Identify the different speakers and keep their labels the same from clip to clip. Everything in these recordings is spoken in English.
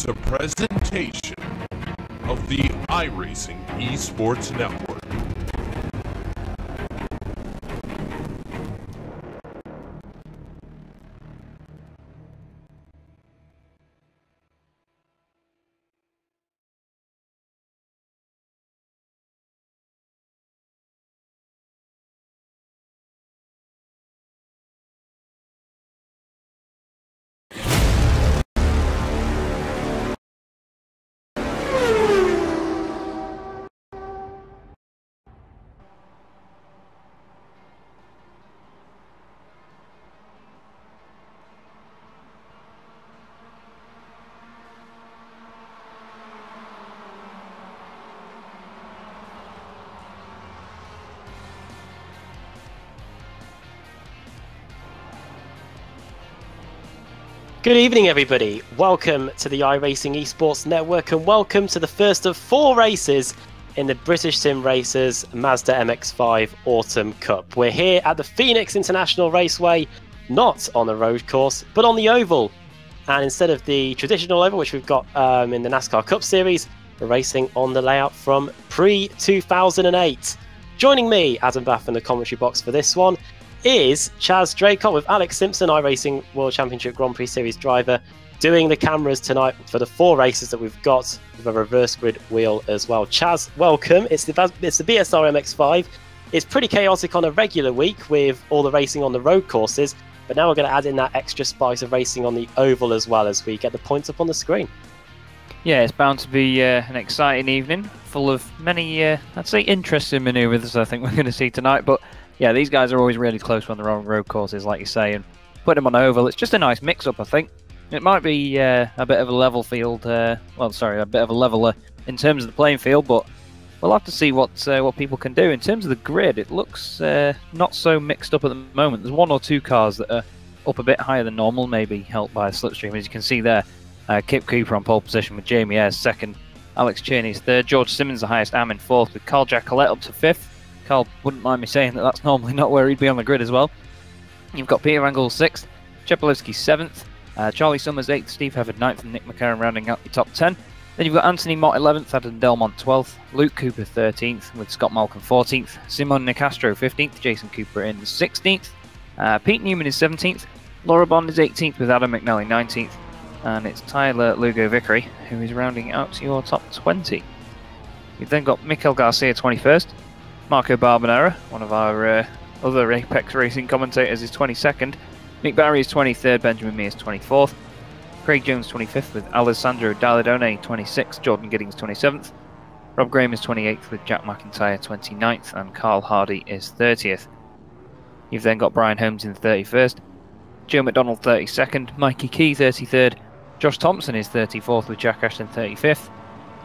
Speaker 1: is a presentation of the iRacing Esports Network.
Speaker 2: Good evening, everybody. Welcome to the iRacing Esports Network and welcome to the first of 4 races in the British Sim Racers Mazda MX5 Autumn Cup. We're here at the Phoenix International Raceway, not on the road course, but on the oval. And instead of the traditional oval, which we've got in the NASCAR Cup Series, we're racing on the layout from pre-2008. Joining me, Adam Bath, in the commentary box for this one is Chaz Draycott with Alex Simpson, iRacing World Championship Grand Prix Series driver, doing the cameras tonight for the 4 races that we've got with a reverse grid wheel as well. Chaz, welcome. It's the BSR MX5. It's pretty chaotic on a regular week with all the racing on the road courses, but now we're going to add in that extra spice of racing on the oval as well as we get the points up on the screen.
Speaker 3: Yeah, it's bound to be an exciting evening, full of many, I'd say, interesting manoeuvres I think we're going to see tonight, but yeah, these guys are always really close when they're on road courses, like you say, and putting them on oval, it's just a nice mix-up, I think. It might be a bit of a level field, a bit of a leveler in terms of the playing field, but we'll have to see what people can do. In terms of the grid, it looks not so mixed up at the moment. There's 1 or 2 cars that are up a bit higher than normal, maybe helped by a slipstream. As you can see there, Kip Cooper on pole position with Jamie Ayres second, Alex Cherney's third, George Simmons the highest am in fourth, with Carl Jacquelet up to fifth. Carl wouldn't mind me saying that that's normally not where he'd be on the grid as well. You've got Peter Angel 6th, Chepolewski 7th, Charlie Summers 8th, Steve Hefford 9th, and Nick McCarron rounding out your top 10. Then you've got Anthony Mott 11th, Adam Delmont 12th, Luke Cooper 13th, with Scott Malcolm 14th, Simon Nicastro 15th, Jason Cooper in 16th, Pete Newman is 17th, Laura Bond is 18th with Adam McNally 19th, and it's Tyler Lugo Vickery who is rounding out your top 20. You've then got Mikel Garcia 21st, Marco Barbonera, one of our other Apex Racing commentators, is 22nd. Mick Barry is 23rd, Benjamin Mee is 24th. Craig Jones 25th with Alessandro Dalladone 26th, Jordan Giddings 27th. Rob Graham is 28th with Jack McIntyre 29th, and Carl Hardy is 30th. You've then got Brian Holmes in 31st, Joe McDonald 32nd, Mikey Key 33rd, Josh Thompson is 34th with Jack Ashton 35th,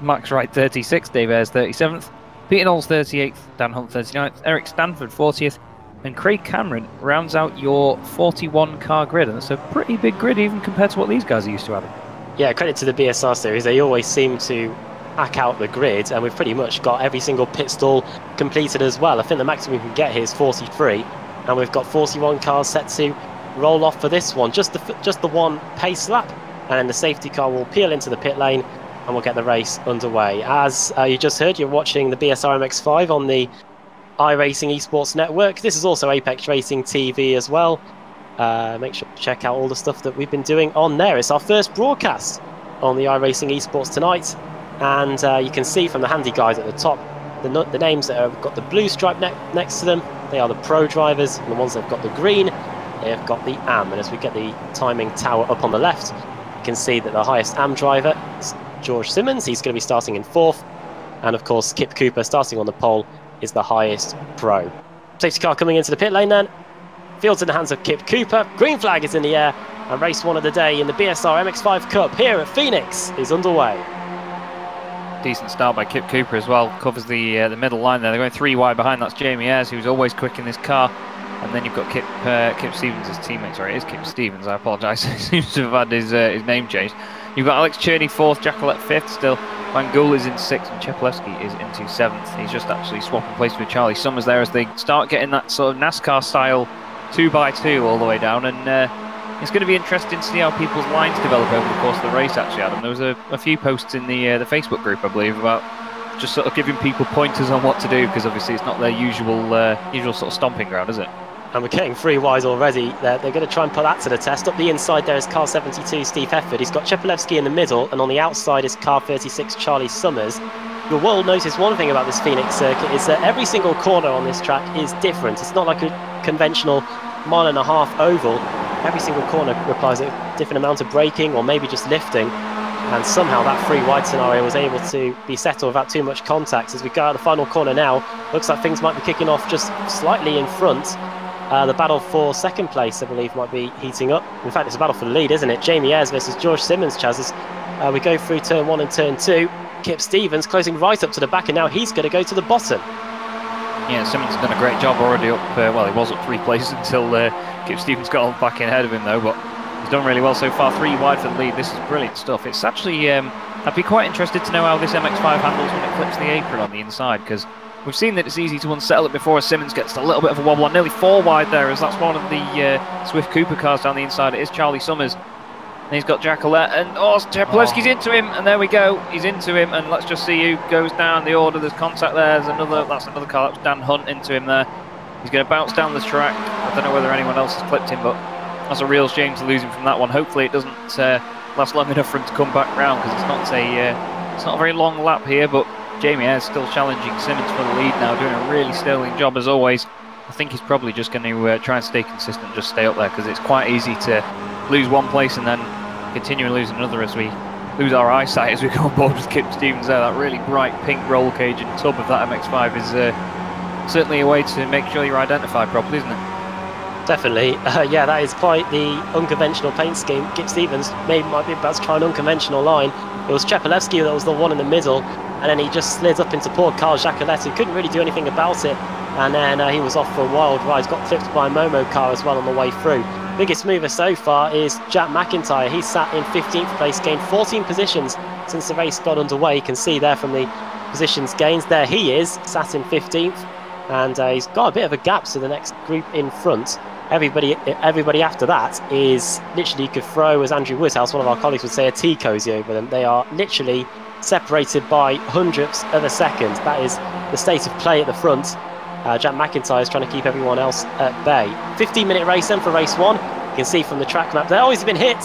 Speaker 3: Max Wright 36th, Dave Ayres 37th, Peter Knowles 38th, Dan Hunt 39th, Eric Stanford 40th, and Craig Cameron rounds out your 41 car grid, and that's a pretty big grid even compared to what these guys are used to having.
Speaker 2: Yeah, credit to the BSR series, they always seem to hack out the grid, and we've pretty much got every single pit stall completed as well. I think the maximum we can get here is 43, and we've got 41 cars set to roll off for this one. Just the one pace lap, and then the safety car will peel into the pit lane, and we'll get the race underway. As you just heard, you're watching the BSR MX5 on the iRacing Esports Network. This is also Apex Racing TV as well. Make sure to check out all the stuff that we've been doing on there. It's our first broadcast on the iRacing Esports tonight, and you can see from the handy guys at the top the names that have got the blue stripe next to them. They are the pro drivers, and the ones that have got the green, they have got the AM. And as we get the timing tower up on the left, you can see that the highest AM driver is George Simmons. He's going to be starting in 4th, and of course Kip Cooper starting on the pole is the highest pro. Safety car coming into the pit lane then. Fields in the hands of Kip Cooper. Green flag is in the air, and race 1 of the day in the BSR MX5 Cup here at Phoenix is underway.
Speaker 3: Decent start by Kip Cooper as well, covers the middle line there. They're going 3 wide behind, that's Jamie Ayres, who's always quick in this car. And then you've got Kip Stevens' teammate. Sorry, it is Kip Stevens, I apologise. He seems to have had his name changed. You've got Alex Cherney 4th, Jacquelet 5th still. Van Gool is in 6th and Chepolewski is into 7th. He's just actually swapping places with Charlie Summers there as they start getting that sort of NASCAR style 2x2 all the way down. And It's going to be interesting to see how people's lines develop over the course of the race, actually, Adam. There was a few posts in the Facebook group, I believe, about just sort of giving people pointers on what to do, because obviously it's not their usual sort of stomping ground, is it?
Speaker 2: And we're getting 3 wide already. They're going to try and put that to the test. Up the inside there is car 72, Steve Hefford. He's got Chepelevsky in the middle, and on the outside is car 36, Charlie Summers. You will notice one thing about this Phoenix circuit is that every single corner on this track is different. It's not like a conventional 1.5 mile oval. Every single corner requires a different amount of braking or maybe just lifting. And somehow that 3 wide scenario was able to be settled without too much contact. As we go out the final corner now, looks like things might be kicking off just slightly in front. The battle for second place, I believe, might be heating up. In fact, it's a battle for the lead, isn't it? Jamie Ayres versus George Simmons, Chaz. As we go through turn 1 and turn 2. Kip Stevens closing right up to the back, and now he's going to go to the bottom.
Speaker 3: Yeah, Simmons has done a great job already up. Well, he was up 3 places until Kip Stevens got on back in ahead of him, though. But he's done really well so far. 3 wide for the lead. This is brilliant stuff. It's actually, I'd be quite interested to know how this MX5 handles when it clips the apron on the inside, because we've seen that it's easy to unsettle it before. Simmons gets a little bit of a wobble on, nearly 4 wide there, as that's one of the Swift Cooper cars down the inside. It is Charlie Summers. And he's got Jacqueline, and Chepelevsky's into him, and there we go, he's into him, and let's just see who goes down the order. There's contact there, that's another car, that's Dan Hunt into him there. He's going to bounce down the track. I don't know whether anyone else has clipped him, but that's a real shame to lose him from that one. Hopefully it doesn't last long enough for him to come back round, because it's not a very long lap here, but Jamie Ayres still challenging Simmons for the lead now, doing a really sterling job as always. I think he's probably just going to try and stay consistent, just stay up there, because it's quite easy to lose one place and then continue and lose another as we lose our eyesight as we go on board with Kip Stevens there. That really bright pink roll cage and tub of that MX5 is certainly a way to make sure you're identified properly, isn't it?
Speaker 2: Definitely. Yeah, that is quite the unconventional paint scheme. Kip Stevens might be about to try an unconventional line. It was Chepelevsky that was the one in the middle, and then he just slid up into poor Carl Jacqueline, who couldn't really do anything about it, and then he was off for a wild ride. Got clipped by a Momo car as well on the way through. Biggest mover so far is Jack McIntyre. He's sat in 15th place, gained 14 positions since the race got underway. You can see there from the positions gains. There he is, sat in 15th, and he's got a bit of a gap to the next group in front. Everybody after that is literally, you could throw, as Andrew Woodhouse, one of our colleagues would say, a tea cozy over them. They are literally separated by hundredths of a second. That is the state of play at the front. Jack McIntyre is trying to keep everyone else at bay. 15-minute race then for race 1. You can see from the track map there. Oh, he's been hit.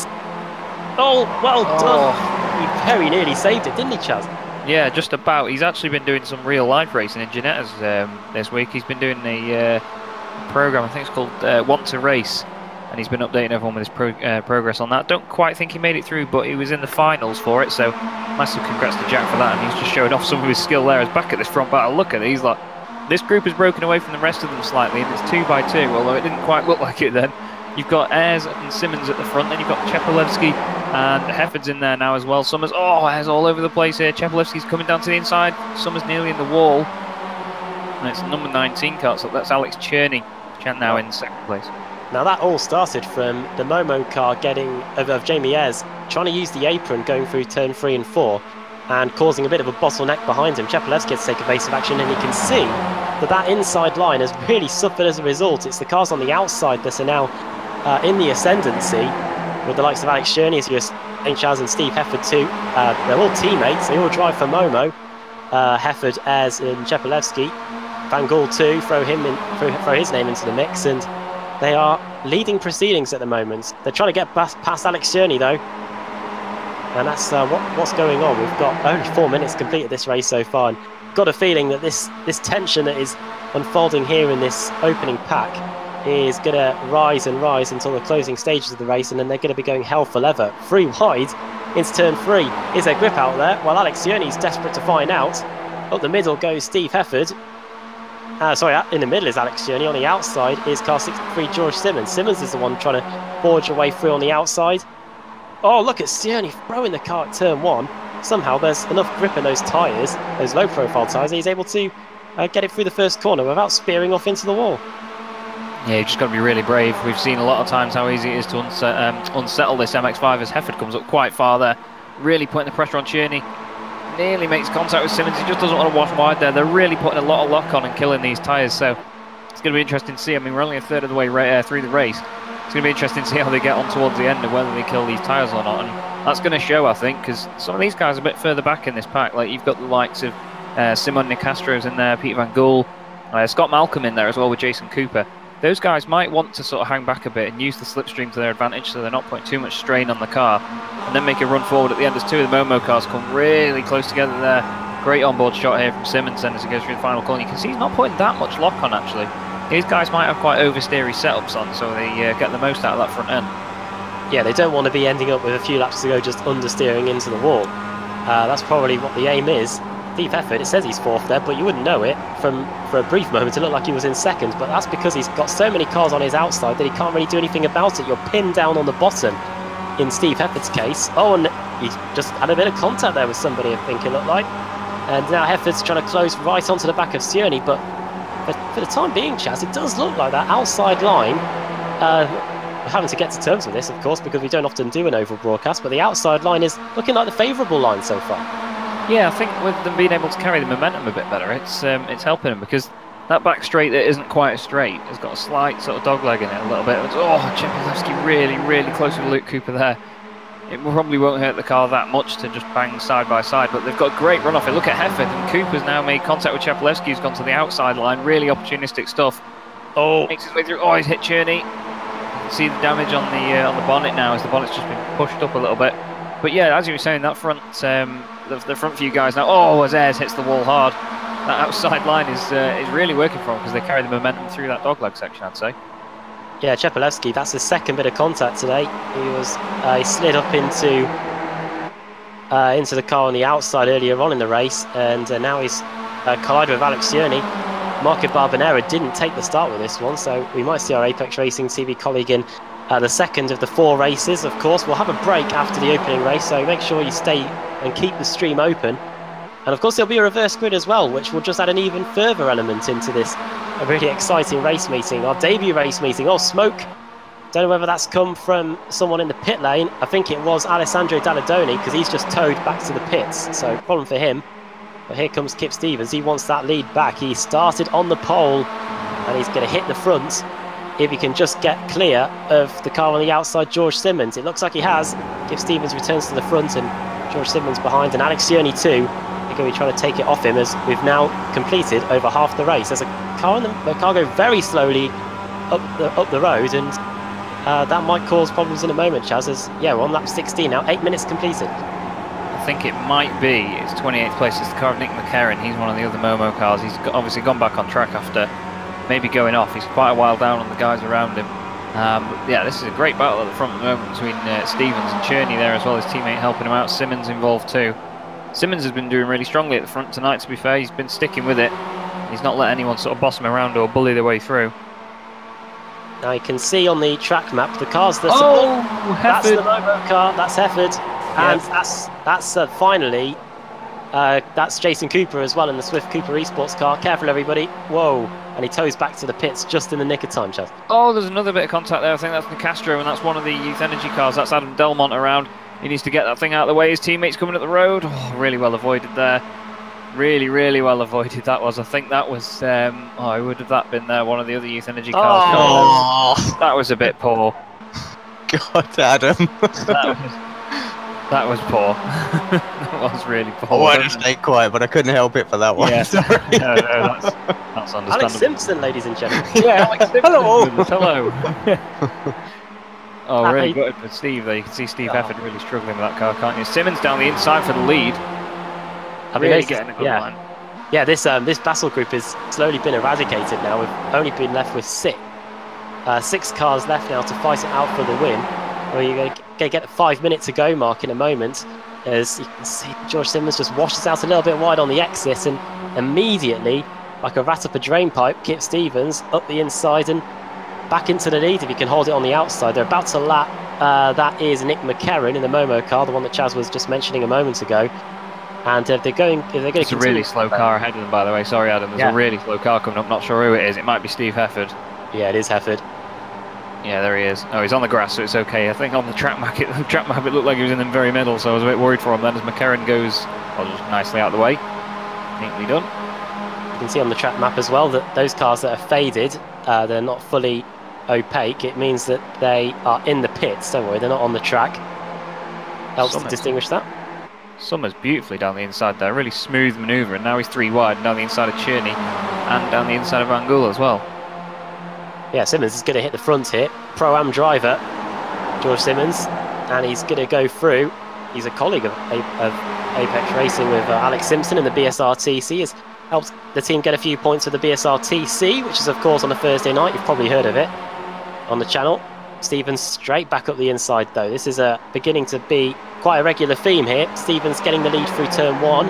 Speaker 2: Oh, well done. He very nearly saved it, didn't he, Chaz?
Speaker 3: Yeah, just about. He's actually been doing some real-life racing in Ginetta's this week. He's been doing a program, I think it's called Want to Race, and he's been updating everyone with his progress on that. Don't quite think he made it through, but he was in the finals for it, so massive congrats to Jack for that, and he's just showing off some of his skill there. He's back at this front battle. Look at it. He's like, this group has broken away from the rest of them slightly, and it's 2 by 2, although it didn't quite look like it then. You've got Ayres and Simmons at the front, then you've got Chepelevsky and Hefford's in there now as well. Summers, Ayres all over the place here. Chepelevsky's coming down to the inside. Summers nearly in the wall. And it's number 19 car, so that's Alex Cherney now in 2nd place.
Speaker 2: Now that all started from the Momo car of Jamie Ayres trying to use the apron going through turn 3 and 4 and causing a bit of a bottleneck behind him. Chepelevsky had to take evasive action, and you can see that inside line has really suffered as a result. It's the cars on the outside that are now in the ascendancy, with the likes of Alex Cherney, as you were saying, Chaz, and Steve Hefford too. They're all teammates. They all drive for Momo. Hefford, Ayres and Chepelevsky. Van Gaal too, throw his name into the mix, and they are leading proceedings at the moment. They're trying to get past Alex Cherney though, and that's what's going on. We've got only 4 minutes completed this race so far, and got a feeling that this tension that is unfolding here in this opening pack is going to rise and rise until the closing stages of the race, and then they're going to be going hell for leather. 3 wide into turn 3. Is there grip out there? Well, Alex Cherney's desperate to find out. Up the middle goes Steve Hefford. In the middle is Alex Cherney. On the outside is car 63 George Simmons. Simmons is the one trying to forge a way through on the outside. Oh, look at Cherney throwing the car at turn 1. Somehow there's enough grip in those tyres, those low profile tyres, he's able to get it through the first corner without spearing off into the wall.
Speaker 3: Yeah, you've just got to be really brave. We've seen a lot of times how easy it is to unsettle this MX5 as Hefford comes up quite far there, really putting the pressure on Cherney. Nearly makes contact with Simmons. He just doesn't want to wash wide there. They're really putting a lot of lock on and killing these tyres, so it's going to be interesting to see. I mean, we're only a third of the way through the race, it's going to be interesting to see how they get on towards the end and whether they kill these tyres or not. And that's going to show, I think, because some of these guys are a bit further back in this pack. Like, you've got the likes of Simon Nicastro's in there, Peter Van Gool, Scott Malcolm in there as well with Jason Cooper. Those guys might want to sort of hang back a bit and use the slipstream to their advantage so they're not putting too much strain on the car, and then make a run forward at the end as two of the Momo cars come really close together there. Great onboard shot here from Simmons then as he goes through the final corner. You can see he's not putting that much lock on actually. These guys might have quite oversteery setups on, so they get the most out of that front end. Yeah,
Speaker 2: they don't want to be ending up with a few laps to go just understeering into the wall. That's probably what the aim is. Steve Hefford, it says he's fourth there, but you wouldn't know it for a brief moment. It looked like he was in second, but that's because he's got so many cars on his outside that he can't really do anything about it. You're pinned down on the bottom in Steve Hefford's case. Oh, and he's just had a bit of contact there with somebody, I think it looked like. And now Hefford's trying to close right onto the back of Cioni, but for the time being, Chaz, it does look like that outside line. We're having to get to terms with this, of course, because we don't often do an oval broadcast, but the outside line is looking like the favourable line so far.
Speaker 3: Yeah, I think with them being able to carry the momentum a bit better, it's helping them, because that back straight that isn't quite as straight has got a slight sort of dogleg in it a little bit. Oh, Chepelewski really, really close with Luke Cooper there. It probably won't hurt the car that much to just bang side by side, but they've got a great run off it. Look at Hefford, and Cooper's now made contact with Chepelewski, who's gone to the outside line. Really opportunistic stuff. Oh, makes his way through. Oh, he's hit Cherney. You can see the damage on the bonnet now as the bonnet's just been pushed up a little bit. But yeah, as you were saying, that front, the front few guys now. Oh, as Ayres hits the wall hard. That outside line is really working for them because they carry the momentum through that dogleg section, I'd say.
Speaker 2: Yeah, Chepelewski, that's his second bit of contact today. He slid up into the car on the outside earlier on in the race, and now he's collided with Alex Cioni. Marco Barbanera didn't take the start with this one, so we might see our Apex Racing TV colleague in the second of the 4 races. Of course, we'll have a break after the opening race, so make sure you stay and keep the stream open. And of course, there'll be a reverse grid as well, which will just add an even further element into this a really exciting race meeting, our debut race meeting. Oh, smoke! Don't know whether that's come from someone in the pit lane. I think it was Alessandro Dalladoni, because he's just towed back to the pits, so problem for him. But here comes Kip Stevens. He wants that lead back. He started on the pole, and he's going to hit the front if he can just get clear of the car on the outside, George Simmons. It looks like he has. Kip Stevens returns to the front, and George Simmons behind, and Alex Cioni too. They're going to be trying to take it off him as we've now completed over half the race. There's a car in the car go very slowly up the road, and that might cause problems in a moment, Chaz. As yeah, we're on lap 16 now, 8 minutes completed.
Speaker 3: I think it might be. It's 28th place. It's the car of Nick McCarron. He's one of the other Momo cars. He's obviously gone back on track after maybe going off. He's quite a while down on the guys around him. But yeah, this is a great battle at the front at the moment between Stevens and Cherney there as well, his teammate helping him out. Simmons involved too. Simmons has been doing really strongly at the front tonight, to be fair. He's been sticking with it. He's not let anyone sort of boss him around or bully their way through.
Speaker 2: Now you can see on the track map the cars that that's the Momo car, that's Hefford, and that's finally that's Jason Cooper as well in the Swift Cooper Esports car. Careful everybody, whoa, and he tows back to the pits just in the nick of time, Chaz.
Speaker 3: Oh, there's another bit of contact there. I think that's Nicastro, and that's one of the Youth Energy cars. That's Adam Delmont around. He needs to get that thing out of the way. His teammate's coming up the road. Oh, really well avoided there. Really, really well avoided that was. I think that was, would have that been there, one of the other Youth Energy cars?
Speaker 2: Oh.
Speaker 3: That was a bit poor.
Speaker 4: God, Adam.
Speaker 3: That was poor. That was really poor.
Speaker 4: I wanted to stay quiet, but I couldn't help it for that one.
Speaker 3: Yeah.
Speaker 4: Sorry.
Speaker 3: No, that's understandable.
Speaker 2: Alex Simpson, ladies and gentlemen.
Speaker 3: Yeah, Alex Simpson.
Speaker 4: Hello.
Speaker 3: Hello. Oh, really good for Steve there. You can see Steve Hefford really struggling with that car, can't you? Simmons down the inside for the lead. I mean, really getting a good line.
Speaker 2: Yeah, this battle group has slowly been eradicated now. We've only been left with 6 cars left now to fight it out for the win. Well, you're going to get the 5 minutes to go mark in a moment. As you can see, George Simmons just washes out a little bit wide on the exit, and immediately, like a rat up a drain pipe, Kip Stevens up the inside and back into the lead if he can hold it on the outside. They're about to lap. That is Nick McCarron in the Momo car, the one that Chaz was just mentioning a moment ago. And if they're going to
Speaker 3: it's a really slow car ahead of them, by the way. Sorry, Adam. There's a really slow car coming up. Not sure who it is. It might be Steve Hefford.
Speaker 2: Yeah, it is Hefford.
Speaker 3: Yeah, there he is. Oh, he's on the grass, so it's okay. I think on the track map, it looked like he was in the very middle, so I was a bit worried for him then as McCarron goes just nicely out of the way. Neatly done.
Speaker 2: You can see on the track map as well that those cars that are faded, they're not fully opaque, it means that they are in the pits. Don't worry, they're not on the track. Helps to distinguish that.
Speaker 3: Summers beautifully down the inside there, really smooth manoeuvre, and now he's 3 wide down the inside of Cherney and down the inside of Van Gool as well.
Speaker 2: Yeah, Simmons is going to hit the front here. Pro-Am driver, George Simmons, and he's going to go through. He's a colleague of Apex Racing with Alex Simpson in the BSR TC. Has helped the team get a few points with the BSR TC, which is of course on a Thursday night. You've probably heard of it on the channel. Stevens straight back up the inside though. This is beginning to be quite a regular theme here. Stevens getting the lead through turn 1,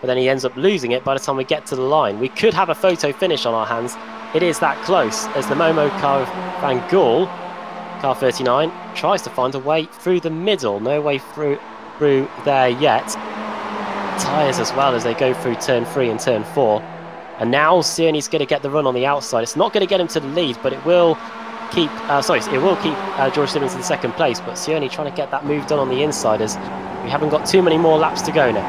Speaker 2: but then he ends up losing it by the time we get to the line. We could have a photo finish on our hands. It is that close as the Momo car of Van Gool, car 39, tries to find a way through the middle. No way through there yet. Tyres as well as they go through turn 3 and turn 4. And now Sioni's going to get the run on the outside. It's not going to get him to the lead, but it will keep George Simmons in second place, but Sioni trying to get that move done on the inside as we haven't got too many more laps to go now.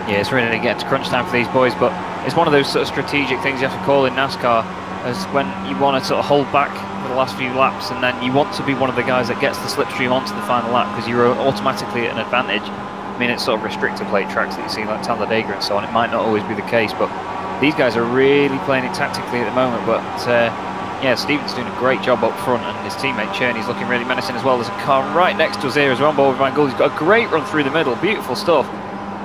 Speaker 3: Yeah, it's really getting to crunch time for these boys, but it's one of those sort of strategic things you have to call in NASCAR, as when you want to sort of hold back for the last few laps, and then you want to be one of the guys that gets the slipstream onto the final lap because you're automatically at an advantage. I mean, it's sort of restrictor plate tracks that you see like Talladega and so on. It might not always be the case, but these guys are really playing it tactically at the moment. But yeah, Stevens doing a great job up front, and his teammate Cherney's looking really menacing as well. There's a car right next to us here as well, with Van Gool. He's got a great run through the middle, beautiful stuff.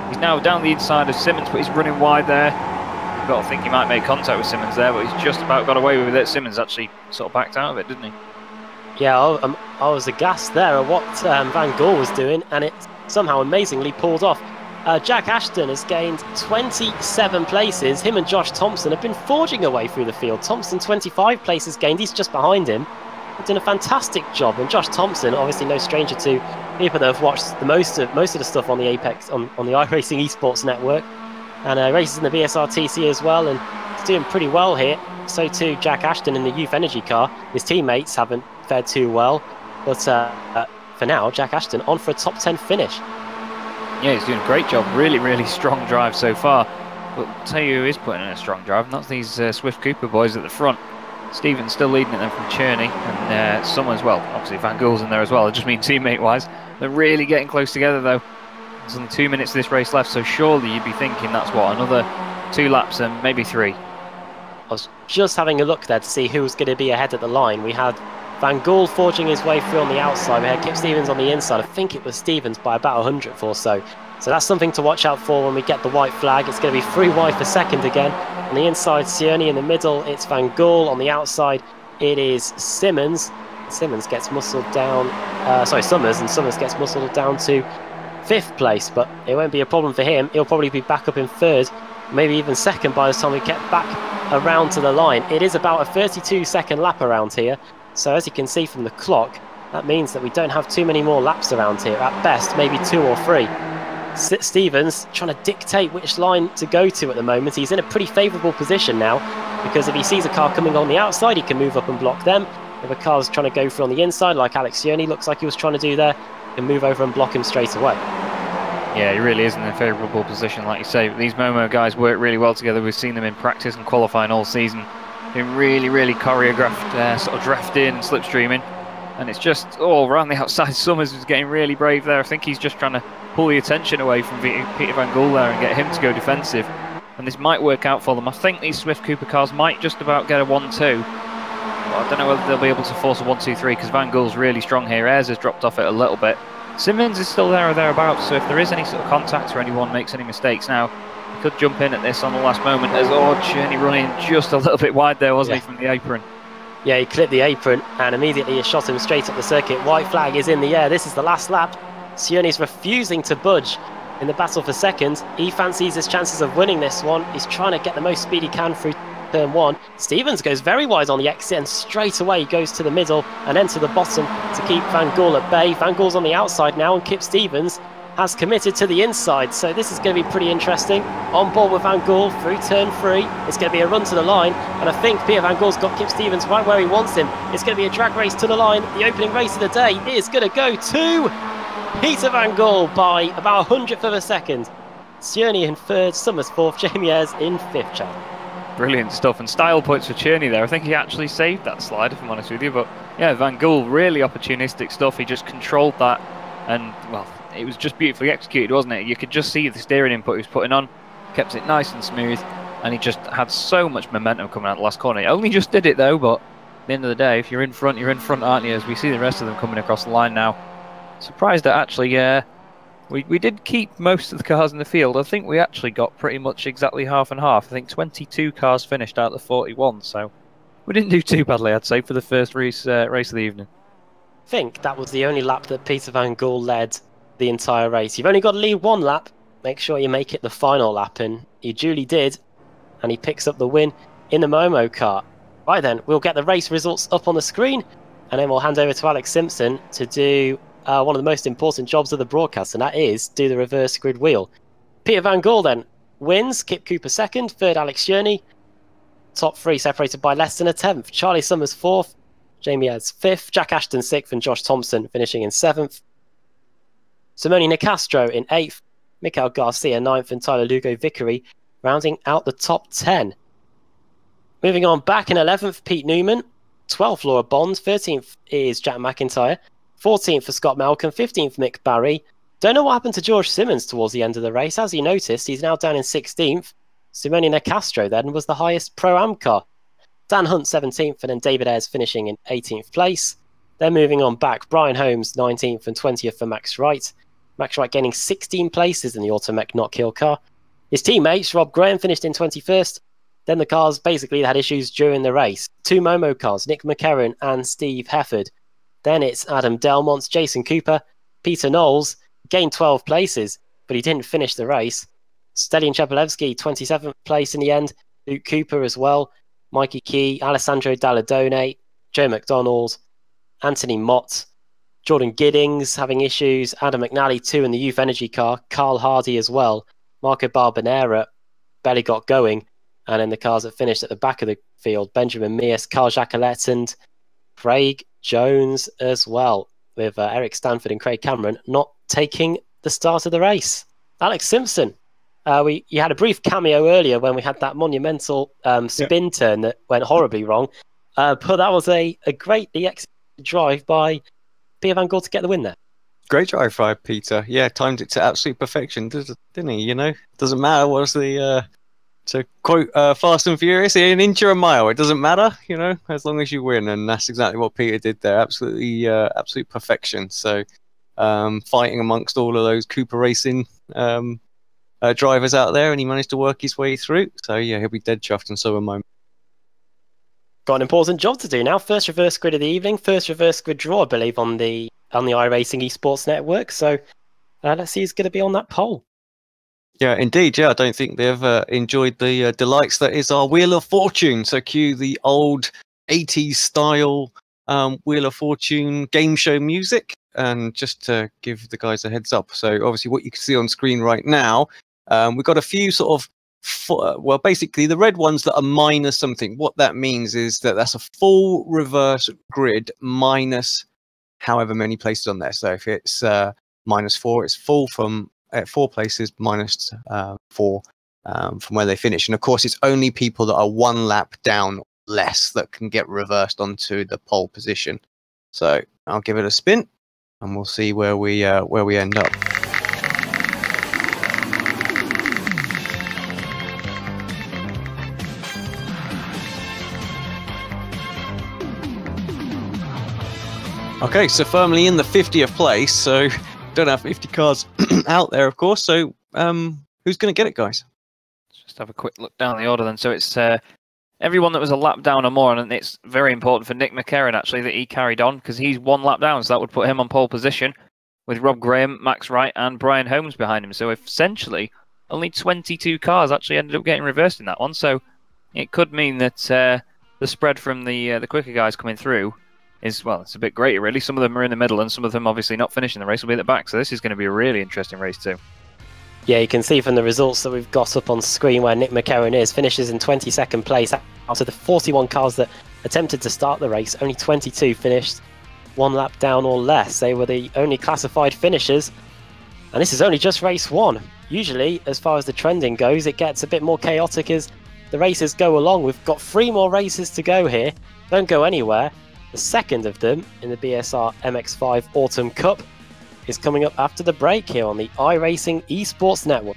Speaker 3: He's now down the inside of Simmons, but he's running wide there. You've got to think he might make contact with Simmons there, but he's just about got away with it. Simmons actually sort of backed out of it, didn't he?
Speaker 2: Yeah, I was aghast there at what Van Gool was doing, and it somehow amazingly pulled off. Jack Ashton has gained 27 places. Him and Josh Thompson have been forging away through the field. Thompson 25 places gained. He's just behind him. They've done a fantastic job. And Josh Thompson, obviously no stranger to people that have watched most of the stuff on the Apex on the iRacing Esports network, and races in the BSR TC as well, and he's doing pretty well here. So too Jack Ashton in the Youth Energy car. His teammates haven't fared too well, but for now, Jack Ashton on for a top 10 finish.
Speaker 3: Yeah, he's doing a great job. Really, really strong drive so far. But I'll tell you who is putting in a strong drive, and that's these Swift Cooper boys at the front. Stevens still leading it then from Cherney, and Summers, well, obviously Van Gool's in there as well. I just mean teammate-wise. They're really getting close together, though. There's only 2 minutes of this race left, so surely you'd be thinking that's what, another 2 laps and maybe 3.
Speaker 2: I was just having a look there to see who was going to be ahead at the line. We had Van Gool forging his way through on the outside. We had Kip Stevens on the inside. I think it was Stevens by about 100th or so. So that's something to watch out for when we get the white flag. It's going to be 3 wide for second again. On the inside, Sioni. In the middle, it's Van Gool. On the outside, it is Simmons. Simmons gets muscled down. Summers, and Summers gets muscled down to 5th place. But it won't be a problem for him. He'll probably be back up in 3rd, maybe even 2nd by the time we get back around to the line. It is about a 32-second lap around here. So as you can see from the clock, that means that we don't have too many more laps around here. At best, maybe 2 or 3. Stevens trying to dictate which line to go to at the moment. He's in a pretty favourable position now, because if he sees a car coming on the outside, he can move up and block them. If a car's trying to go through on the inside, like Alex Sioni looks like he was trying to do there, he can move over and block him straight away.
Speaker 3: Yeah, he really is in a favourable position, like you say. These Momo guys work really well together. We've seen them in practice and qualifying all season. Been really, really choreographed, sort of drafting and slipstreaming, and it's just all around the outside. Summers is getting really brave there. I think he's just trying to pull the attention away from Peter Van Gool there and get him to go defensive, and this might work out for them. I think these Swift Cooper cars might just about get a 1-2, but I don't know whether they'll be able to force a 1-2-3 because Van Gool's really strong here. Ayres has dropped off it a little bit. Simmons is still there or thereabouts, so if there is any sort of contact or anyone makes any mistakes now, he could jump in at this on the last moment. As Cherney running just a little bit wide there, wasn't he, from the apron? Yeah,
Speaker 2: he clipped the apron and immediately he shot him straight up the circuit. White flag is in the air. This is the last lap. Sioni's refusing to budge in the battle for second. He fancies his chances of winning this one. He's trying to get the most speed he can through turn 1. Stevens goes very wide on the exit and straight away goes to the middle and then to the bottom to keep Van Gool at bay. Van Gool's on the outside now, and Kip Stevens has committed to the inside, so this is going to be pretty interesting. On board with Van Gool through turn 3. It's going to be a run to the line, and I think Peter Van Gool's got Kip Stevens right where he wants him. It's going to be a drag race to the line. The opening race of the day is going to go to Peter Van Gool by about 100th of a second. Sioni in 3rd, Summers 4th, Jamie Ayres in 5th, chap.
Speaker 3: brilliant stuff. And style points for Cherney there. I think he actually saved that slide, if I'm honest with you. But yeah, Van Gool, really opportunistic stuff. He just controlled that. And, well, it was just beautifully executed, wasn't it? You could just see the steering input he was putting on. Kept it nice and smooth. And he just had so much momentum coming out the last corner. He only just did it, though. But at the end of the day, if you're in front, aren't you? As we see the rest of them coming across the line now. Surprised that actually, we did keep most of the cars in the field. I think we actually got pretty much exactly half and half. I think 22 cars finished out of the 41, so we didn't do too badly, I'd say, for the first race of the evening.
Speaker 2: I think that was the only lap that Peter Van Gool led the entire race. You've only got to lead one lap. Make sure you make it the final lap, and he duly did, and he picks up the win in the Momo car. Right then, we'll get the race results up on the screen, and then we'll hand over to Alex Simpson to do one of the most important jobs of the broadcast, and that is do the reverse grid wheel. Peter Van Gool then wins, Kip Cooper second, third Alex Cherney, top three separated by less than a tenth. Charlie Summers fourth, Jamie Ayres fifth, Jack Ashton sixth, and Josh Thompson finishing in seventh. Simone Nicastro in eighth, Mikael Garcia ninth, and Tyler Lugo Vickery rounding out the top 10. Moving on back in 11th, Pete Newman, 12th Laura Bond, 13th is Jack McIntyre, 14th for Scott Malcolm, 15th Mick Barry. Don't know what happened to George Simmons towards the end of the race. As you noticed, he's now down in 16th. Simone Nicastro then was the highest Pro-Am car. Dan Hunt 17th, and then David Ayres finishing in 18th place. Then moving on back, Brian Holmes 19th and 20th for Max Wright. Max Wright gaining 16 places in the Automech Not Kill car. His teammates, Rob Graham finished in 21st. Then the cars basically had issues during the race. Two Momo cars, Nick McCarron and Steve Hefford. Then it's Adam Delmont, Jason Cooper, Peter Knowles, gained 12 places, but he didn't finish the race. Stelian Chepelevsky, 27th place in the end. Luke Cooper as well. Mikey Key, Alessandro Dalladone, Joe McDonald, Anthony Mott, Jordan Giddings having issues, Adam McNally 2 in the Youth Energy car, Carl Hardy as well, Marco Barbanera barely got going, and then the cars that finished at the back of the field, Benjamin Mears, Carl Jacquelet and Craig Jones as well, with Eric Stanford and Craig Cameron not taking the start of the race. Alex Simpson, you had a brief cameo earlier when we had that monumental spin turn that went horribly wrong, but that was a greatly executed drive by Peter Van Gool to get the win there.
Speaker 4: Great drive by Peter. Yeah, timed it to absolute perfection, didn't he? You know, doesn't matter what's the to quote Fast and Furious, an inch or a mile, it doesn't matter, you know, as long as you win, and that's exactly what Peter did there. Absolutely, absolute perfection. So, fighting amongst all of those Cooper Racing drivers out there, and he managed to work his way through. So yeah, he'll be dead chuffed, and so am I.
Speaker 2: Got an important job to do now. First reverse grid of the evening, first reverse grid draw, I believe, on the iRacing Esports Network. So let's see who's going to be on that poll.
Speaker 4: Yeah, indeed. Yeah, I don't think they've enjoyed the delights that is our Wheel of Fortune. So cue the old 80s style Wheel of Fortune game show music. And just to give the guys a heads up, so obviously what you can see on screen right now, we've got a few sort of, well, basically the red ones that are minus something. What that means is that that's a full reverse grid minus however many places on there. So if it's -4, it's full from 4 places, minus 4 from where they finish. And of course, it's only people that are 1 lap down or less that can get reversed onto the pole position. So I'll give it a spin, and we'll see where we end up. Okay, so firmly in the 50th place. So don't have 50 cars out there, of course. So who's going to get it, guys?
Speaker 3: Let's just have a quick look down the order then. So it's everyone that was a lap down or more, and it's very important for Nick McCarron actually that he carried on, because he's 1 lap down, so that would put him on pole position with Rob Graham, Max Wright and Brian Holmes behind him. So essentially only 22 cars actually ended up getting reversed in that one. So it could mean that the spread from the quicker guys coming through is, well, it's a bit greater really. Some of them are in the middle, and some of them obviously not finishing the race will be at the back. So this is going to be a really interesting race too.
Speaker 2: Yeah, you can see from the results that we've got up on screen where Nick McCarron finishes in 22nd place. Out of the 41 cars that attempted to start the race, only 22 finished 1 lap down or less. They were the only classified finishers, and this is only just race 1. Usually, as far as the trending goes, it gets a bit more chaotic as the races go along. We've got 3 more races to go here. Don't go anywhere. The second of them in the BSR MX5 Autumn Cup is coming up after the break here on the iRacing Esports Network.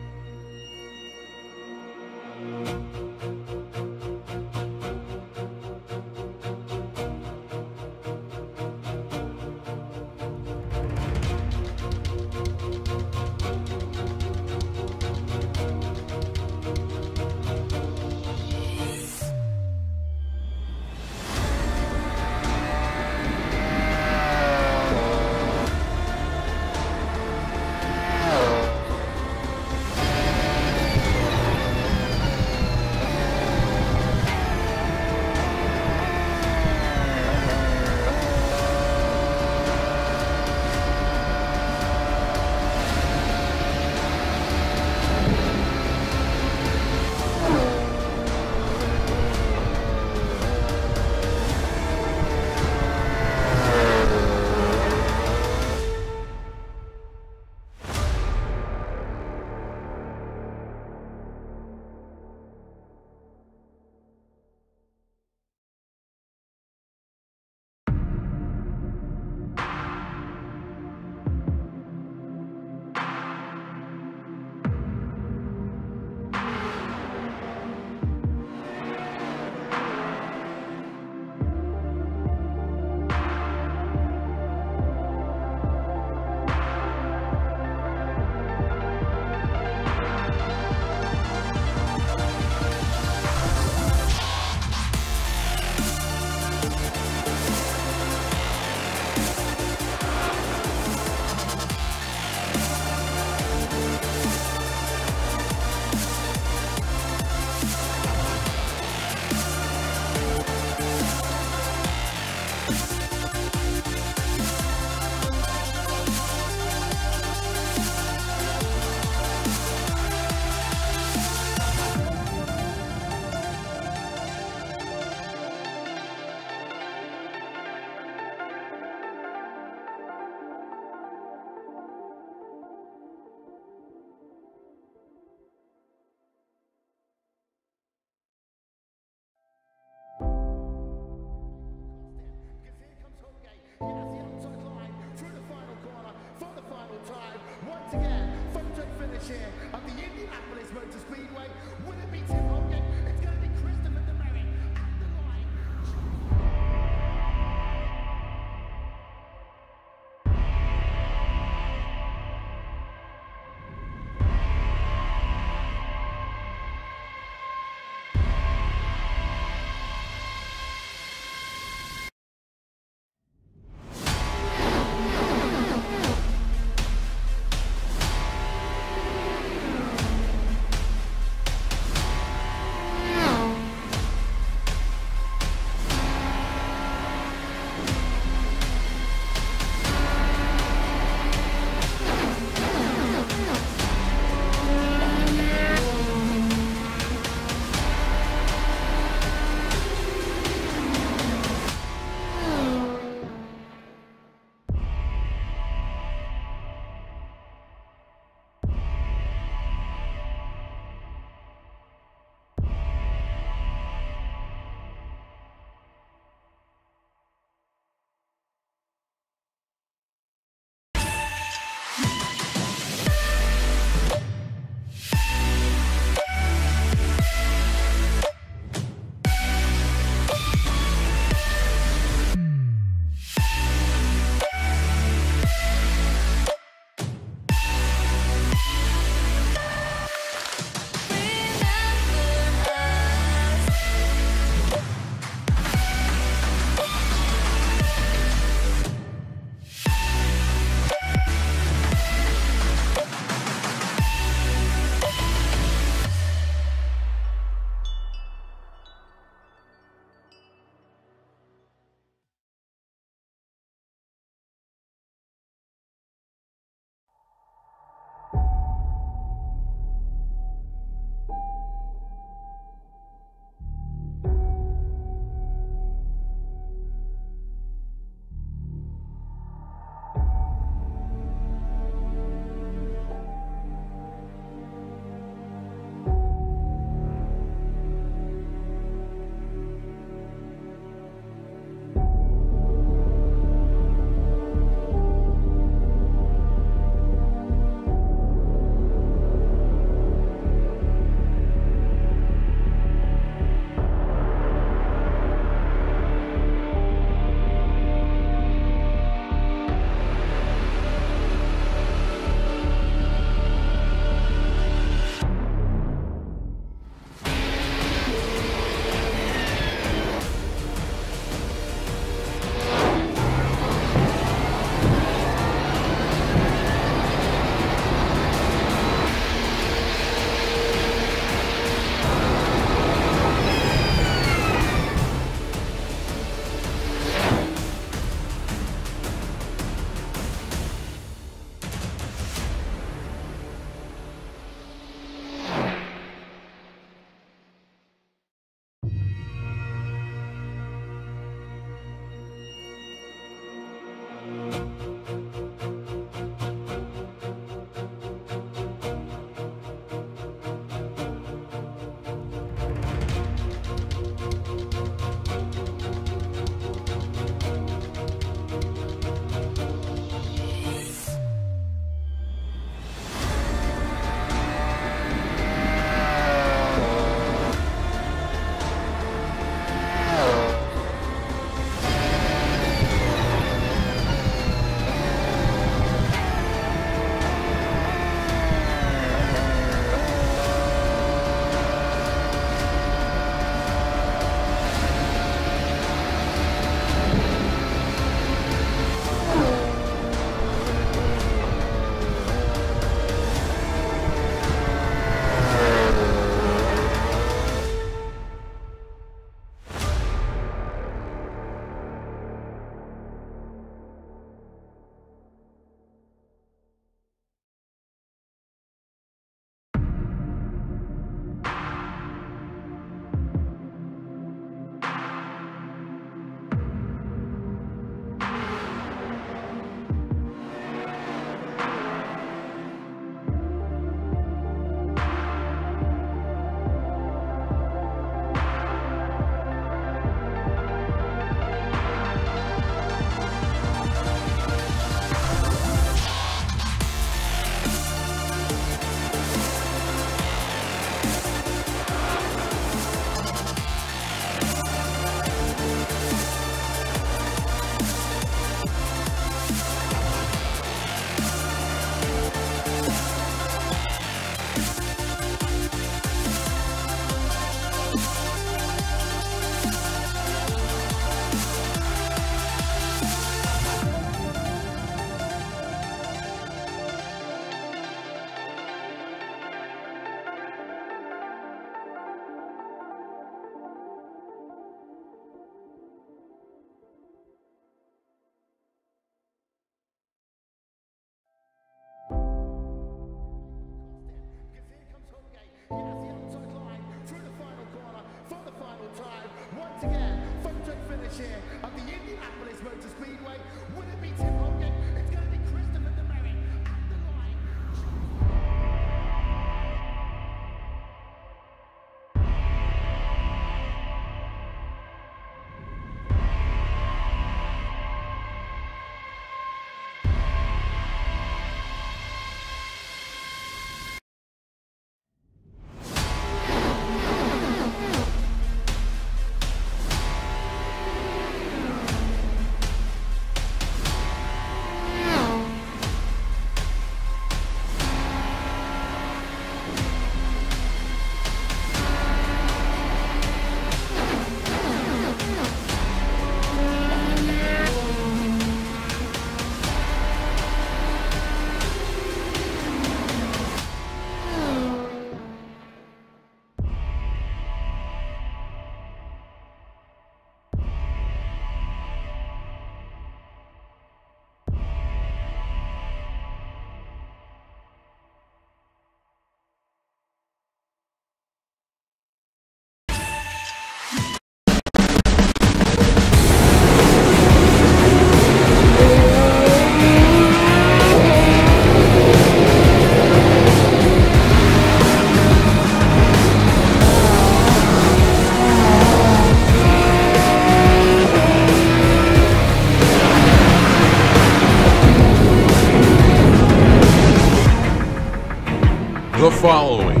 Speaker 1: The following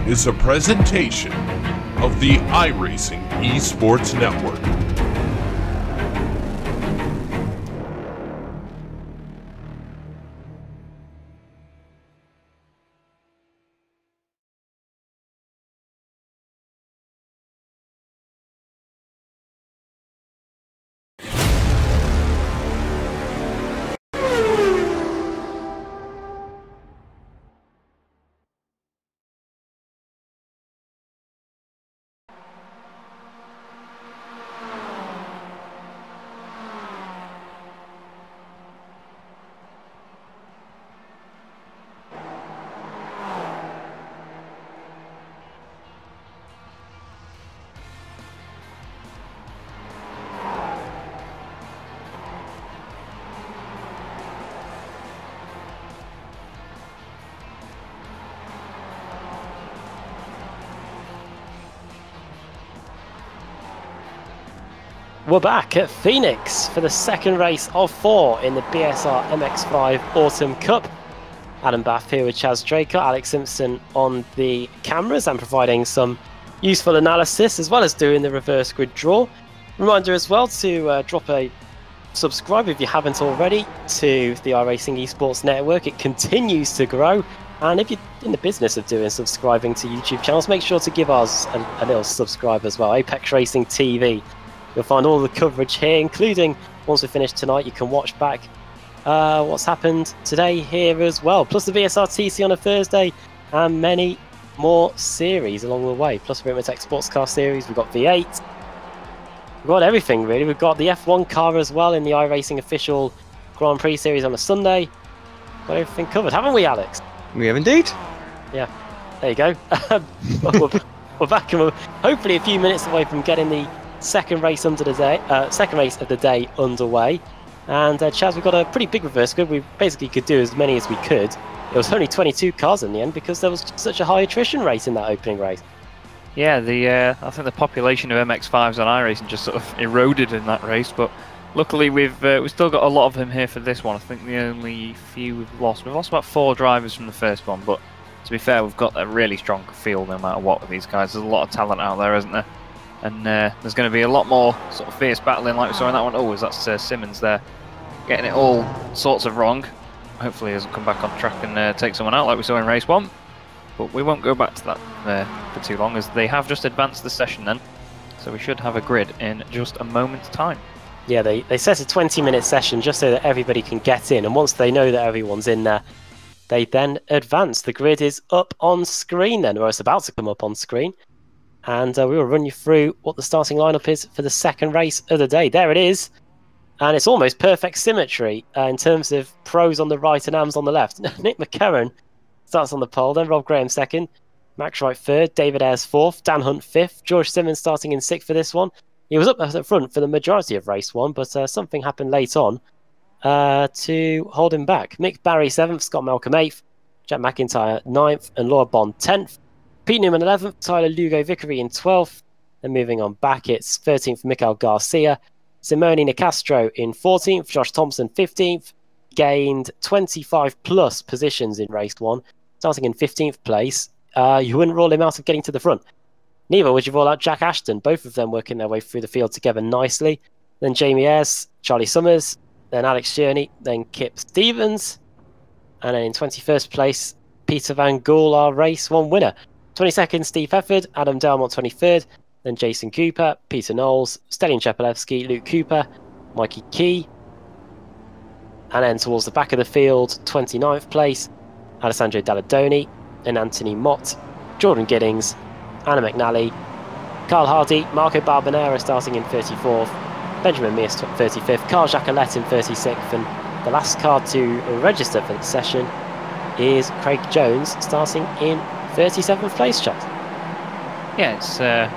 Speaker 1: is a presentation of the iRacing Esports Network.
Speaker 2: We're back at Phoenix for the second race of 4 in the BSR MX5 Autumn Cup. Adam Bath here with Chaz Draker, Alex Simpson on the cameras and providing some useful analysis as well as doing the reverse grid draw. Reminder as well to drop a subscribe if you haven't already to the iRacing Esports Network. It continues to grow, and if you're in the business of doing subscribing to YouTube channels, make sure to give us a little subscribe as well. Apex Racing TV. You'll find all the coverage here, including once we finish tonight, you can watch back what's happened today here as well. Plus the VSRTC on a Thursday and many more series along the way. Plus the Tech Sports Car Series, we've got V8. We've got everything really. We've got the F1 car as well in the iRacing official Grand Prix series on a Sunday. Got everything covered, haven't we, Alex?
Speaker 4: We have indeed.
Speaker 2: Yeah, there you go. we're back and we're hopefully a few minutes away from getting the second race of the day underway. And Chaz, we've got a pretty big reverse grid. We basically could do as many as we could. It was only 22 cars in the end because there was such a high attrition rate in that opening race.
Speaker 3: Yeah, I think the population of MX5s on iRacing just sort of eroded in that race, but luckily we've still got a lot of them here for this one. I think the only few we've lost about 4 drivers from the first one, but to be fair, we've got a really strong field no matter what with these guys. There's a lot of talent out there, isn't there? And there's going to be a lot more sort of fierce battling like we saw in that one. Oh, that's Simmons there, getting it all sorts of wrong. Hopefully he doesn't come back on track and take someone out like we saw in race 1. But we won't go back to that for too long, as they have just advanced the session then. So we should have a grid in just a moment's time.
Speaker 2: Yeah, they set a 20-minute session just so that everybody can get in. And once they know that everyone's in there, they then advance. The grid is up on screen then, or it's about to come up on screen. And we will run you through what the starting lineup is for the second race of the day. There it is. And it's almost perfect symmetry in terms of pros on the right and AMs on the left. Nick McCarron starts on the pole, then Rob Graham second, Max Wright third, David Ayres fourth, Dan Hunt fifth, George Simmons starting in sixth for this one. He was up at the front for the majority of race 1, but something happened late on to hold him back. Mick Barry 7th, Scott Malcolm 8th, Jack McIntyre 9th, and Laura Bond 10th. Pete Newman 11th, Tyler Lugo Vickery in 12th. Then moving on back, it's 13th, Mikael Garcia. Simone Nicastro in 14th, Josh Thompson 15th. Gained 25 plus positions in race 1, starting in 15th place. You wouldn't rule him out of getting to the front. Neither would you rule out Jack Ashton, both of them working their way through the field together nicely. Then Jamie Ayres, Charlie Summers, then Alex Journey, then Kip Stevens. And then in 21st place, Peter Van Gool, our race 1 winner. 22nd, Steve Hefford, Adam Delmont 23rd, then Jason Cooper, Peter Knowles, Stelian Chepelewski, Luke Cooper, Mikey Key. And then towards the back of the field, 29th place, Alessandro Dalladoni, and Anthony Mott, Jordan Giddings, Anna McNally, Carl Hardy, Marco Barbanera starting in 34th, Benjamin Mears 35th, Carl Jacquelet in 36th, and the last car to register for the session is Craig Jones starting in 37th place, Chad.
Speaker 3: Yeah, it's a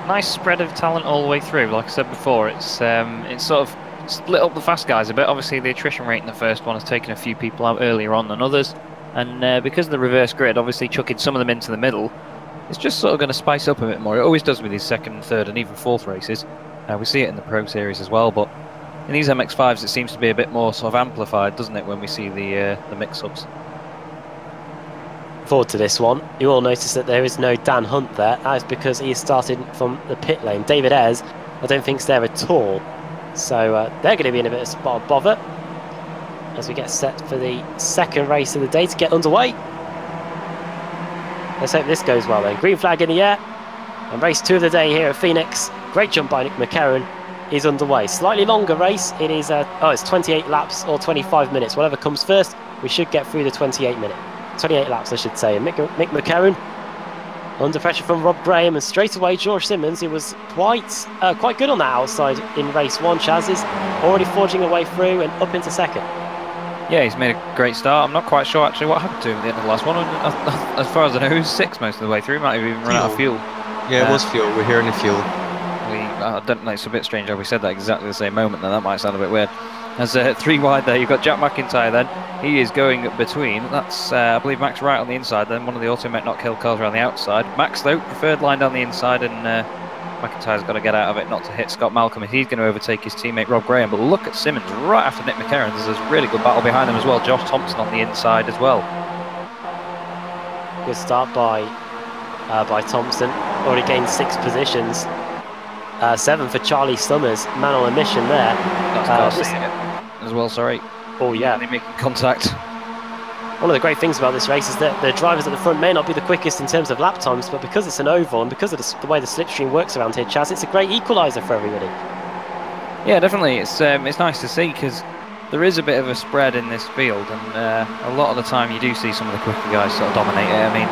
Speaker 3: nice spread of talent all the way through. Like I said before, it's sort of split up the fast guys a bit. Obviously, the attrition rate in the first one has taken a few people out earlier on than others, and because of the reverse grid, obviously chucking some of them into the middle, it's just sort of going to spice up a bit more. It always does with these second, third, and even fourth races. We see it in the Pro Series as well, but in these MX5s, it seems to be a bit more sort of amplified, doesn't it, when we see the mix-ups?
Speaker 2: Forward to this one, you will notice that there is no Dan Hunt there. That is because he started from the pit lane. David Ayres, I don't think, is there at all. So they're going to be in a bit of spot of bother as we get set for the second race of the day to get underway. Let's hope this goes well then. Green flag in the air. And race 2 of the day here at Phoenix. Great jump by Nick McCarron is underway. Slightly longer race. It is, it's 28 laps or 25 minutes. Whatever comes first, we should get through the 28 laps, I should say. And Mick McCarron under pressure from Rob Graham, and straight away George Simmons, who was quite good on that outside in race 1. Chaz is already forging a way through and up into second.
Speaker 3: Yeah, he's made a great start. I'm not quite sure actually what happened to him at the end of the last one. As far as I know, he was 6th most of the way through. He might have even run out of fuel.
Speaker 4: Yeah, it was fuel. We're hearing the fuel.
Speaker 3: I don't know, it's a bit strange how we said that exactly the same moment, then that might sound a bit weird. As 3 wide there, you've got Jack McIntyre then. He is going between. That's, I believe, Max Wright on the inside, then one of the Automet not kill cars around the outside. Max, though, preferred line down the inside, and McIntyre's got to get out of it not to hit Scott Malcolm if he's going to overtake his teammate Rob Graham. But look at Simmons right after Nick McCarron. There's a really good battle behind them as well. Josh Thompson on the inside as well.
Speaker 2: Good start by Thompson. Already gained 6 positions. 7 for Charlie Summers. Man on a mission there.
Speaker 3: That's as well, sorry.
Speaker 2: Oh yeah.
Speaker 3: Making contact.
Speaker 2: One of the great things about this race is that the drivers at the front may not be the quickest in terms of lap times, but because it's an oval and because of the way the slipstream works around here, Chaz, it's a great equaliser for everybody.
Speaker 3: Yeah, definitely. It's nice to see because there is a bit of a spread in this field, and a lot of the time you do see some of the quicker guys sort of dominate it. I mean,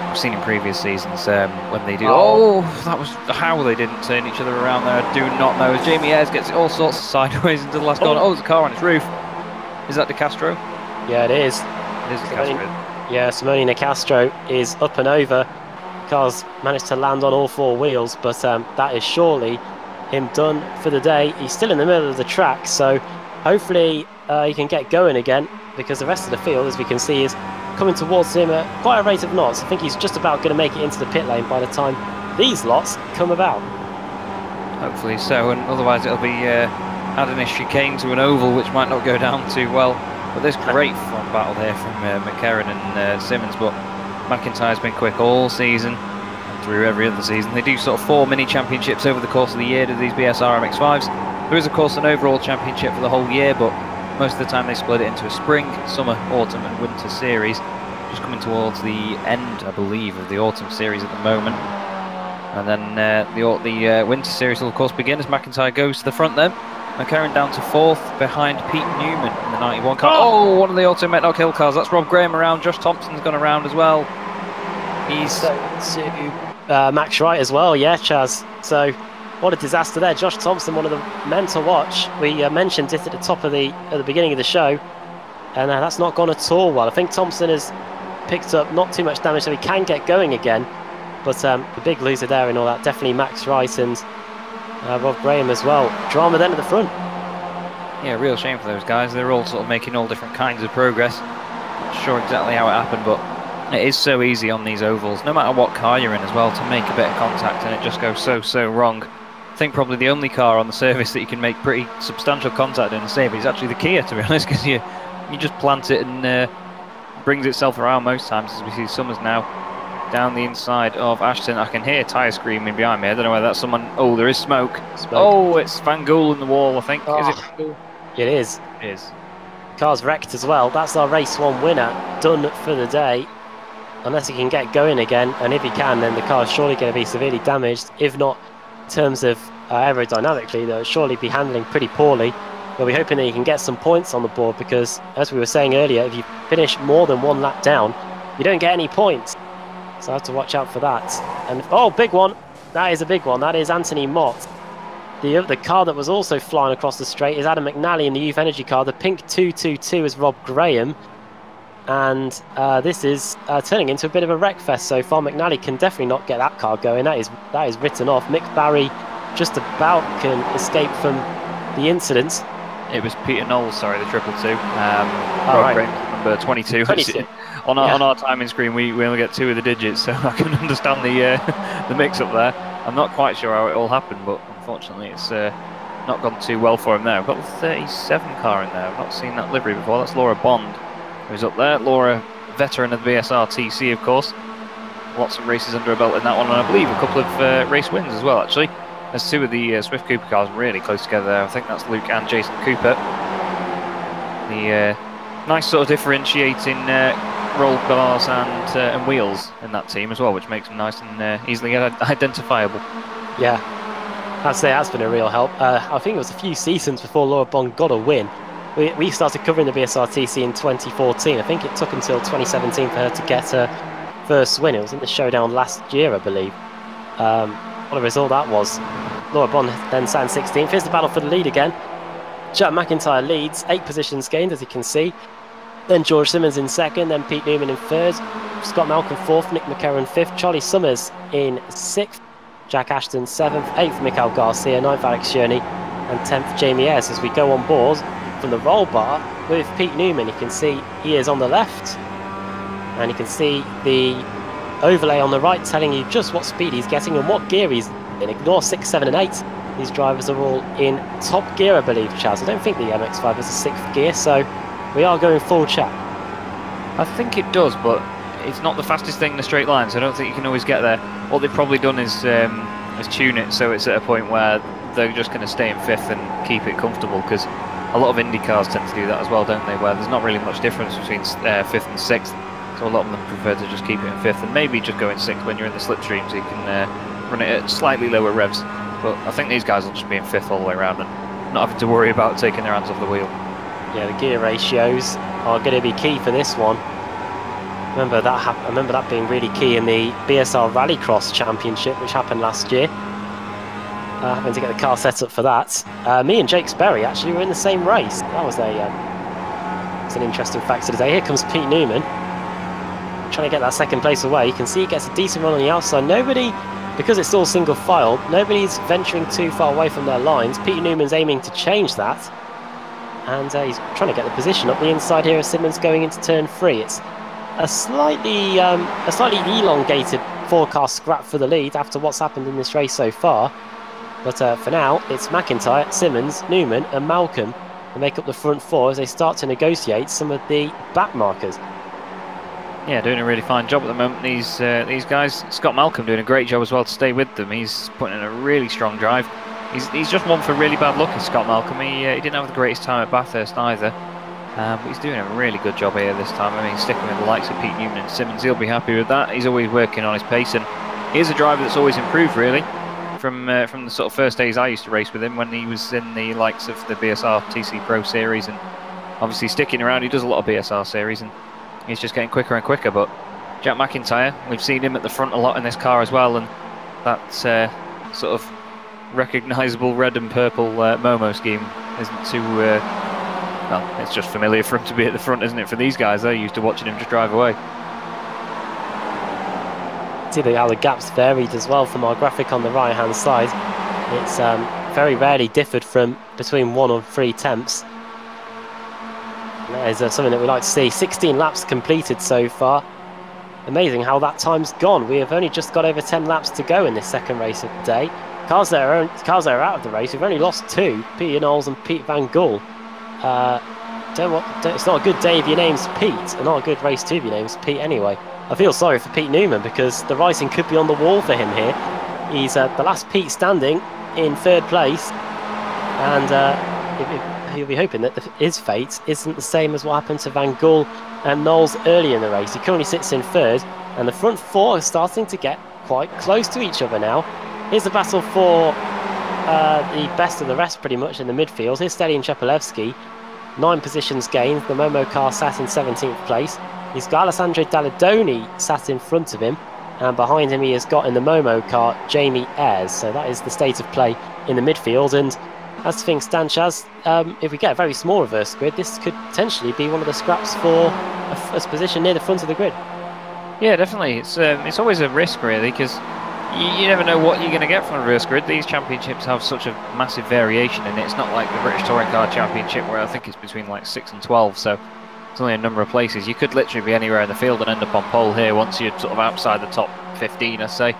Speaker 3: I've seen in previous seasons when they do. Oh, that was how they didn't turn each other around there. I do not know. As Jamie Ayres gets all sorts of sideways into the last corner. Oh, there's a car on its roof. Is that De Castro?
Speaker 2: Yeah, it is.
Speaker 3: It is De Castro.
Speaker 2: Yeah, Simone Nicastro is up and over. Car's managed to land on all 4 wheels, but that is surely him done for the day. He's still in the middle of the track, so hopefully he can get going again, because the rest of the field, as we can see, is coming towards him at quite a rate of knots. I think he's just about going to make it into the pit lane by the time these lots come about.
Speaker 3: Hopefully so, and otherwise it'll be adding a chicane to an oval, which might not go down too well. But there's great front battle here from McCarron and Simmons, but McIntyre's been quick all season, through every other season. They do sort of 4 mini championships over the course of the year to these BSR MX5s. There is of course an overall championship for the whole year, but most of the time they split it into a spring, summer, autumn and winter series. Just coming towards the end, I believe, of the autumn series at the moment. And then the winter series will of course begin as McIntyre goes to the front then. McCarron down to 4th behind Pete Newman in the 91 car. Oh, one of the Automet no kill cars. That's Rob Graham around. Josh Thompson's gone around as well. He's
Speaker 2: to Max Wright as well, yeah, Chaz. So what a disaster there. Josh Thompson, one of the men to watch. We mentioned it at the beginning of the show, and that's not gone at all well. I think Thompson has picked up not too much damage, so he can get going again. But the big loser there and all that, definitely Max Wright, and Rob Graham as well. Drama then at the front.
Speaker 3: Yeah, real shame for those guys. They're all sort of making all different kinds of progress. Not sure exactly how it happened, but it is so easy on these ovals, no matter what car you're in as well, to make a bit of contact, and it just goes so wrong. I think probably the only car on the service that you can make pretty substantial contact in and save is actually the Kia, to be honest, because you just plant it and brings itself around most times, as we see Summers now down the inside of Ashton. I can hear tyre screaming behind me. I don't know whether that's someone. Oh, there is smoke. Oh, it's Van Gool in the wall, I think.
Speaker 2: Oh,
Speaker 3: is it Van Gool?
Speaker 2: It is.
Speaker 3: It is.
Speaker 2: Car's wrecked as well. That's our race 1 winner, done for the day. Unless he can get going again, and if he can, then the car is surely going to be severely damaged. If not, in terms of aerodynamically, they'll surely be handling pretty poorly. But we're hoping that he can get some points on the board, because, as we were saying earlier, if you finish more than 1 lap down, you don't get any points. So I have to watch out for that. And oh, big one! That is a big one. That is Anthony Mott. The car that was also flying across the straight is Adam McNally in the Youth Energy car. The pink 222 is Rob Graham. And this is turning into a bit of a wreck fest so far. McNally can definitely not get that car going. That is written off. Mick Barry just about can escape from the incident.
Speaker 3: It was Peter Knowles, sorry, the 222.
Speaker 2: Rob
Speaker 3: Graham, number 22.
Speaker 2: 22.
Speaker 3: On our timing screen, we only get 2 of the digits, so I can understand the mix-up there. I'm not quite sure how it all happened, but unfortunately it's not gone too well for him there. We've got the 37 car in there. I've not seen that livery before. That's Laura Bond who's up there. Laura, veteran of the BSR TC, of course. Lots of races under her belt in that one, and I believe a couple of race wins as well, actually. There's 2 of the Swift Cooper cars really close together there. I think that's Luke and Jason Cooper. The nice sort of differentiating roll bars and wheels in that team as well, which makes them nice and easily identifiable.
Speaker 2: Yeah, I'd say that's been a real help. I think it was a few seasons before Laura Bond got a win. We started covering the BSRTC in 2014. I think it took until 2017 for her to get her first win. It was in the showdown last year, I believe. What a result that was. Laura Bond then sat in 16th. Here's the battle for the lead again. Jack McIntyre leads, 8 positions gained, as you can see. Then George Simmons in 2nd, then Pete Newman in 3rd, Scott Malcolm 4th, Nick McCarron 5th, Charlie Summers in 6th, Jack Ashton 7th, 8th Mikael Garcia, 9th Alex Sherney, and 10th Jamie Ayres. As we go on board from the roll bar with Pete Newman, you can see he is on the left, and you can see the overlay on the right telling you just what speed he's getting and what gear he's in. Ignore 6, 7 and 8. These drivers are all in top gear, I believe, Chaz. I don't think the MX5 has a 6th gear, so we are going full chat.
Speaker 3: I think it does, but it's not the fastest thing in a straight line, so I don't think you can always get there. What they've probably done is tune it so it's at a point where they're just going to stay in 5th and keep it comfortable, because a lot of Indy cars tend to do that as well, don't they, where there's not really much difference between 5th and 6th, so a lot of them prefer to just keep it in 5th and maybe just go in 6th when you're in the slipstream, so you can run it at slightly lower revs. But I think these guys will just be in 5th all the way around and not having to worry about taking their hands off the wheel.
Speaker 2: Yeah, the gear ratios are going to be key for this one. I remember that being really key in the BSR Rallycross Championship, which happened last year. Having to get the car set up for that. Me and Jake Sperry actually were in the same race. That was it's an interesting fact of the day. Here comes Pete Newman, trying to get that 2nd place away. You can see he gets a decent run on the outside. Nobody, because it's all single file, nobody's venturing too far away from their lines. Pete Newman's aiming to change that, and he's trying to get the position up the inside here as Simmons going into turn 3. It's a slightly elongated forecast scrap for the lead after what's happened in this race so far. But for now, it's McIntyre, Simmons, Newman and Malcolm to make up the front 4 as they start to negotiate some of the back markers.
Speaker 3: Yeah, doing a really fine job at the moment, these guys. Scott Malcolm doing a great job as well to stay with them. He's putting in a really strong drive. He's just one for really bad luck, is Scott Malcolm. He didn't have the greatest time at Bathurst either. But he's doing a really good job here this time. I mean, sticking with the likes of Pete Newman and Simmons, he'll be happy with that. He's always working on his pace, and he's a driver that's always improved, really, from the sort of first days I used to race with him when he was in the likes of the BSR TC Pro Series, and obviously sticking around. He does a lot of BSR Series, and he's just getting quicker and quicker. But Jack McIntyre, we've seen him at the front a lot in this car as well, and that sort of recognisable red and purple Momo scheme isn't too... well, it's just familiar for him to be at the front, isn't it, for these guys? They're used to watching him just drive away.
Speaker 2: See how the gaps varied as well from our graphic on the right hand side. It's very rarely differed from between 1 or 3 tenths. And that is something that we like to see. 16 laps completed so far. Amazing how that time's gone. We have only just got over 10 laps to go in this second race of the day. Cars that are out of the race, we've only lost 2, Peter Knowles and Pete Van Gool. It's not a good day if your name's Pete, and not a good race too if your name's Pete anyway. I feel sorry for Pete Newman because the writing could be on the wall for him here. He's the last Pete standing in 3rd place, and he'll be hoping that his fate isn't the same as what happened to Van Gool and Knowles early in the race. He currently sits in 3rd, and the front 4 are starting to get quite close to each other now. Here's the battle for the best of the rest pretty much in the midfield. Here's Stelian Chepelevsky, 9 positions gained. The Momo car sat in 17th place. He's got Alessandro Dalladoni sat in front of him, and behind him he has got in the Momo car Jamie Ayres. So that is the state of play in the midfield. And as things stand, Chaz, if we get a very small reverse grid, this could potentially be one of the scraps for a position near the front of the grid.
Speaker 3: Yeah, definitely. It's always a risk really, because you never know what you're going to get from a reverse grid. These championships have such a massive variation in it. It's not like the British Touring Car Championship where I think it's between like 6 and 12, so it's only a number of places. You could literally be anywhere in the field and end up on pole here once you're sort of outside the top 15, I say.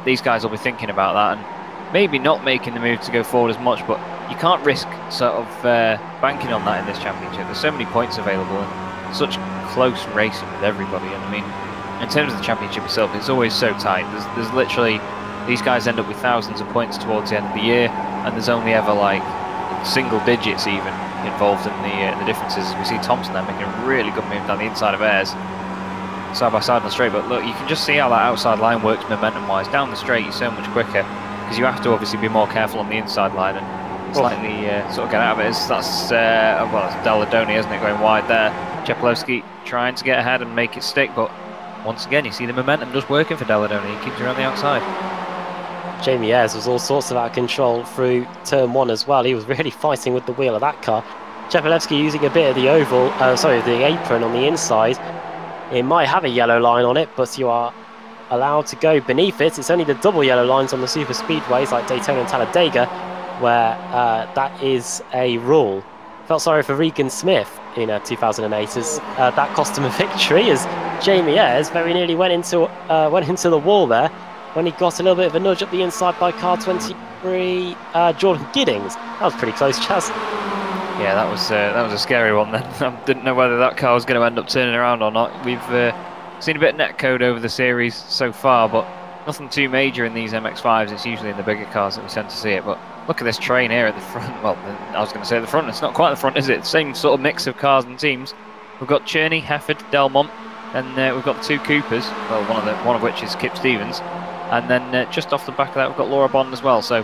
Speaker 3: These guys will be thinking about that and maybe not making the move to go forward as much, but you can't risk sort of banking on that in this championship. There's so many points available and such close racing with everybody. And I mean, in terms of the championship itself, it's always so tight. There's literally, these guys end up with thousands of points towards the end of the year, and there's only ever like single digits even involved in the differences. We see Thompson there making a really good move down the inside of Ayres, side by side on the straight. But look, you can just see how that outside line works momentum-wise. Down the straight, you're so much quicker because you have to obviously be more careful on the inside line and slightly sort of get out of it. That's well, it's Dalladoni, isn't it, going wide there? Chepelevsky trying to get ahead and make it stick, but once again, you see the momentum just working for Dalladoni. He keeps around the outside.
Speaker 2: Jamie Ayres was all sorts of out of control through turn 1 as well. He was really fighting with the wheel of that car. Chepelevsky using a bit of the the apron on the inside. It might have a yellow line on it, but you are allowed to go beneath it. It's only the double yellow lines on the super speedways like Daytona and Talladega where that is a rule. Felt sorry for Regan Smith in 2008 as that cost him a victory, as Jamie Ayres very nearly went into the wall there when he got a little bit of a nudge up the inside by car 23, Jordan Giddings. That was pretty close, Chaz.
Speaker 3: Yeah, that was a scary one then. I didn't know whether that car was going to end up turning around or not. We've seen a bit of netcode over the series so far, but nothing too major in these MX-5s. It's usually in the bigger cars that we tend to see it. But look at this train here at the front. Well, I was going to say at the front. It's not quite the front, is it? Same sort of mix of cars and teams. We've got Cherney, Hefford, Delmont, and we've got the 2 Coopers. Well, one of which is Kip Stevens. And then just off the back of that, we've got Laura Bond as well. So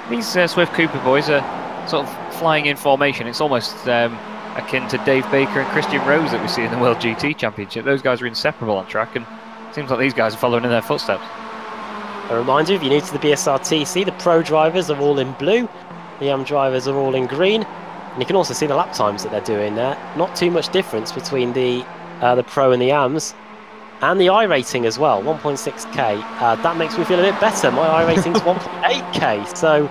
Speaker 3: these Swift Cooper boys are sort of flying in formation. It's almost akin to Dave Baker and Christian Rose that we see in the World GT Championship. Those guys are inseparable on track, and it seems like these guys are following in their footsteps.
Speaker 2: A reminder, if you're new to the BSR TC, the Pro drivers are all in blue, the AM drivers are all in green, and you can also see the lap times that they're doing there. Not too much difference between the Pro and the AMs, and the iRating as well, 1.6k. That makes me feel a bit better. My iRating's 1.8k, so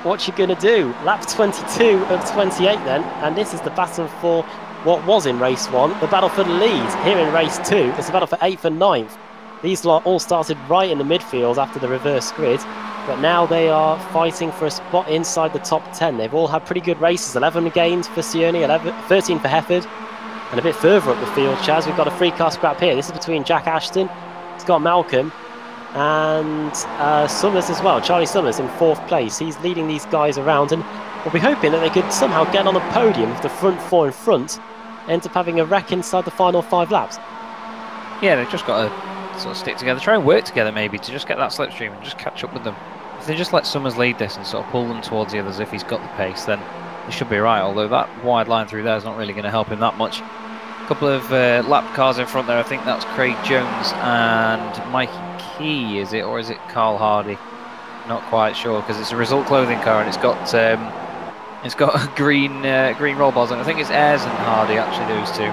Speaker 2: what you gonna do? Lap 22 of 28 then, and this is the battle for what was in race 1, the battle for the lead. Here in race 2, it's the battle for 8th and 9th. These lot all started right in the midfield after the reverse grid, but now they are fighting for a spot inside the top 10. They've all had pretty good races. 11 gains for Sione, 13 for Hefford, and a bit further up the field, Chaz, we've got a 3-car scrap here. This is between Jack Ashton, Scott Malcolm, and Summers as well. Charlie Summers in 4th place. He's leading these guys around, and we'll be hoping that they could somehow get on the podium with the front 4 in front, end up having a wreck inside the final 5 laps.
Speaker 3: Yeah, they've just got to sort of stick together, try and work together maybe to just get that slipstream and just catch up with them. If they just let Summers lead this and sort of pull them towards the others if he's got the pace, then he should be right, although that wide line through there is not really going to help him that much. A couple of lap cars in front there. I think that's Craig Jones and Mikey Key, is it, or is it Carl Hardy? Not quite sure, because it's a Result clothing car and it's got green roll bars, and I think it's Ayres and Hardy actually, those two.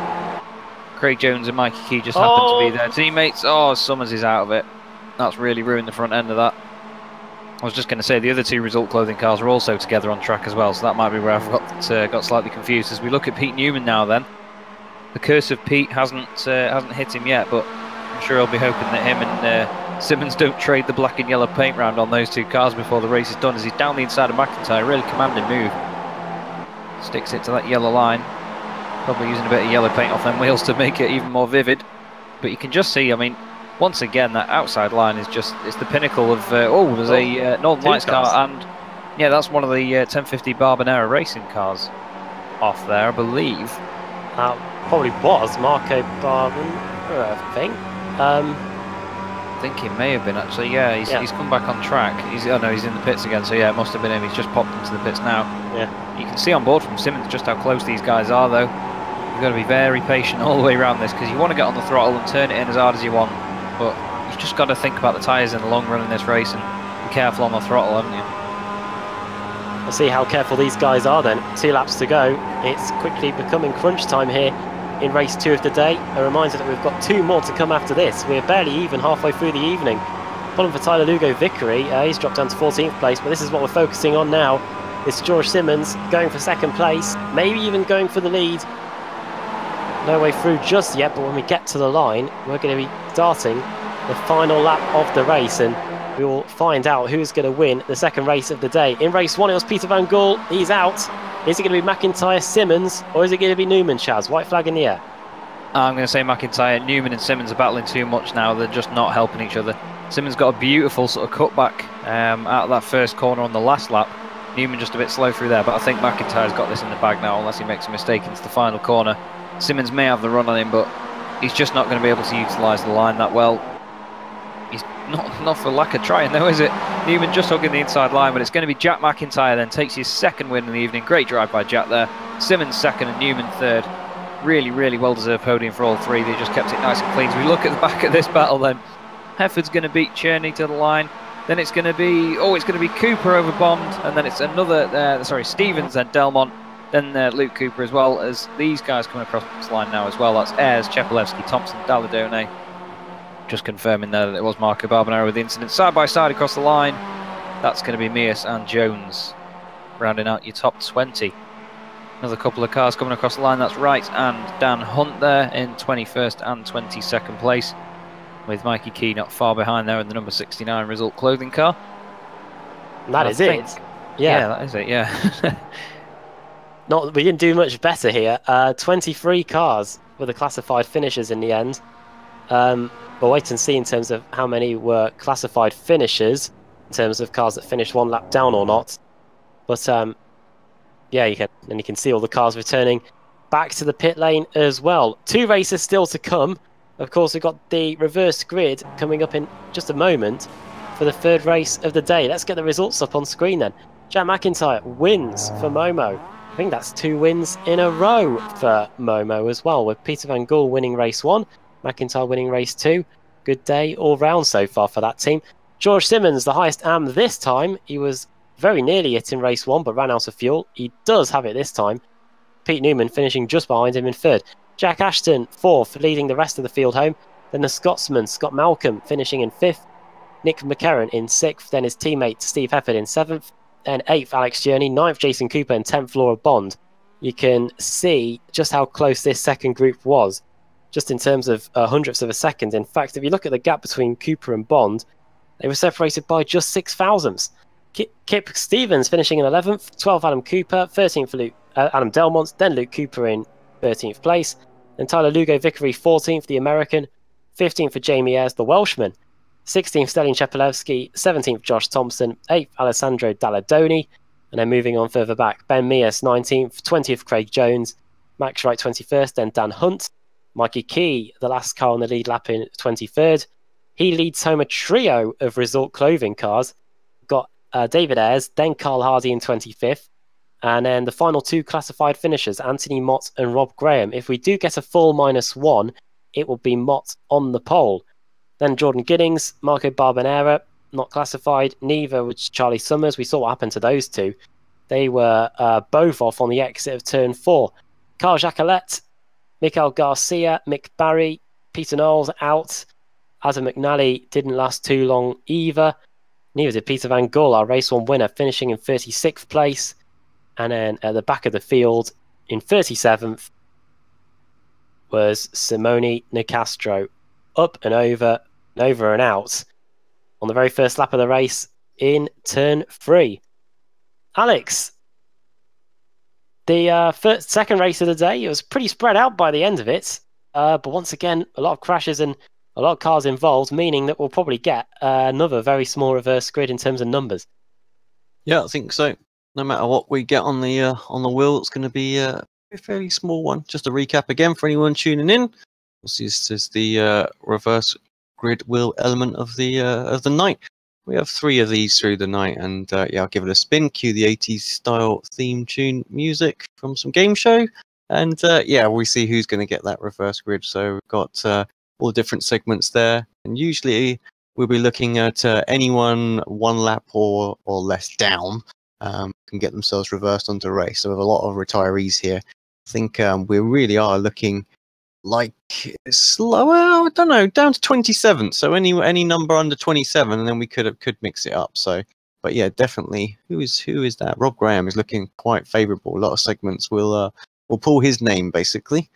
Speaker 3: Craig Jones and Mikey Key just happen to be their teammates. Oh, Summers is out of it. That's really ruined the front end of that. I was just going to say the other two result clothing cars are also together on track as well, so that might be where I've got slightly confused. As we look at Pete Newman now, then the curse of Pete hasn't hit him yet, but I'm sure he'll be hoping that him and Simmons don't trade the black and yellow paint round on those two cars before the race is done. As he's down the inside of McIntyre, really commanding move, sticks it to that yellow line, probably using a bit of yellow paint off them wheels to make it even more vivid. But you can just see, I mean, once again, that outside line is it's the pinnacle of, there's a Northern Lights car, and yeah, that's one of the 1050 Barbanera racing cars off there, I believe.
Speaker 2: Probably was Marco Barbanera, I think.
Speaker 3: I think it may have been, actually, yeah, he's come back on track. He's in the pits again, so yeah, it must have been him. He's just popped into the pits now. Yeah. You can see on board from Simmons just how close these guys are, though. You've got to be very patient all the way around this, because you want to get on the throttle and turn it in as hard as you want. But you've just got to think about the tyres in the long run in this race and be careful on the throttle, haven't you?
Speaker 2: We'll see how careful these guys are then. 2 laps to go. It's quickly becoming crunch time here in race 2 of the day. A reminder that we've got 2 more to come after this. We're barely even halfway through the evening. Problem for Tyler Lugo Vickery. He's dropped down to 14th place, but this is what we're focusing on now. It's George Simmons going for 2nd place, maybe even going for the lead. No way through just yet, but when we get to the line, we're going to be starting the final lap of the race, and we will find out who's going to win the 2nd race of the day. In race 1, it was Peter Van Gool. He's out. Is it going to be McIntyre, Simmons, or is it going to be Newman, Chaz? White flag in the air.
Speaker 3: I'm going to say McIntyre. Newman and Simmons are battling too much now. They're just not helping each other. Simmons got a beautiful sort of cutback out of that first corner on the last lap. Newman just a bit slow through there, but I think McIntyre's got this in the bag now, unless he makes a mistake into the final corner. Simmons may have the run on him, but he's just not going to be able to utilise the line that well. He's not for lack of trying, though, is it? Newman just hugging the inside line, but it's going to be Jack McIntyre then. Takes his 2nd win in the evening. Great drive by Jack there. Simmons 2nd and Newman 3rd. Really, really well-deserved podium for all 3. They just kept it nice and clean. So we look at the back of this battle then. Hefford's going to beat Cherney to the line. Then it's going to be Cooper over Bond, and then it's another, Stevens, then Delmont, then Luke Cooper, as well as these guys coming across this line now as well. That's Ayres, Chepelevsky, Thompson, Dalladone. Just confirming there that it was Marco Barbanera with the incident. Side by side across the line, that's going to be Mears and Jones, rounding out your top 20. Another couple of cars coming across the line. That's Wright and Dan Hunt there in 21st and 22nd place, with Mikey Key not far behind there in the number 69 result clothing car.
Speaker 2: That is it.
Speaker 3: Yeah, that is it, yeah.
Speaker 2: We didn't do much better here. 23 cars were the classified finishers in the end. We'll wait and see in terms of how many were classified finishers, in terms of cars that finished 1 lap down or not. But yeah, you can see all the cars returning back to the pit lane as well. 2 races still to come. Of course, we've got the reverse grid coming up in just a moment for the 3rd race of the day. Let's get the results up on screen then. Jack McIntyre wins for Momo. I think that's 2 wins in a row for Momo as well, with Peter Van Gool winning race 1, McIntyre winning race 2. Good day all round so far for that team. George Simmons, the highest AM this time. He was very nearly it in race 1, but ran out of fuel. He does have it this time. Pete Newman finishing just behind him in 3rd. Jack Ashton, 4th, leading the rest of the field home. Then the Scotsman, Scott Malcolm, finishing in 5th. Nick McCarron in 6th. Then his teammate, Steve Hefford, in 7th. Then 8th, Alex Journey. 9th, Jason Cooper. And 10th, Laura Bond. You can see just how close this 2nd group was, just in terms of hundredths of a second. In fact, if you look at the gap between Cooper and Bond, they were separated by just 6 thousandths. Kip Stevens finishing in 11th. 12th, Adam Cooper. 13th for Adam Delmont. Then Luke Cooper in 13th place. Then Tyler Lugo Vickery, 14th, the American. 15th for Jamie Ayres, the Welshman. 16th, Stalin Chepelevsky. 17th, Josh Thompson. 8th, Alessandro Dalladoni. And then moving on further back, Ben Mears, 19th. 20th, Craig Jones. Max Wright, 21st. Then Dan Hunt. Mikey Key, the last car on the lead lap, in 23rd. He leads home a trio of result clothing cars. Got David Ayres, then Carl Hardy in 25th. And then the final 2 classified finishers, Anthony Mott and Rob Graham. If we do get a full -1, it will be Mott on the pole. Then Jordan Giddings, Marco Barbanera, not classified. Neither was Charlie Summers. We saw what happened to those 2. They were both off on the exit of turn 4. Carl Jacquelet, Mikael Garcia, Mick Barry, Peter Knowles out. Adam McNally didn't last too long either. Neither did Peter Van Gool, our race 1 winner, finishing in 36th place. And then at the back of the field, in 37th, was Simone Nicastro. Up and over and out on the very first lap of the race in turn 3. Alex, the second race of the day, it was pretty spread out by the end of it. But once again, a lot of crashes and a lot of cars involved, meaning that we'll probably get another very small reverse grid in terms of numbers.
Speaker 4: Yeah, I think so. No matter what we get on the wheel, it's going to be a fairly small one. Just to recap again for anyone tuning in, this is the reverse grid wheel element of the night. We have 3 of these through the night, and yeah, I'll give it a spin. Cue the 80s style theme tune music from some game show, and yeah, we see who's going to get that reverse grid. So we've got all the different segments there, and usually we'll be looking at anyone 1 lap or less down can get themselves reversed onto a race. So with a lot of retirees here, I think we really are looking like slower. I don't know, down to 27. So any number under 27, and then we could mix it up. So, but yeah, definitely. Who is that? Rob Graham is looking quite favourable. A lot of segments will pull his name basically.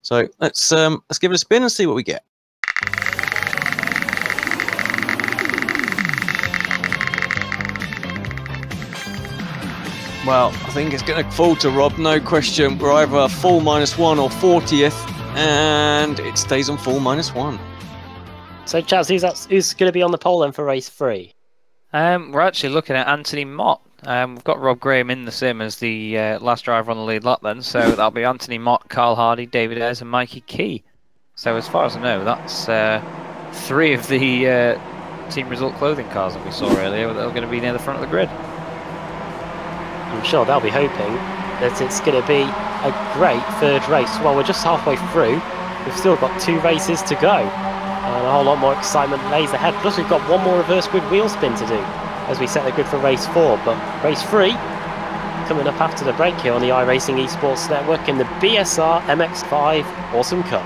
Speaker 4: So let's give it a spin and see what we get. Well, I think it's going to fall to Rob, no question. We're either full -1 or 40th, and it stays on full -1.
Speaker 2: So, Chaz, who's going to be on the pole then for race 3?
Speaker 3: We're actually looking at Anthony Mott. We've got Rob Graham in the sim as the last driver on the lead lap then, so that'll be Anthony Mott, Carl Hardy, David Ayres and Mikey Key. So as far as I know, that's 3 of the team result clothing cars that we saw earlier that are going to be near the front of the grid.
Speaker 2: I'm sure they'll be hoping that it's going to be a great third race. Well, we're just halfway through. We've still got 2 races to go. And a whole lot more excitement lays ahead. Plus, we've got 1 more reverse grid wheel spin to do as we set the grid for race 4. But race 3, coming up after the break here on the iRacing Esports Network in the BSR MX5 Autumn Cup.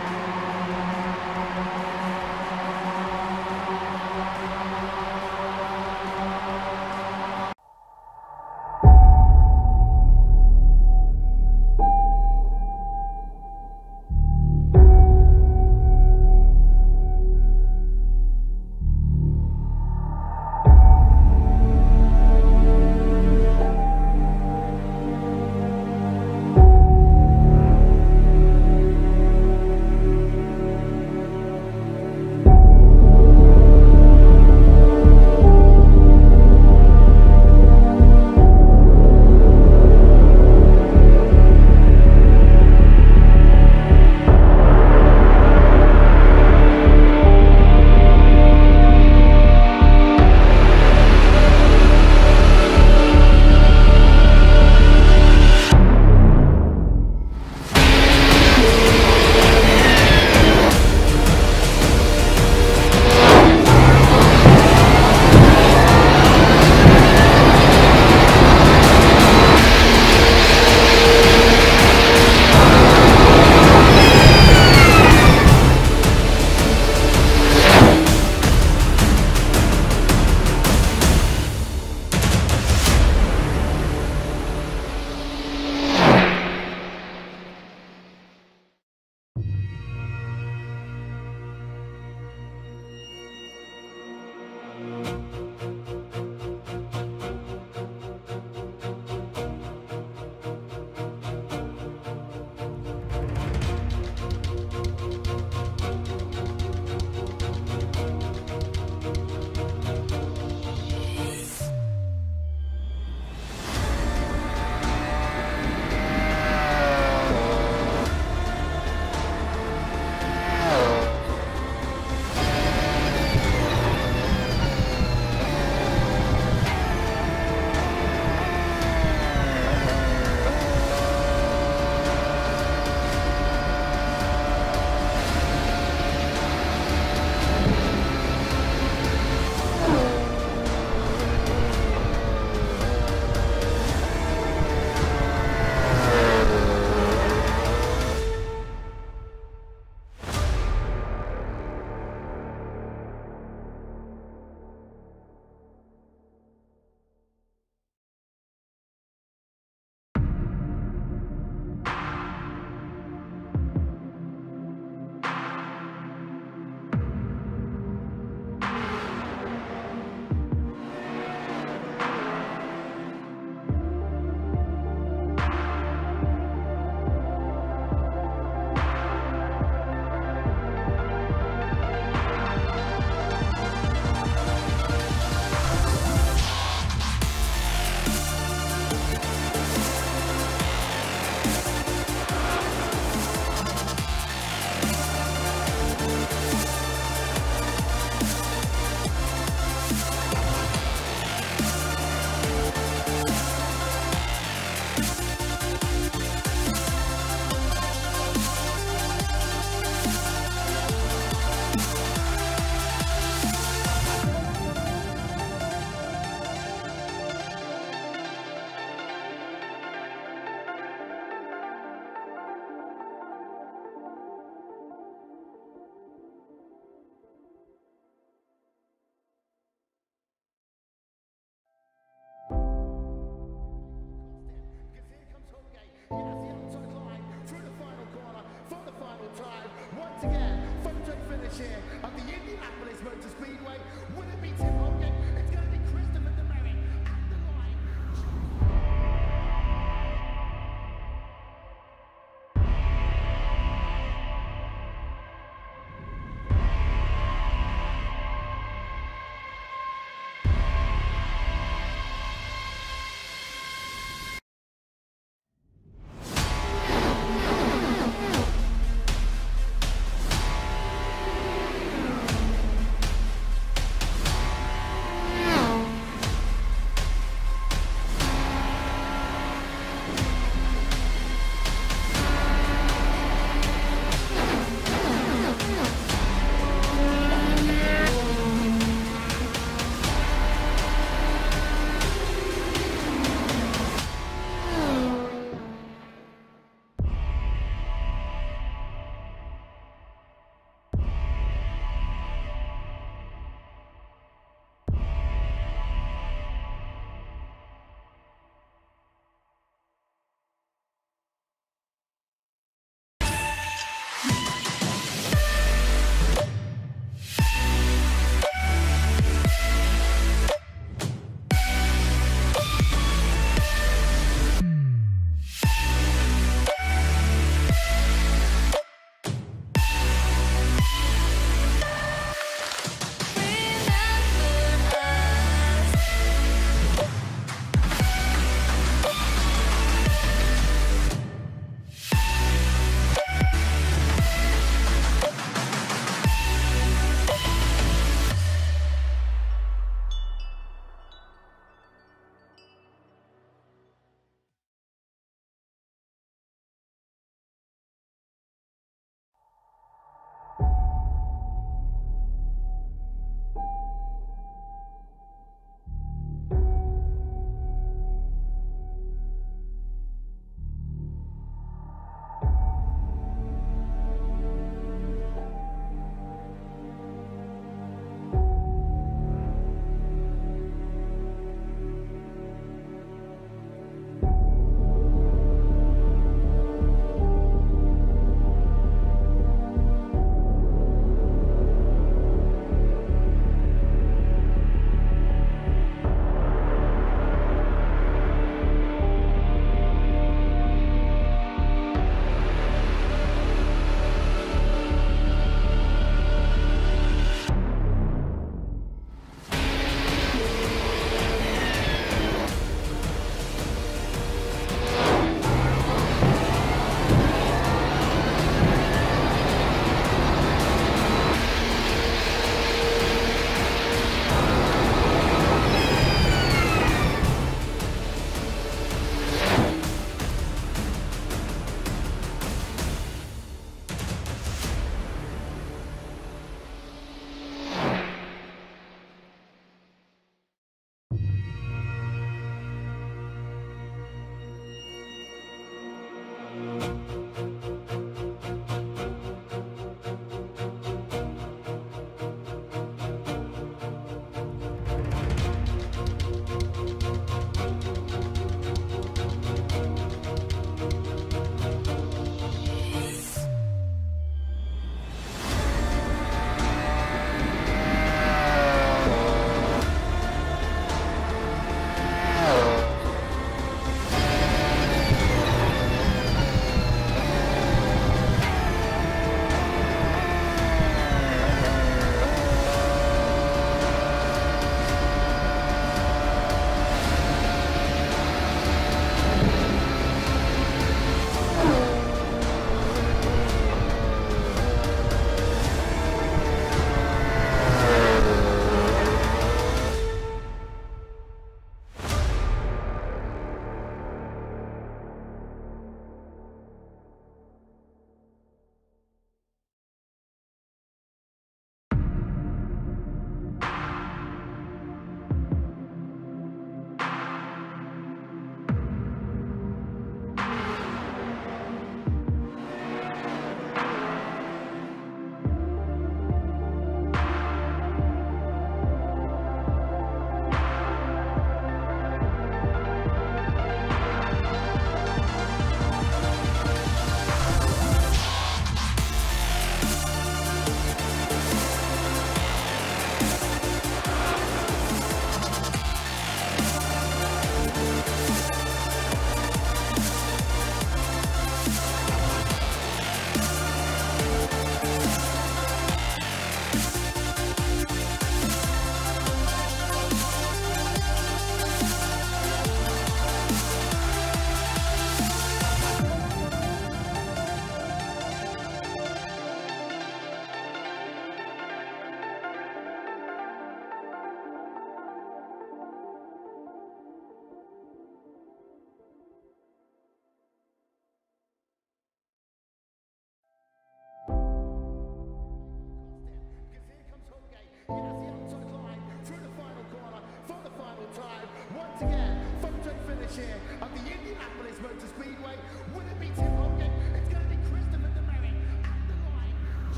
Speaker 5: chair of the Indianapolis Motor Speedway. Will it be Tim Hogan? It's going to be Christopher DeMary at the line.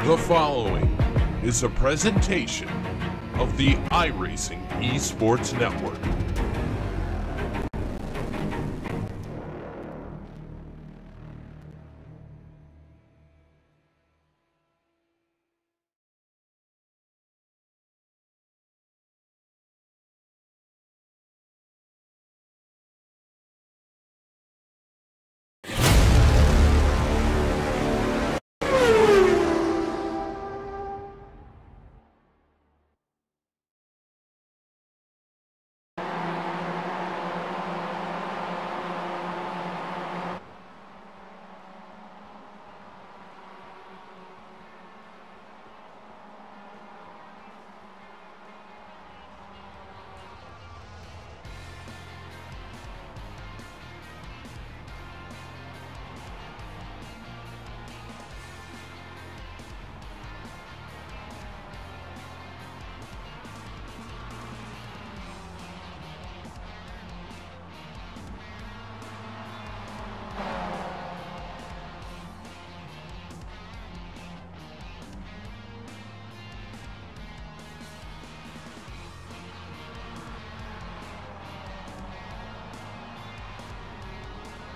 Speaker 1: The following is a presentation of the iRacing Esports Network.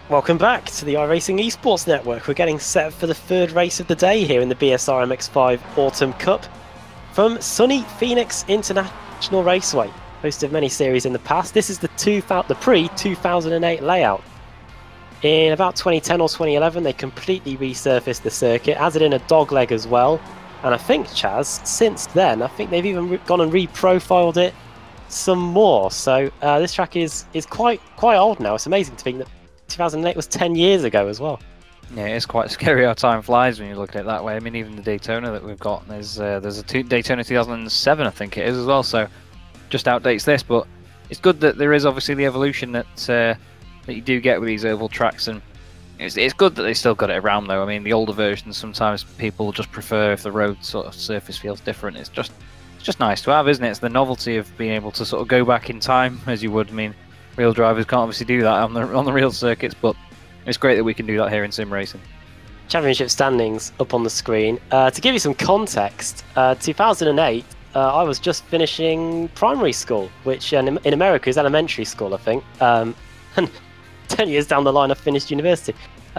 Speaker 2: Welcome back to the iRacing Esports Network. We're getting set for the third race of the day here in the BSR MX5 Autumn Cup from sunny Phoenix International Raceway. Hosted many series in the past. This is the pre-2008 layout. In about 2010 or 2011, they completely resurfaced the circuit, added in a dogleg as well. And I think, Chaz, since then, I think they've even gone and reprofiled it some more. So this track is quite old now. It's amazing to think that 2008 was 10 years ago as well.
Speaker 3: Yeah, it's quite scary how time flies when you look at it that way. I mean, even the Daytona that we've got, there's a Daytona 2007, I think it is as well, so just outdates this, but it's good that there is obviously the evolution that you do get with these oval tracks, and it's good that they still got it around though. I mean, the older versions, sometimes people just prefer if the road sort of surface feels different. It's just nice to have, isn't it? It's the novelty of being able to sort of go back in time as you would. I mean, real drivers can't obviously do that on the real circuits, but it's great that we can do that here in sim racing.
Speaker 2: Championship standings up on the screen. To give you some context, 2008, I was just finishing primary school, which in America is elementary school, I think. And 10 years down the line, I finished university.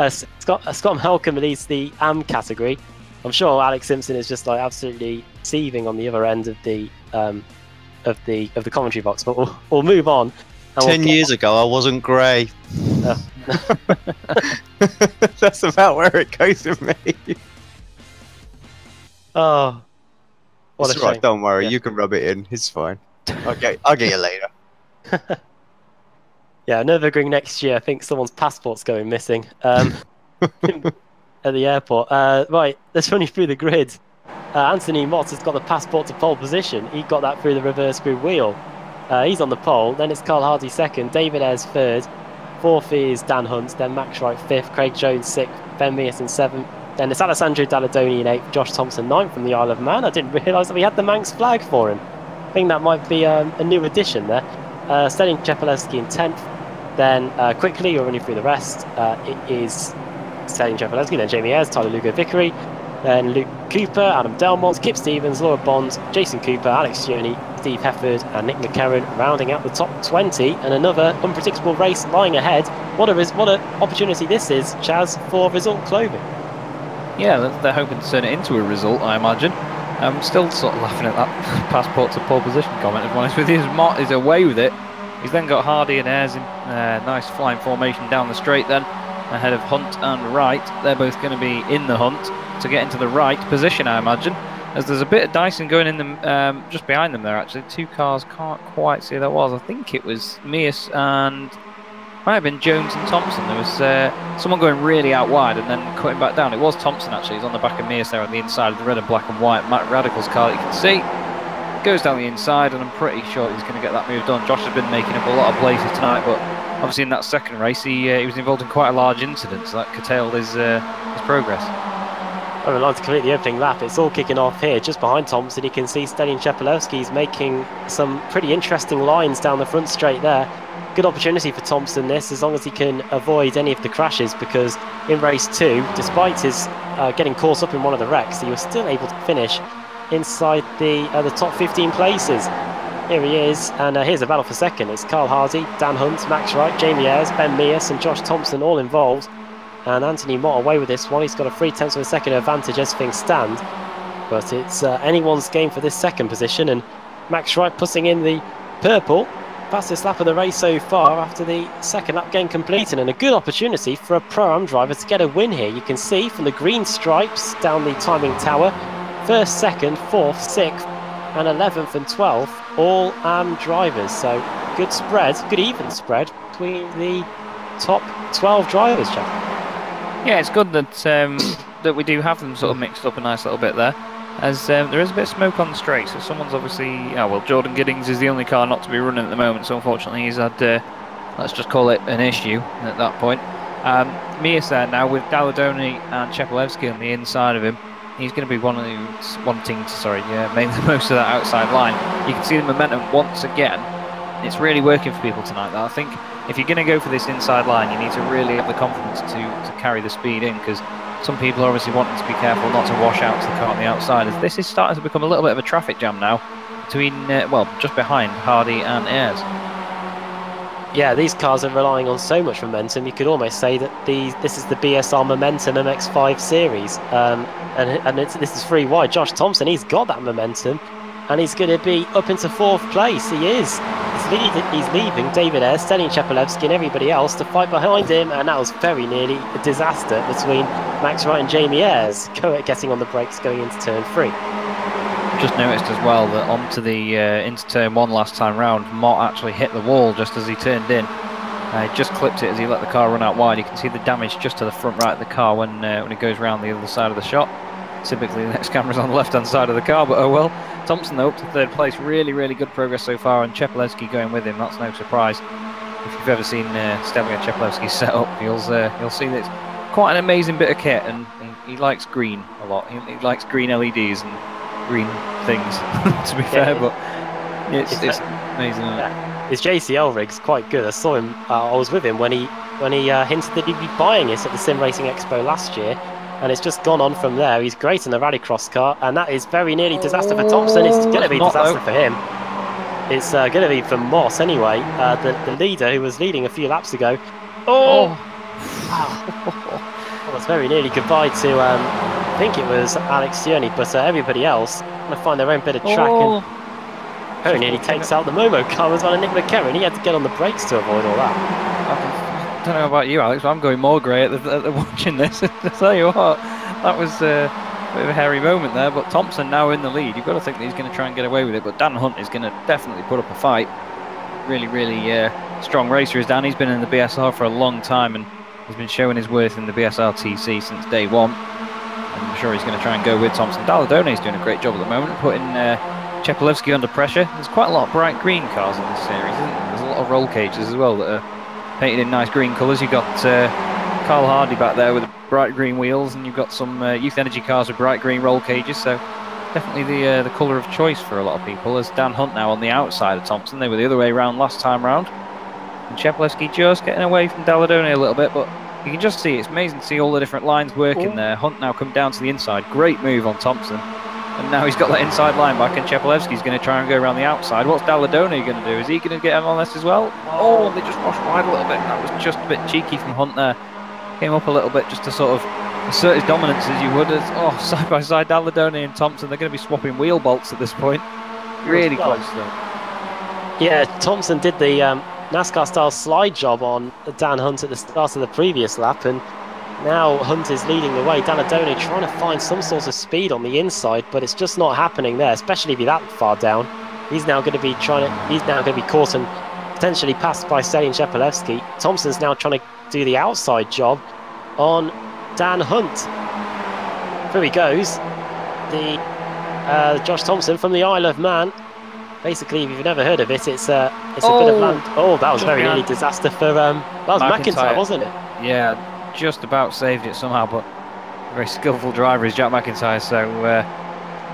Speaker 2: Scott Malcolm leads the AM category. I'm sure Alex Simpson is just like absolutely seething on the other end of the commentary box. But we'll move on.
Speaker 4: 10 years ago, I wasn't grey. That's about where it goes with me.
Speaker 2: Oh, what
Speaker 4: it's
Speaker 2: a
Speaker 4: right.
Speaker 2: shame.
Speaker 4: Don't worry,
Speaker 2: Yeah.
Speaker 4: You can rub it in. It's fine. Okay, I'll get you later.
Speaker 2: Yeah, Nürburgring next year. I think someone's passport's going missing at the airport. Right, let's run you through the grid. Anthony Mott has got the passport to pole position. He got that through the reverse screw wheel. He's on the pole. Then it's Carl Hardy second, David Ayres third, fourth is Dan Hunt, then Max Wright fifth, Craig Jones sixth, Ben Mears in seventh. Then it's Alessandro Dalladoni in eighth, Josh Thompson ninth from the Isle of Man. I didn't realise that we had the Manx flag for him. I think that might be a new addition there. Stalin Chepelevsky in 10th. Then quickly, you're running through the rest. It is Stalin Chepelevsky, then Jamie Ayres, Tyler Lugo Vickery, then Luke Cooper, Adam Delmont, Kip Stevens, Laura Bond, Jason Cooper, Alex Tierney, Steve Hefford and Nick McCarron rounding out the top 20, and another unpredictable race lying ahead. What an opportunity this is, Chaz, for Result Clothing.
Speaker 3: Yeah, they're hoping to turn it into a result, I imagine. I'm still sort of laughing at that passport to pole position comment, if I'm honest with you. Mott is away with it. He's then got Hardy and Ayres in nice flying formation down the straight then, ahead of Hunt and Wright. They're both going to be in the hunt to get into the right position, I imagine, as there's a bit of Dyson going in them, just behind them there, actually. Two cars, can't quite see who that was. I think it was Mears and might have been Jones and Thompson. There was someone going really out wide and then cutting back down. It was Thompson, actually. He's on the back of Mears there on the inside of the red and black and white Matt Radical's car that you can see. Goes down the inside, and I'm pretty sure he's going to get that moved on. Josh has been making up a lot of places tonight, but obviously in that second race he was involved in quite a large incident, so that curtailed his progress.
Speaker 2: I would like to complete the opening lap. It's all kicking off here just behind Thompson. You can see Stalin Chepelevsky's making some pretty interesting lines down the front straight there. Good opportunity for Thompson this, as long as he can avoid any of the crashes, because in race 2, despite his getting caught up in one of the wrecks, he was still able to finish inside the top 15 places. Here he is, and here's a battle for second. It's Carl Hardy, Dan Hunt, Max Wright, Jamie Ayres, Ben Mears and Josh Thompson all involved. And Anthony Mott away with this one. He's got a 0.3 of a second advantage as things stand. But it's anyone's game for this second position, and Max Wright putting in the purple. Fastest lap of the race so far after the second lap game completed, and a good opportunity for a Pro-Am driver to get a win here. You can see from the green stripes down the timing tower, 1st, 2nd, 4th, 6th and 11th and 12th, all AM drivers. So good spread, good even spread between the top 12 drivers, Jack.
Speaker 3: Yeah, it's good that that we do have them sort of mixed up a nice little bit there, as there is a bit of smoke on the straight, so someone's obviously, well, Jordan Giddings is the only car not to be running at the moment, so unfortunately he's had, let's just call it an issue at that point. Mears there now with Dalladoni and Chepelevsky on the inside of him. He's going to be wanting to make the most of that outside line. You can see the momentum once again. It's really working for people tonight, though. I think if you're going to go for this inside line, you need to really have the confidence to carry the speed in, because some people are obviously wanting to be careful not to wash out to the car on the outside, as this is starting to become a little bit of a traffic jam now between, well, just behind Hardy and Ayres.
Speaker 2: Yeah, these cars are relying on so much momentum. You could almost say that this is the BSR Momentum MX5 series, and this is free wide. Josh Thompson, he's got that momentum, and he's going to be up into 4th place. He is. He's leaving David Ayres, Stalin Chepelevsky and everybody else to fight behind him, and that was very nearly a disaster between Max Wright and Jamie Ayres getting on the brakes going into turn 3.
Speaker 3: Just noticed as well that onto the into turn 1 last time round, Mott actually hit the wall just as he turned in. He just clipped it as he let the car run out wide. You can see the damage just to the front right of the car when it goes round the other side of the shot. Typically the next camera's on the left hand side of the car, but oh well. Thompson though up to 3rd place, really good progress so far, and Chepelevsky going with him, that's no surprise. If you've ever seen Stelvio Chepelevsky's setup, you'll see that it's quite an amazing bit of kit, and he likes green a lot. He likes green LEDs and green things, to be fair, but it's amazing, isn't it?
Speaker 2: His JCL rig's quite good. I saw him, I was with him when he hinted that he'd be buying it at the Sim Racing Expo last year, and it's just gone on from there. He's great in the rallycross car, and that is very nearly disaster for Thompson. It's going to be disaster for him. It's going to be for Moss anyway, the leader who was leading a few laps ago. Wow. Well, it's very nearly goodbye to, I think it was Alex Tierney, but everybody else going to find their own bit of track. And very nearly takes out the Momo car as well, and Nick McCarron. He had to get on the brakes to avoid all that.
Speaker 3: I don't know about you, Alex, but I'm going more grey at watching this. I tell you what, that was a bit of a hairy moment there, but Thompson now in the lead. You've got to think that he's going to try and get away with it, but Dan Hunt is going to definitely put up a fight. Really strong racer is Dan. He's been in the BSR for a long time, and he's been showing his worth in the BSR TC since day 1. I'm sure he's going to try and go with Thompson. Dalladoni is doing a great job at the moment, putting Chepelevsky under pressure. There's quite a lot of bright green cars in this series, isn't there? There's a lot of roll cages as well that are painted in nice green colours. You've got Carl Hardy back there with the bright green wheels, and you've got some Youth Energy cars with bright green roll cages, so definitely the colour of choice for a lot of people. There's Dan Hunt now on the outside of Thompson. They were the other way around last time round. And Chepelevsky just getting away from Dalladone a little bit, but you can just see, it's amazing to see all the different lines working there. Hunt now come down to the inside. Great move on Thompson. And now he's got that inside line back, and Chepelevsky's going to try and go around the outside. What's Dalladone going to do? Is he going to get on this as well? Oh, they just washed wide a little bit. That was just a bit cheeky from Hunt there. Came up a little bit just to sort of assert his dominance as you would. Side by side, Dalladone and Thompson, they're going to be swapping wheel bolts at this point. Really close though.
Speaker 2: Yeah, Thompson did the NASCAR-style slide job on Dan Hunt at the start of the previous lap, and now Hunt is leading the way. Dalladone trying to find some sort of speed on the inside, but it's just not happening there, especially if you're that far down. He's now going to be caught and potentially passed by Stallion Chepelevsky. Thompson's now trying to do the outside job on Dan Hunt. Through he goes. The Josh Thompson from the Isle of Man. Basically, if you've never heard of it, it's a bit of land. Oh, that was very nearly disaster for that was McIntyre, wasn't it?
Speaker 3: Yeah, just about saved it somehow, but a very skillful driver is Jack McIntyre. So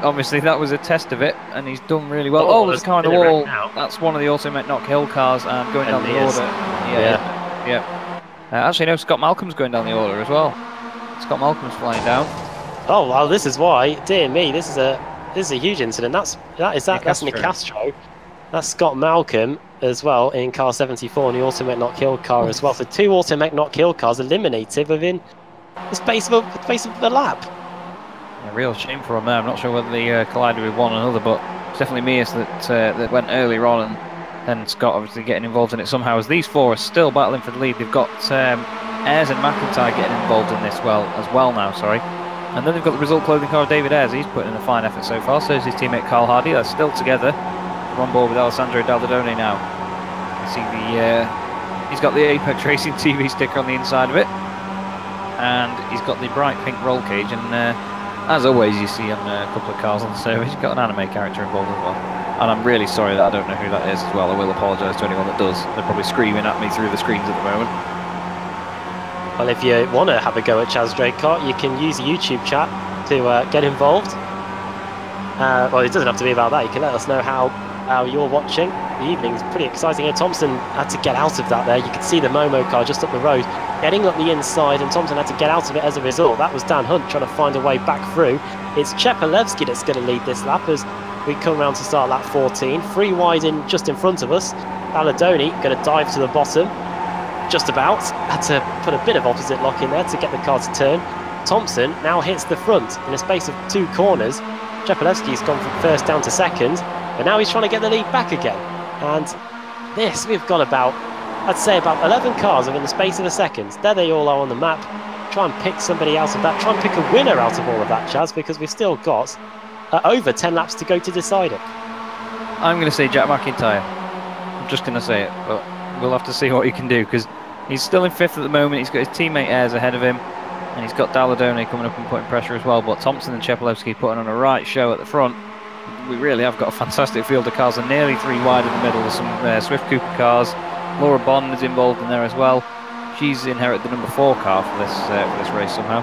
Speaker 3: obviously that was a test of it, and he's done really well. Oh, there's a car on the wall. That's one of the Automet Knock Hill cars, and going down the order. Yeah. Actually, no, Scott Malcolm's going down the order as well. Scott Malcolm's flying down.
Speaker 2: Oh well, this is why. Dear me, this is a huge incident. That's Nick Castro. That's Scott Malcolm as well in car 74 and the Automet Knock Hill car as well. So two Automet Knock Hill cars eliminated within the space of a lap.
Speaker 3: A real shame for him there. I'm not sure whether they collided with one another, but it's definitely Mears that went earlier on, and then Scott obviously getting involved in it somehow. As these four are still battling for the lead, they've got Ayres and McIntyre getting involved in this as well now. Sorry. And then they've got the result clothing car of David Ayres. He's putting in a fine effort so far. So is his teammate Carl Hardy. They're still together. They're on board with Alessandro Dalladone now. You can see he's got the Apex Racing TV sticker on the inside of it, and he's got the bright pink roll cage. And as always, you see on a couple of cars on the service, you've got an anime character involved as well. And I'm really sorry that I don't know who that is as well. I will apologise to anyone that does. They're probably screaming at me through the screens at the moment.
Speaker 2: Well, if you want to have a go at Chaz Draycott, you can use the YouTube chat to get involved. Well, it doesn't have to be about that. You can let us know how you're watching. The evening's pretty exciting here. Thompson had to get out of that there. You could see the Momo car just up the road, getting up the inside, and Thompson had to get out of it as a result. That was Dan Hunt trying to find a way back through. It's Chepelevsky that's going to lead this lap as we come round to start lap 14. 3 wide just in front of us. Dalladone going to dive to the bottom. Just about. Had to put a bit of opposite lock in there to get the car to turn. Thompson now hits the front in a space of 2 corners. Chepelevsky's gone from first down to second, but now he's trying to get the lead back again. And this, we've got about, I'd say about 11 cars within the space of a second. There they all are on the map. Try and pick somebody out of that. Try and pick a winner out of all of that, Chaz, because we've still got over 10 laps to go to decide it.
Speaker 3: I'm going to say Jack McIntyre. I'm just going to say it, but we'll have to see what he can do, because he's still in 5th at the moment. He's got his teammate Ayres ahead of him, and he's got Dalladone coming up and putting pressure as well. But Thompson and Chepelevsky putting on a right show at the front. We really have got a fantastic field of cars, and nearly 3 wide in the middle. There's some Swift Cooper cars. Laura Bond is involved in there as well. She's inherited the number 4 car for this race somehow.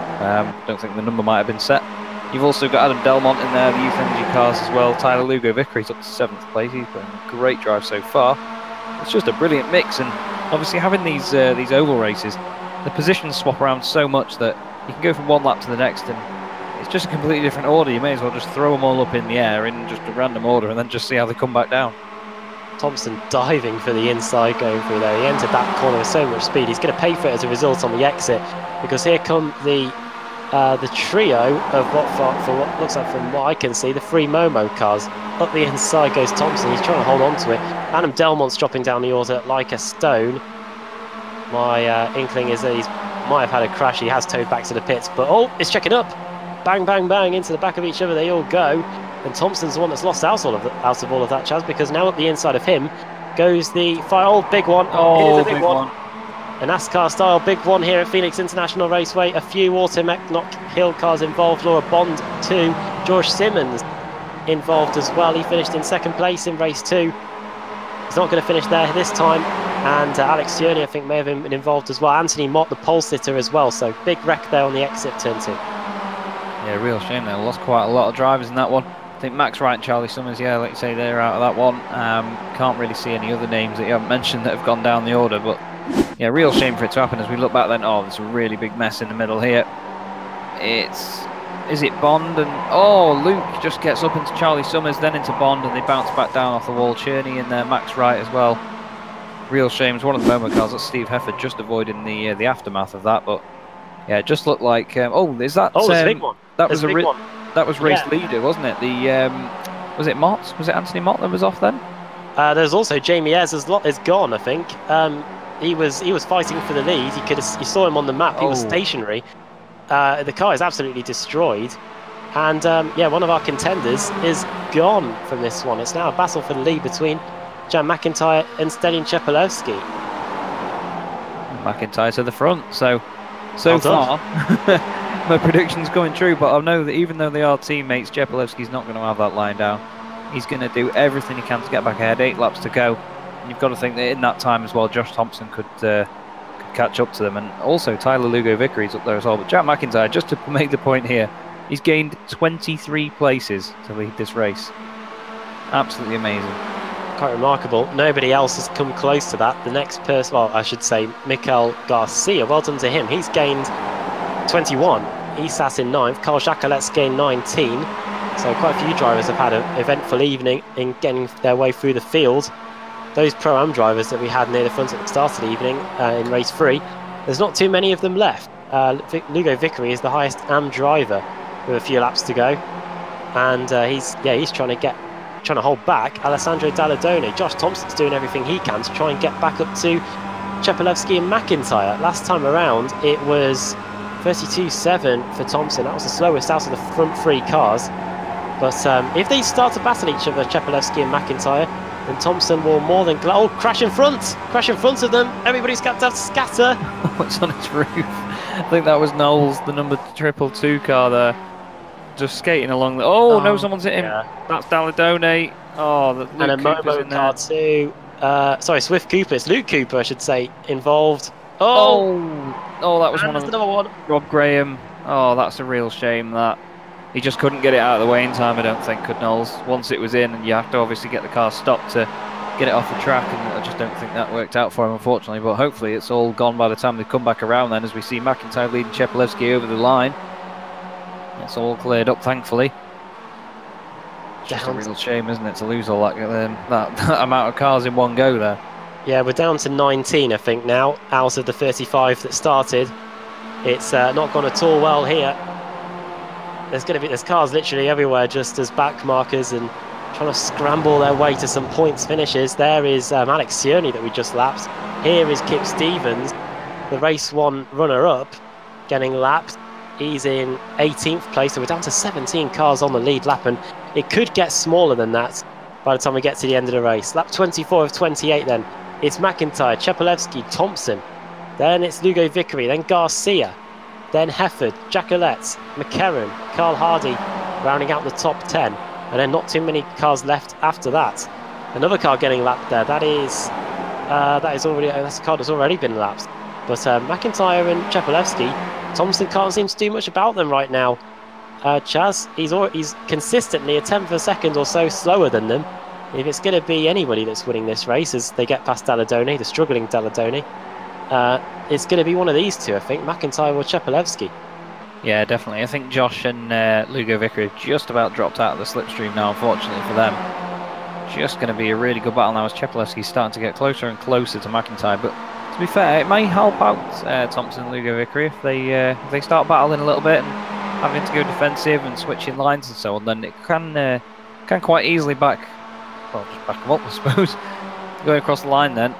Speaker 3: Don't think the number might have been set. You've also got Adam Delmont in there, the Youth Energy cars as well. Tyler Lugo Vickery's up to 7th place. He's putting a great drive so far. It's just a brilliant mix, and obviously having these oval races, the positions swap around so much that you can go from one lap to the next, and it's just a completely different order. You may as well just throw them all up in the air in just a random order and then just see how they come back down.
Speaker 2: Thompson diving for the inside going through there. He entered that corner with so much speed. He's going to pay for it as a result on the exit, because here come the trio of what looks like, from what I can see, the 3 Momo cars. Up the inside goes Thompson. He's trying to hold on to it. Adam Delmont's dropping down the order like a stone. My inkling is that he might have had a crash. He has towed back to the pits, but oh, it's checking up. Bang, bang, bang into the back of each other. They all go, and Thompson's the one that's lost out of all of that, Chaz, because now up the inside of him goes the big one. Oh, here's a big one. A NASCAR-style big one here at Phoenix International Raceway. A few Automet Knock Hill cars involved. Laura Bond 2, George Simmons involved as well. He finished in second place in race 2. He's not going to finish there this time. And Alex Cioni, I think, may have been involved as well. Anthony Mott, the pole sitter as well. So big wreck there on the exit turn 2.
Speaker 3: Yeah, real shame. They lost quite a lot of drivers in that one. I think Max Wright and Charlie Summers, yeah, like you say, they're out of that one. Can't really see any other names that you haven't mentioned that have gone down the order. But yeah, real shame for it to happen. As we look back then, oh, there's a really big mess in the middle here. Is it Bond? And oh, Luke just gets up into Charlie Summers, then into Bond, and they bounce back down off the wall. Cherney and Max Wright as well. Real shame. It's one of the moment cars that Steve Hefford just avoiding the aftermath of that. But yeah, it just looked like oh, is that?
Speaker 2: Oh, it's a big one.
Speaker 3: That was
Speaker 2: a big one.
Speaker 3: That was race leader, wasn't it? Was it Mott? Was it Anthony Mott that was off then?
Speaker 2: There's also Jamie Ayres is gone, I think. He was fighting for the lead. You saw him on the map. He was stationary. The car is absolutely destroyed. And yeah, one of our contenders is gone from this one. It's now a battle for the lead between Jan McIntyre and Stelin Chepelevsky.
Speaker 3: McIntyre to the front. So far, my prediction's coming true. But I know that even though they are teammates, Chepelevsky's not going to have that line down. He's going to do everything he can to get back ahead. 8 laps to go. And you've got to think that in that time as well, Josh Thompson could catch up to them. And also Tyler Lugo Vickery's up there as well. But Jack McIntyre, just to make the point here, he's gained 23 places to lead this race. Absolutely amazing.
Speaker 2: Quite remarkable. Nobody else has come close to that. The next person, well, I should say, Mikel Garcia. Well done to him. He's gained 21. He sat in 9th. Carl Jacquelette's gained 19. So quite a few drivers have had an eventful evening in getting their way through the field. Those Pro-Am drivers that we had near the front at the start of the evening in race 3, there's not too many of them left. Lugo Vickery is the highest Am driver with a few laps to go, and he's trying to hold back Alessandro Dalladone. Josh Thompson's doing everything he can to try and get back up to Chepelevsky and McIntyre. Last time around it was 32.7 for Thompson. That was the slowest out of the front 3 cars. But if they start to battle each other, Chepelevsky and McIntyre, then Thompson will more than crash in front of them. Everybody's got to scatter.
Speaker 3: What's on its roof? I think that was Knowles, the number 222 car there, just skating along. No, someone's hit him. Yeah. That's Dalladone. Oh,
Speaker 2: and a Momo car too. Sorry, Swift Cooper. It's Luke Cooper, I should say, involved.
Speaker 3: Oh, that was
Speaker 2: another one.
Speaker 3: Rob Graham. Oh, that's a real shame that. He just couldn't get it out of the way in time, I don't think, could Knowles. Once it was in, and you have to obviously get the car stopped to get it off the track, and I just don't think that worked out for him, unfortunately. But hopefully it's all gone by the time they come back around then, as we see McIntyre leading Chepelevsky over the line. It's all cleared up, thankfully. It's just a real shame, isn't it, to lose all that amount of cars in one go there.
Speaker 2: Yeah, we're down to 19, I think, now, out of the 35 that started. It's not gone at all well here. There's cars literally everywhere just as back markers and trying to scramble their way to some points finishes. There is Alex Cioni that we just lapped. Here is Kip Stevens, the race 1 runner-up, getting lapped. He's in 18th place, so we're down to 17 cars on the lead lap, and it could get smaller than that by the time we get to the end of the race. Lap 24 of 28 then. It's McIntyre, Chepelevsky, Thompson. Then it's Lugo Vickery, then Garcia. Then Hefford, Jacquelette, McCarron, Carl Hardy rounding out the top 10. And then not too many cars left after that. Another car getting lapped there. That's a car that's already been lapped. But McIntyre and Chepelevsky, Thompson can't seem to do much about them right now. Chaz, he's consistently a tenth of a second or so slower than them. If it's going to be anybody that's winning this race as they get past Dalladone, the struggling Dalladone, it's going to be one of these two, I think, McIntyre or Chepelevsky.
Speaker 3: Yeah, definitely. I think Josh and Lugo Vickery have just about dropped out of the slipstream now, unfortunately for them. Just going to be a really good battle now as Chepelevsky's starting to get closer and closer to McIntyre. But to be fair, it may help out Thompson and Lugo Vickery if they start battling a little bit and having to go defensive and switching lines and so on. Then it can quite easily just back them up, I suppose. Going across the line then.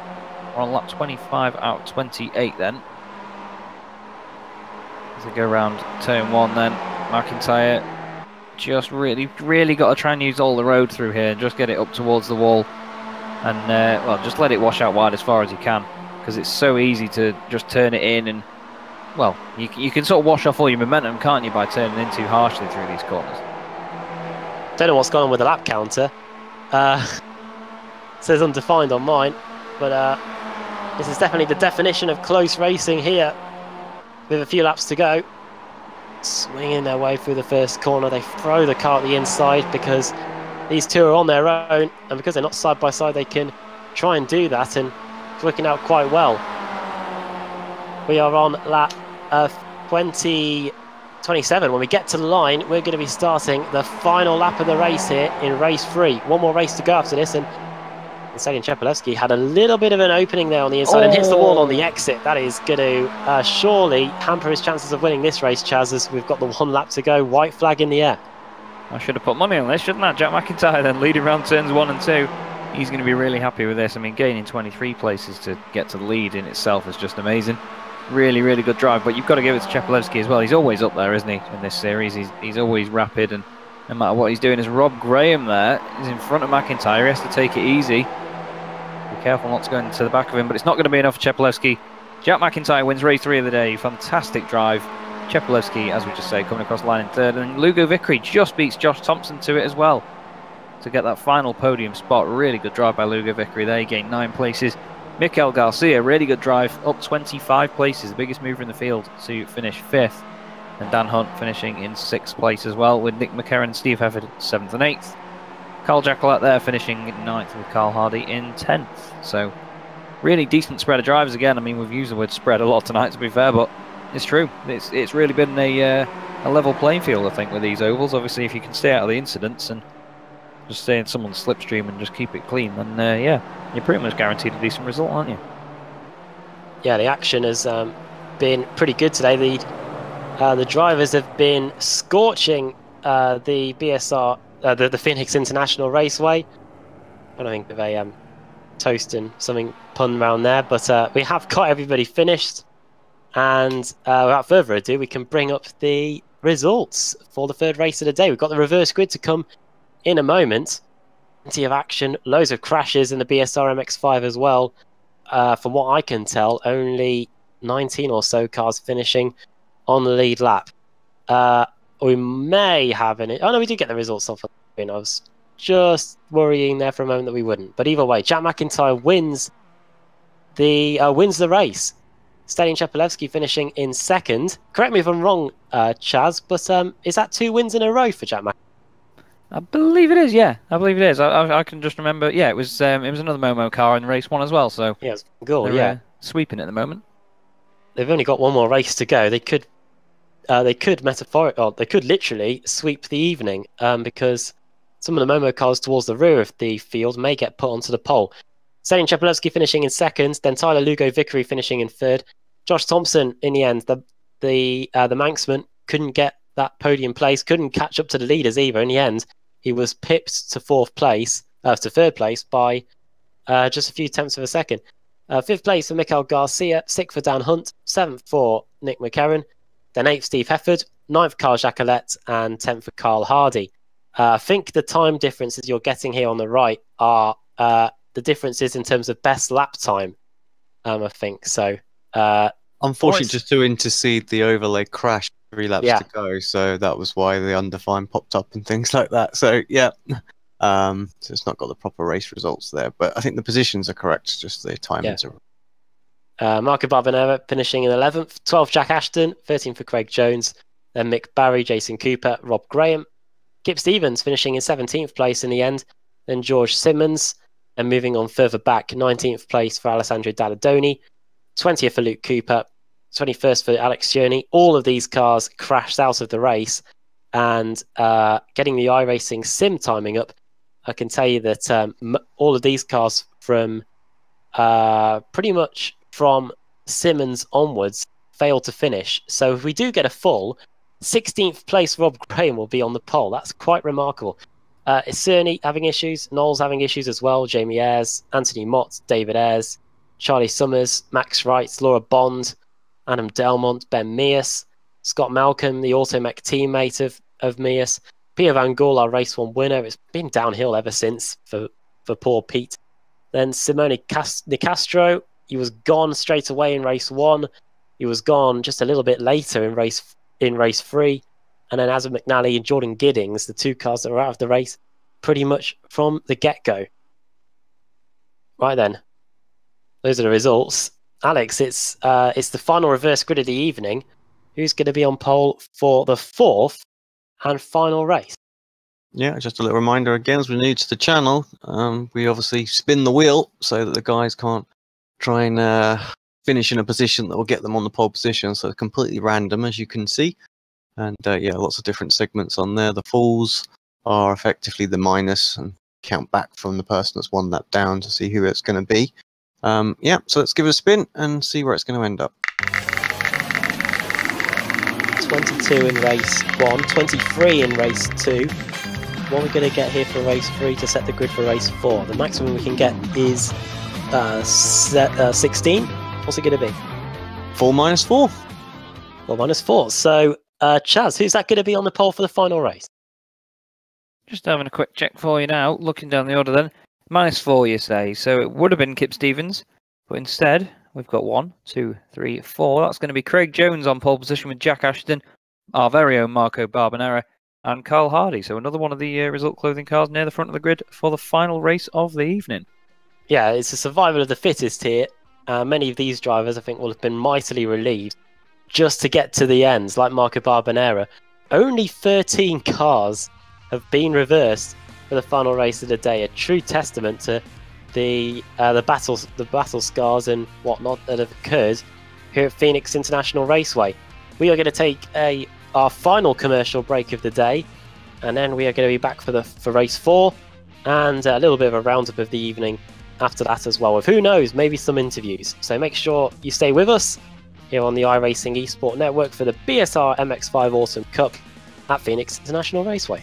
Speaker 3: We're on lap 25 out of 28 then. As they go around turn 1 then, McIntyre just really got to try and use all the road through here and just get it up towards the wall and just let it wash out wide as far as you can, because it's so easy to just turn it in and, well, you can sort of wash off all your momentum, can't you, by turning in too harshly through these corners.
Speaker 2: Don't know what's going on with the lap counter. Says undefined on mine, but this is definitely the definition of close racing here. With a few laps to go. Swinging their way through the first corner. They throw the car at the inside because these two are on their own, and because they're not side by side, they can try and do that, and it's working out quite well. We are on lap 27. When we get to the line, we're going to be starting the final lap of the race here in race 3. One more race to go after this, and Stadion Chepelevsky had a little bit of an opening there on the inside and hits the wall on the exit. That is going to surely hamper his chances of winning this race, Chaz, as we've got the 1 lap to go. White flag in the air.
Speaker 3: I should have put money on this, shouldn't I? Jack McIntyre then leading around turns 1 and 2. He's going to be really happy with this. I mean, gaining 23 places to get to the lead in itself is just amazing. Really, really good drive, but you've got to give it to Chepelevsky as well. He's always up there, isn't he, in this series? He's always rapid, and no matter what he's doing. As Rob Graham there is in front of McIntyre, he has to take it easy. Be careful not to go into the back of him, but it's not going to be enough for Chepelevsky. Jack McIntyre wins race 3 of the day. Fantastic drive. Chepelevsky, as we just say, coming across the line in 3rd, and Lugo Vickery just beats Josh Thompson to it as well to get that final podium spot. Really good drive by Lugo Vickery there. He gained 9 places. Mikel Garcia, really good drive, up 25 places, the biggest mover in the field to finish 5th. And Dan Hunt finishing in 6th place as well, with Nick McCarron and Steve Hefford 7th and 8th. Carl Jacquelat there finishing 9th with Carl Hardy in 10th. So really decent spread of drivers again. I mean, we've used the word spread a lot tonight, to be fair, but it's true. It's really been a level playing field, I think, with these ovals. Obviously, if you can stay out of the incidents and just stay in someone's slipstream and just keep it clean, then yeah, you're pretty much guaranteed a decent result, aren't you?
Speaker 2: Yeah, the action has been pretty good today. The drivers have been scorching the BSR, the Phoenix International Raceway. I don't think of a toast and something pun around there, but we have got everybody finished. And without further ado, we can bring up the results for the 3rd race of the day. We've got the reverse grid to come in a moment. Plenty of action, loads of crashes in the BSR MX5 as well. From what I can tell, only 19 or so cars finishing on the lead lap. We may have any... Oh no, we did get the results off. I was just worrying there for a moment that we wouldn't. But either way, Jack McIntyre wins the race. Stadion Chepelevsky finishing in 2nd. Correct me if I'm wrong, Chaz, but is that 2 wins in a row for Jack McIntyre?
Speaker 3: I believe it is, yeah. I believe it is. I can just remember, yeah, it was another Momo car in race 1 as well, so...
Speaker 2: Yeah, it's cool, yeah.
Speaker 3: Sweeping at the moment.
Speaker 2: They've only got 1 more race to go. They could literally sweep the evening, because some of the Momo cars towards the rear of the field may get put onto the pole. Stadion Chepelevsky finishing in 2nd, then Tyler Lugo Vickery finishing in 3rd. Josh Thompson, in the end, the Manxman couldn't get that podium place, couldn't catch up to the leaders either. In the end, he was pipped to 3rd place by just a few tenths of a second. 5th place for Mikel Garcia, 6th for Dan Hunt, 7th for Nick McCarron, then 8th Steve Hefford, 9th Carl Jacquelat, and 10th for Carl Hardy. I think the time differences you're getting here on the right are the differences in terms of best lap time, I think. So,
Speaker 4: unfortunately, just to intercede the overlay crash 3 laps
Speaker 2: Yeah.
Speaker 4: to go, so that was why the undefined popped up and things like that. So yeah, so it's not got the proper race results there, but I think the positions are correct. Just the timings are.
Speaker 2: Marco Barbanera finishing in 11th, 12th Jack Ashton, 13th for Craig Jones, then Mick Barry, Jason Cooper, Rob Graham, Kip Stevens finishing in 17th place in the end, then George Simmons, and moving on further back, 19th place for Alessandro Dalladoni, 20th for Luke Cooper, 21st for Alex Journey. All of these cars crashed out of the race, and getting the iRacing sim timing up, I can tell you that all of these cars from pretty much from Simmons onwards failed to finish. So if we do get a full 16th place, Rob Graham will be on the pole. That's quite remarkable. Is Cerny having issues? Knowles having issues as well. Jamie Ayres, Anthony Mott, David Ayres, Charlie Summers, Max Wright, Laura Bond, Adam Delmont, Ben Mears, Scott Malcolm, the Automech teammate of Mears, Peter Van Gaal, our race 1 winner. It's been downhill ever since for poor Pete. Then Simone Nicastro, he was gone straight away in race 1. He was gone just a little bit later in race 3. and then Azza McNally and Jordan Giddings, the 2 cars that were out of the race pretty much from the get-go. Right then, those are the results. Alex, it's the final reverse grid of the evening. Who's going to be on pole for the 4th and final race?
Speaker 4: Yeah, just a little reminder again, as we're new to the channel, we obviously spin the wheel so that the guys can't try and finish in a position that will get them on the pole position. So completely random, as you can see. And yeah, lots of different segments on there. The falls are effectively the minus and count back from the person that's won that down to see who it's going to be. Yeah, so let's give it a spin and see where it's going to end up.
Speaker 2: 22 in race 1, 23 in race 2. What are we going to get here for race 3 to set the grid for race 4? The maximum we can get is 16. What's it going to be?
Speaker 4: 4 minus 4.
Speaker 2: 4 minus 4. So, Chaz, who's that going to be on the pole for the final race?
Speaker 3: Just having a quick check for you now, looking down the order then. -4, you say. So it would have been Kip Stevens, but instead we've got 1, 2, 3, 4. That's going to be Craig Jones on pole position with Jack Ashton, our very own Marco Barbanera, and Carl Hardy. So another one of the Result Clothing cars near the front of the grid for the final race of the evening.
Speaker 2: Yeah, it's a survival of the fittest here. Many of these drivers, I think, will have been mightily relieved just to get to the ends, like Marco Barbanera. Only 13 cars have been reversed for the final race of the day. A true testament to the battle scars and whatnot that have occurred here at Phoenix International Raceway. We are going to take our final commercial break of the day, and then we are going to be back for race 4 and a little bit of a roundup of the evening after that as well, with who knows, maybe some interviews. So make sure you stay with us here on the iRacing Esport Network for the BSR MX5 Autumn Cup at Phoenix International Raceway.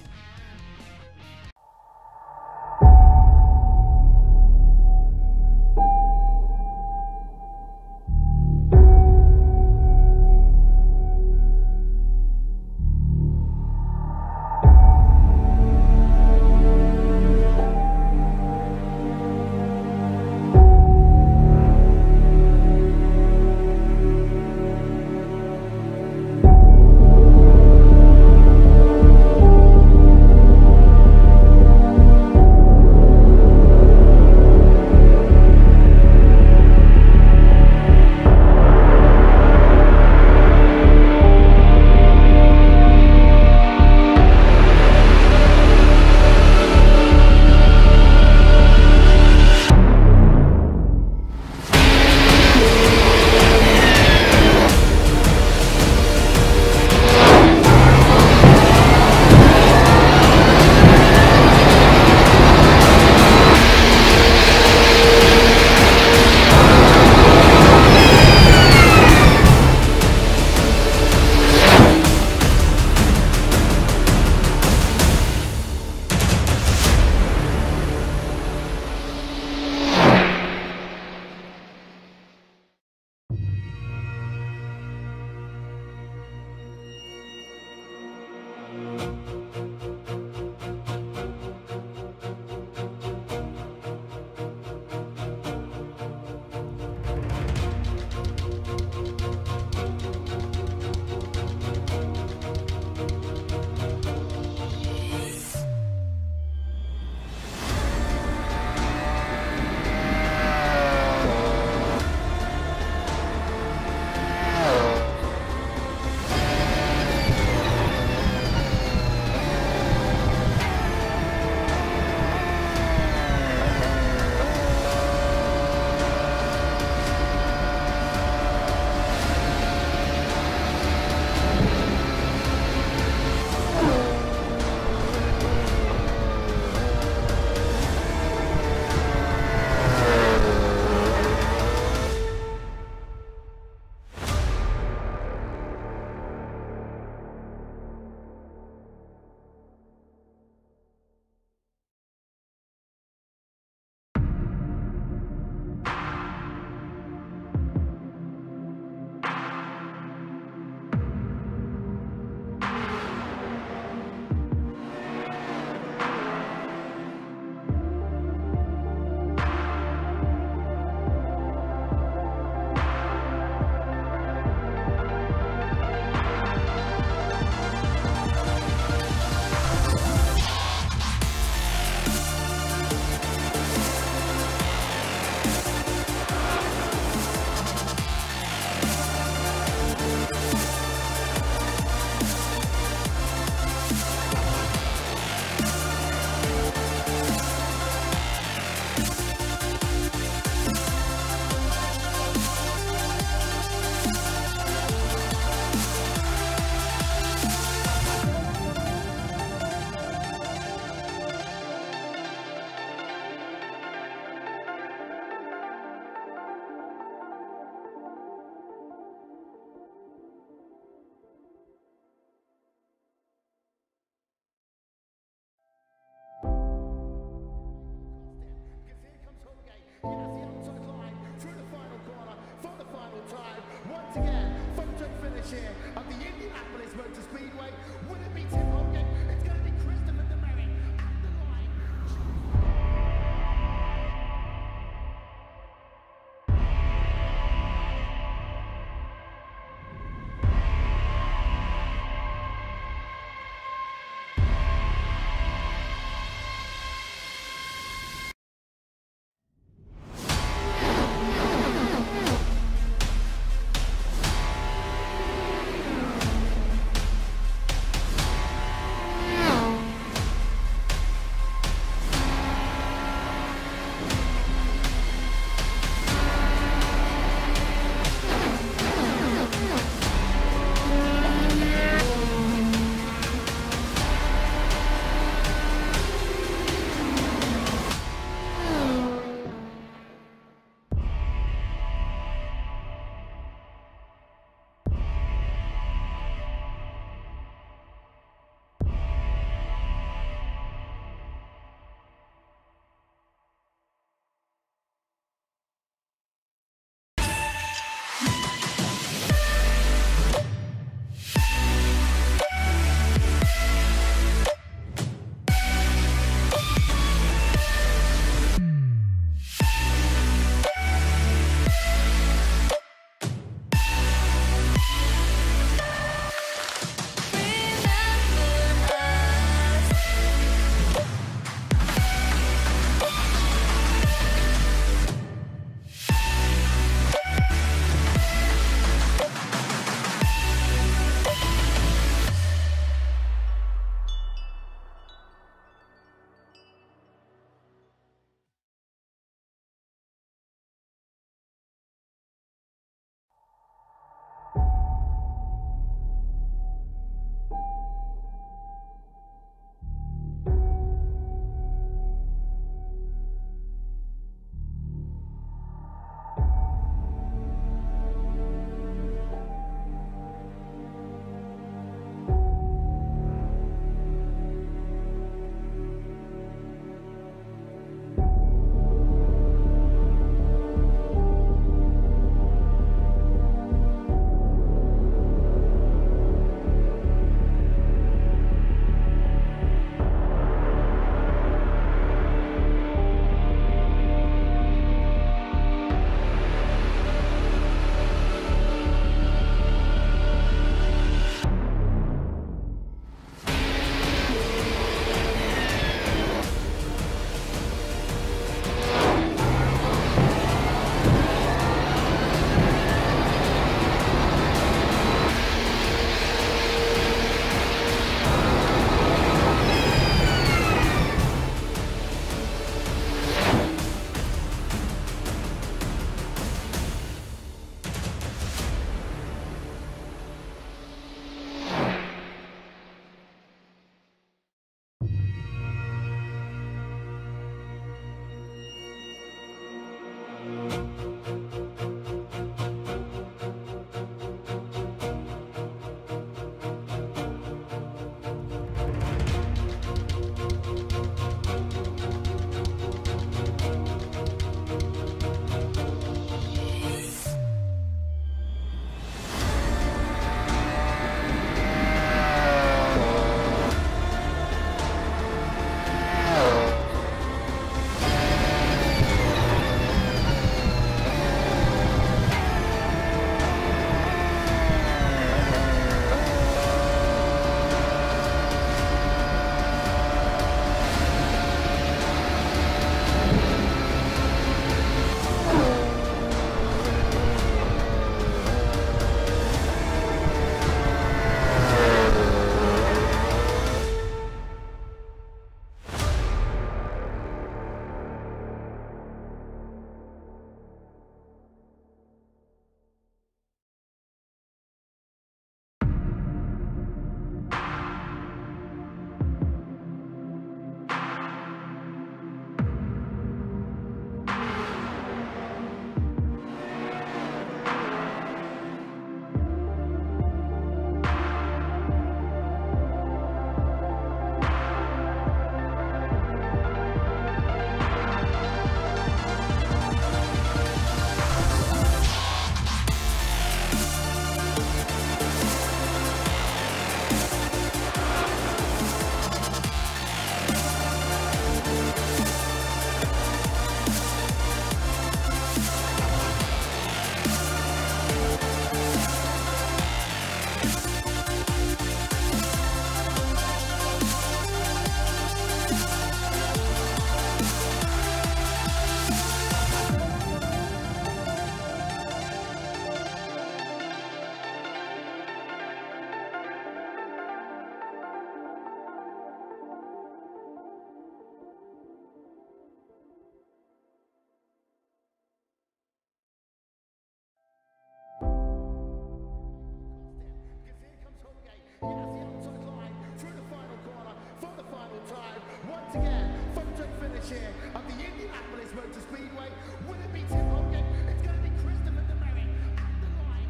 Speaker 5: Once again, photo finish here at the Indianapolis Motor Speedway. Will it be Tim Hogan? It's going to be Christopher DeMerrick at the line.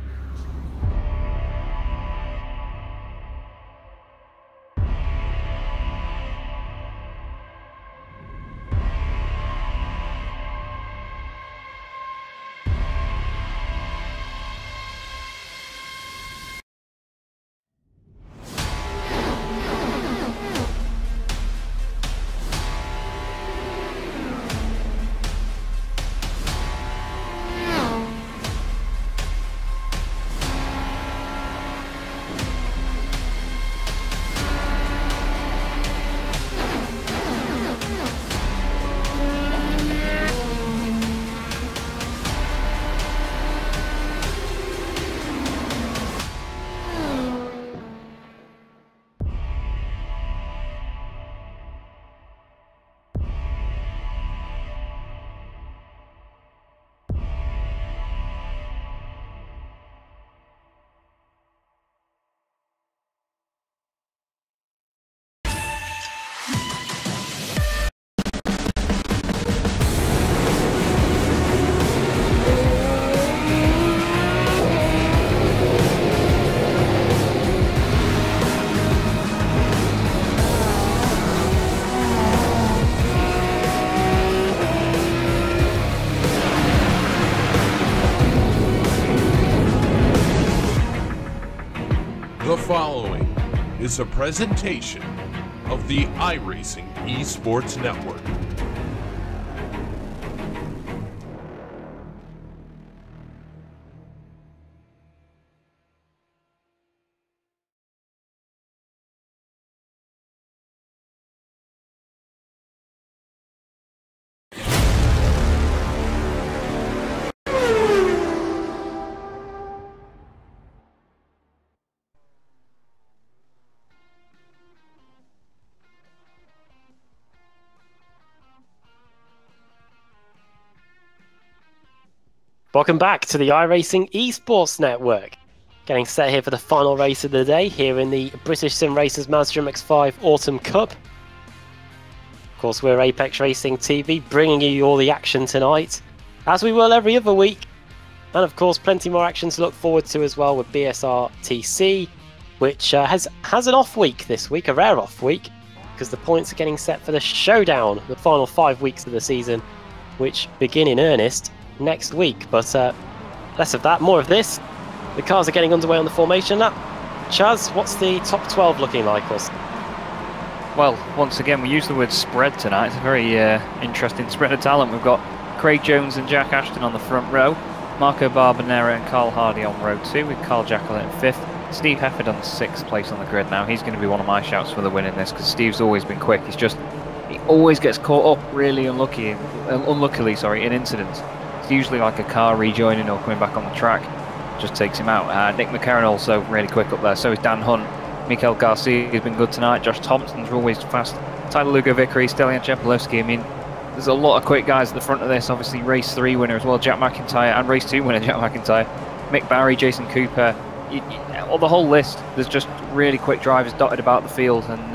Speaker 1: The following is a presentation of the iRacing Esports Network.
Speaker 2: Welcome back to the iRacing Esports Network. Getting set here for the final race of the day here in the British Sim Racers BSR MX5 Autumn Cup. Of course, we're Apex Racing TV, bringing you all the action tonight. as we will every other week. And of course, plenty more action to look forward to as well with BSR TC, which has an off week this week, a rare off week, because the points are getting set for the showdown, the final 5 weeks of the season, which begin in earnest next week. But less of that, more of this. The cars are getting underway on the formation lap. Chaz, what's the top 12 looking like us?
Speaker 3: Well, once again, we use the word spread tonight. It's a very interesting spread of talent. We've got Craig Jones and Jack Ashton on the front row, Marco Barbanera and Carl Hardy on row 2, with Carl Jackalett in 5th. Steve Hefford on 6th place on the grid now. He's going to be one of my shouts for the win in this, because Steve's always been quick. He always gets caught up really unluckily in incidents. It's usually like a car rejoining or coming back on the track. Just takes him out. Nick McCarron also really quick up there. So is Dan Hunt. Mikael Garcia has been good tonight. Josh Thompson's always fast. Tyler Lugo Vickery, Stelian Chepolewski. I mean, there's a lot of quick guys at the front of this. Obviously, race 3 winner as well, Jack McIntyre, and race 2 winner, Jack McIntyre. Mick Barry, Jason Cooper. The whole list. There's just really quick drivers dotted about the field. And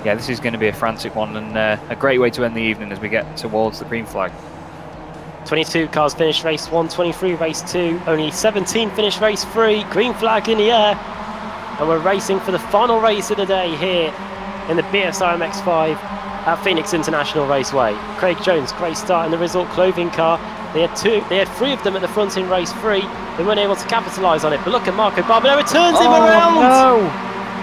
Speaker 3: yeah, this is going to be a frantic one, and a great way to end the evening as we get towards the green flag.
Speaker 2: 22 cars finished race 1, 23 race 2, only 17 finished race 3, green flag in the air, and we're racing for the final race of the day here in the BSR MX5 at Phoenix International Raceway. Craig Jones, great start in the result clothing car. They had 3 of them at the front in race 3. They weren't able to capitalise on it, but look at Marco Barbanera, turns him around!
Speaker 3: No.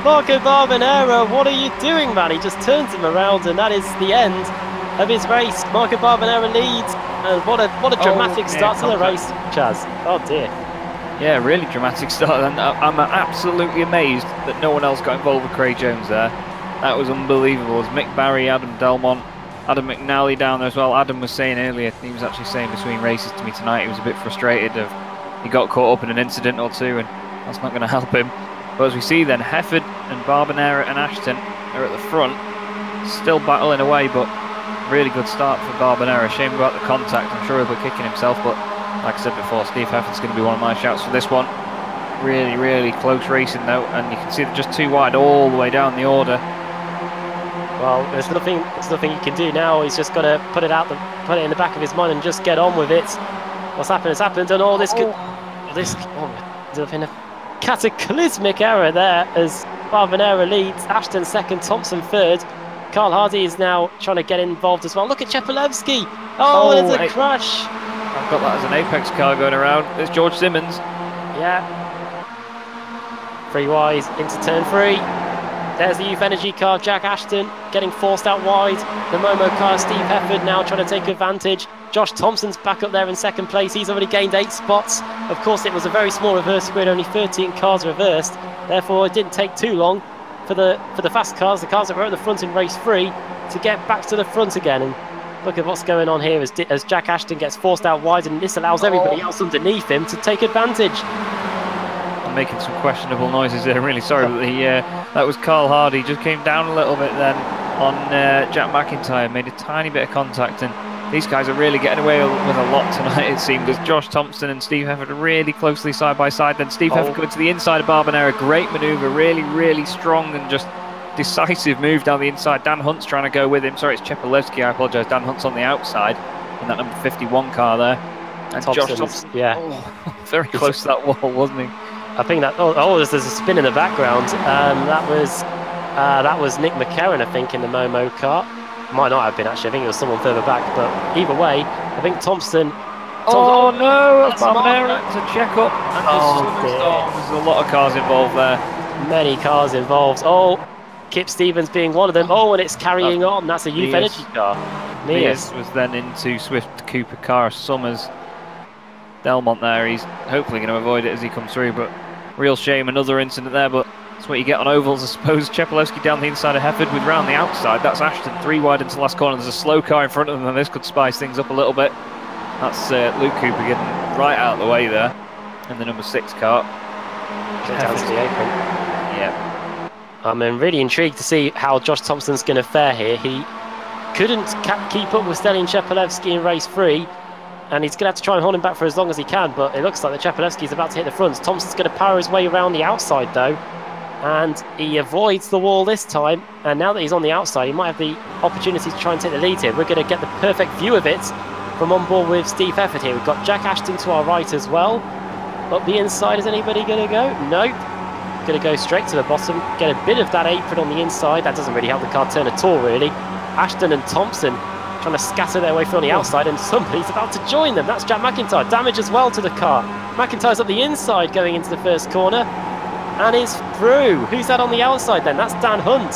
Speaker 2: Marco Barbanera, what are you doing, man? He just turns him around, and that is the end of his race. Marco Barbanera leads, and what a dramatic start to the race, Chaz. Oh dear.
Speaker 3: Yeah, really dramatic start, and I'm absolutely amazed that no one else got involved with Craig Jones there. That was unbelievable. As Mick Barry, Adam Delmont, Adam McNally down there as well. Adam was saying earlier, he was actually saying between races to me tonight, he was a bit frustrated he got caught up in an incident or two, and that's not going to help him. But as we see then, Hefford and Barbanera and Ashton are at the front, still battling away, but really good start for Barbanera. Shame about the contact. I'm sure he'll be kicking himself, but like I said before, Steve Hefford's going to be one of my shouts for this one. Really, really close racing though, and you can see they're just too wide all the way down the order.
Speaker 2: Well, there's nothing you can do now. He's just got to put it in the back of his mind and just get on with it. What's happened has happened, and there's been a cataclysmic error there as Barbanera leads, Ashton second, Thompson third. Carl Hardy is now trying to get involved as well. Look at Chepolewski. There's a crash.
Speaker 3: I've got that as an Apex car going around. There's George Simmons.
Speaker 2: Yeah. 3 wide into turn 3. There's the Youth Energy car, Jack Ashton getting forced out wide. The Momo car, Steve Hefford now trying to take advantage. Josh Thompson's back up there in second place. He's already gained 8 spots. Of course, it was a very small reverse grid, only 13 cars reversed. Therefore, it didn't take too long for the fast cars, the cars that were at the front in race 3, to get back to the front again. And look at what's going on here as Jack Ashton gets forced out wide, and this allows everybody else underneath him to take advantage.
Speaker 3: I'm making some questionable noises there, I'm really sorry, but that was Carl Hardy, just came down a little bit then on Jack McIntyre, made a tiny bit of contact, and these guys are really getting away with a lot tonight, it seemed, as Josh Thompson and Steve Hefford are really closely side by side. Then Steve Hefford going to the inside of Barbanera, great manoeuvre, really, really strong and just decisive move down the inside. Dan Hunt's trying to go with him. Sorry, it's Chepolewski, I apologise. Dan Hunt's on the outside in that number 51 car there. And Josh Thompson, very close to that wall, wasn't he?
Speaker 2: I think that, there's a spin in the background. That was Nick McCarron, I think, in the Momo car. Might not have been actually, I think it was someone further back, but either way, I think Thompson...
Speaker 3: no, Barbanera to check up. And there's a lot of cars involved there.
Speaker 2: Many cars involved. Kip Stevens being one of them. And it's carrying on. That's a Youth Energy car.
Speaker 3: Mears was then into Swift Cooper car. Summers, Delmont there. He's hopefully going to avoid it as he comes through, but real shame, another incident there, but that's what you get on ovals, I suppose. Chepolewski down the inside of Hefford with round the outside. That's Ashton 3 wide into the last corner. There's a slow car in front of them, and this could spice things up a little bit. That's Luke Cooper getting right out of the way there. And the number 6 car.
Speaker 2: Down to the apron.
Speaker 3: Yeah.
Speaker 2: I'm really intrigued to see how Josh Thompson's going to fare here. He couldn't keep up with Stelian Chepolewski in race 3. And he's going to have to try and hold him back for as long as he can. But it looks like the Chepolewski is about to hit the front. Thompson's going to power his way around the outside, though. And he avoids the wall this time, and now that he's on the outside, he might have the opportunity to try and take the lead here. We're going to get the perfect view of it from on board with Steve Efford here. We've got Jack Ashton to our right as well. Up the inside, is anybody going to go? Nope. Going to go straight to the bottom, get a bit of that apron on the inside. That doesn't really help the car turn at all, really. Ashton and Thompson trying to scatter their way through on the outside, and somebody's about to join them. That's Jack McIntyre. Damage as well to the car. McIntyre's up the inside going into the first corner, and is through. Who's that on the outside then? That's Dan Hunt.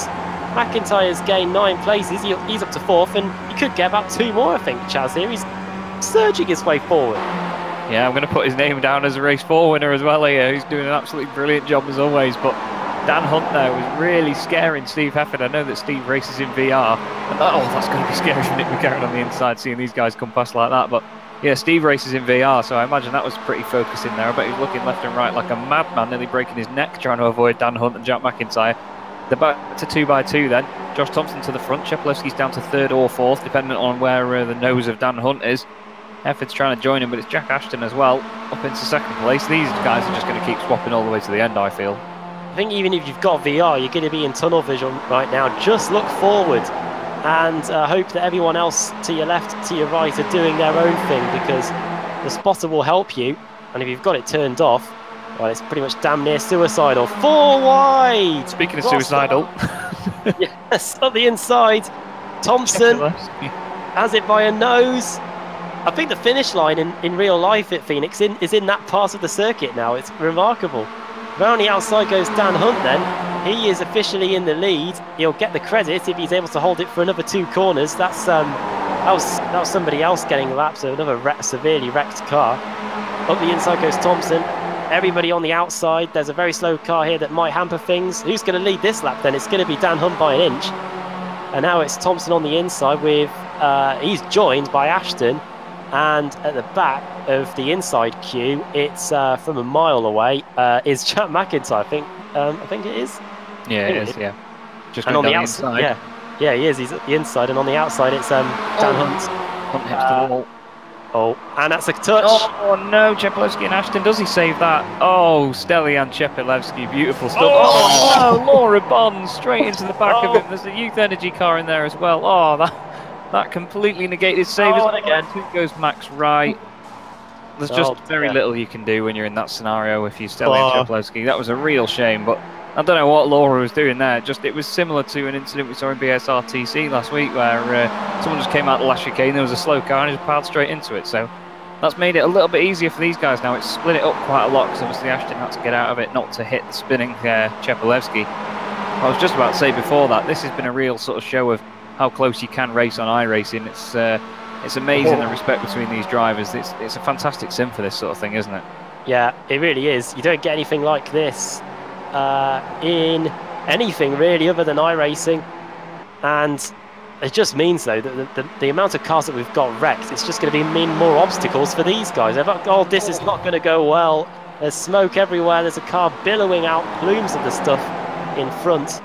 Speaker 2: McIntyre's gained 9 places. He's up to 4th, and he could get about 2 more, I think, Chaz, here. He's surging his way forward.
Speaker 3: Yeah, I'm going to put his name down as a race 4 winner as well here. He's doing an absolutely brilliant job as always. But Dan Hunt there was really scaring Steve Efford. I know that Steve races in VR. And that's going to be scary for Nick McCarron on the inside, seeing these guys come past like that. But yeah, Steve races in VR, so I imagine that was pretty focusing there. I bet he's looking left and right like a madman, nearly breaking his neck trying to avoid Dan Hunt and Jack McIntyre. They're back to 2x2 then. Josh Thompson to the front. Chepelewski's down to 3rd or 4th, depending on where the nose of Dan Hunt is. Efford's trying to join him, but it's Jack Ashton as well, up into 2nd place. These guys are just going to keep swapping all the way to the end, I feel.
Speaker 2: I think even if you've got VR, you're going to be in tunnel vision right now. Just look forward and hope that everyone else to your left, to your right are doing their own thing, because the spotter will help you. And if you've got it turned off, well, it's pretty much damn near suicidal. 4 wide!
Speaker 3: Speaking of suicidal.
Speaker 2: Yes, up the inside. Thompson has it by a nose. I think the finish line in real life at Phoenix is in that part of the circuit now. It's remarkable. Round the outside goes Dan Hunt then. He is officially in the lead. He'll get the credit if he's able to hold it for another 2 corners. That was somebody else getting lapped, so another severely wrecked car. Up the inside goes Thompson. Everybody on the outside. There's a very slow car here that might hamper things. Who's going to lead this lap then? It's going to be Dan Hunt by an inch. And now it's Thompson on the inside with, he's joined by Ashton. And at the back of the inside queue, it's from a mile away, is Jack McIntyre. I think it is.
Speaker 3: Yeah, it is. Yeah. Just
Speaker 2: and on the
Speaker 3: outside.
Speaker 2: Yeah, he is. He's at the inside, and on the outside, it's Dan Hunt.
Speaker 3: Hunt hits the wall.
Speaker 2: Oh, and that's a touch.
Speaker 3: Oh no, Chepelewski and Ashton. Does he save that? Oh, Stelly and Chepelewski, beautiful stuff. Oh no, Laura Bond straight into the back of him. There's a Youth Energy car in there as well. Oh, that completely negated his save.
Speaker 2: Again.
Speaker 3: Who goes Max right? There's just very little you can do when you're in that scenario if you're Stelly and Chepelewski. That was a real shame, but I don't know what Laura was doing there. It was similar to an incident we saw in BSR TC last week where someone just came out the last chicane, there was a slow car and he just piled straight into it. So that's made it a little bit easier for these guys now. It's split it up quite a lot because obviously Ashton had to get out of it not to hit the spinning Chepelewski. I was just about to say before that, this has been a real sort of show of how close you can race on iRacing. It's amazing the respect between these drivers. It's a fantastic sim for this sort of thing, isn't it?
Speaker 2: Yeah, it really is. You don't get anything like this in anything really other than iRacing, and it just means though that the amount of cars that we've got wrecked, it's just going to mean more obstacles for these guys. They're like, oh, this is not going to go well. There's smoke everywhere. There's a car billowing out plumes of the stuff in front.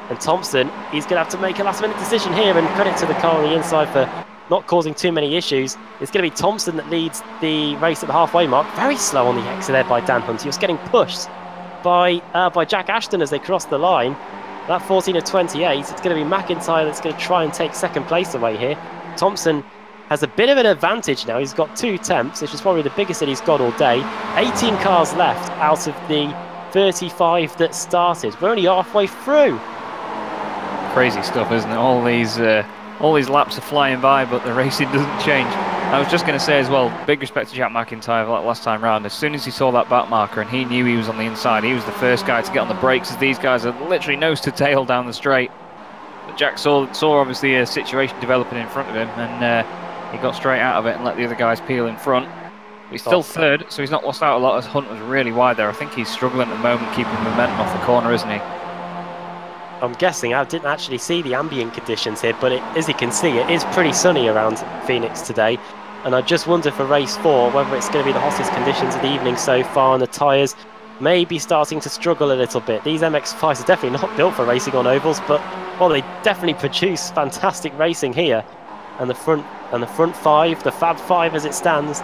Speaker 2: And Thompson, he's going to have to make a last-minute decision here, and credit to the car on the inside for not causing too many issues. It's going to be Thompson that leads the race at the halfway mark. Very slow on the exit there by Dan Hunt. He was getting pushed by Jack Ashton as they crossed the line. That 14 of 28, it's going to be McIntyre that's going to try and take 2nd place away here. Thompson has a bit of an advantage now. He's got 2 temps, which is probably the biggest that he's got all day. 18 cars left out of the 35 that started. We're only halfway through.
Speaker 3: Crazy stuff, isn't it? All these laps are flying by, but the racing doesn't change. I was just going to say as well, big respect to Jack McIntyre like last time round. As soon as he saw that back marker and he knew he was on the inside, he was the first guy to get on the brakes as these guys are literally nose to tail down the straight. But Jack saw obviously a situation developing in front of him, and he got straight out of it and let the other guys peel in front. But he's still 3rd, so he's not lost out a lot as Hunt was really wide there. I think he's struggling at the moment keeping momentum off the corner, isn't he?
Speaker 2: I'm guessing, I didn't actually see the ambient conditions here, but as you can see, it is pretty sunny around Phoenix today. And I just wonder for race 4 whether it's going to be the hottest conditions of the evening so far, and the tyres may be starting to struggle a little bit. These MX5s are definitely not built for racing on ovals, but well, they definitely produce fantastic racing here. And the front 5, the Fab 5 as it stands,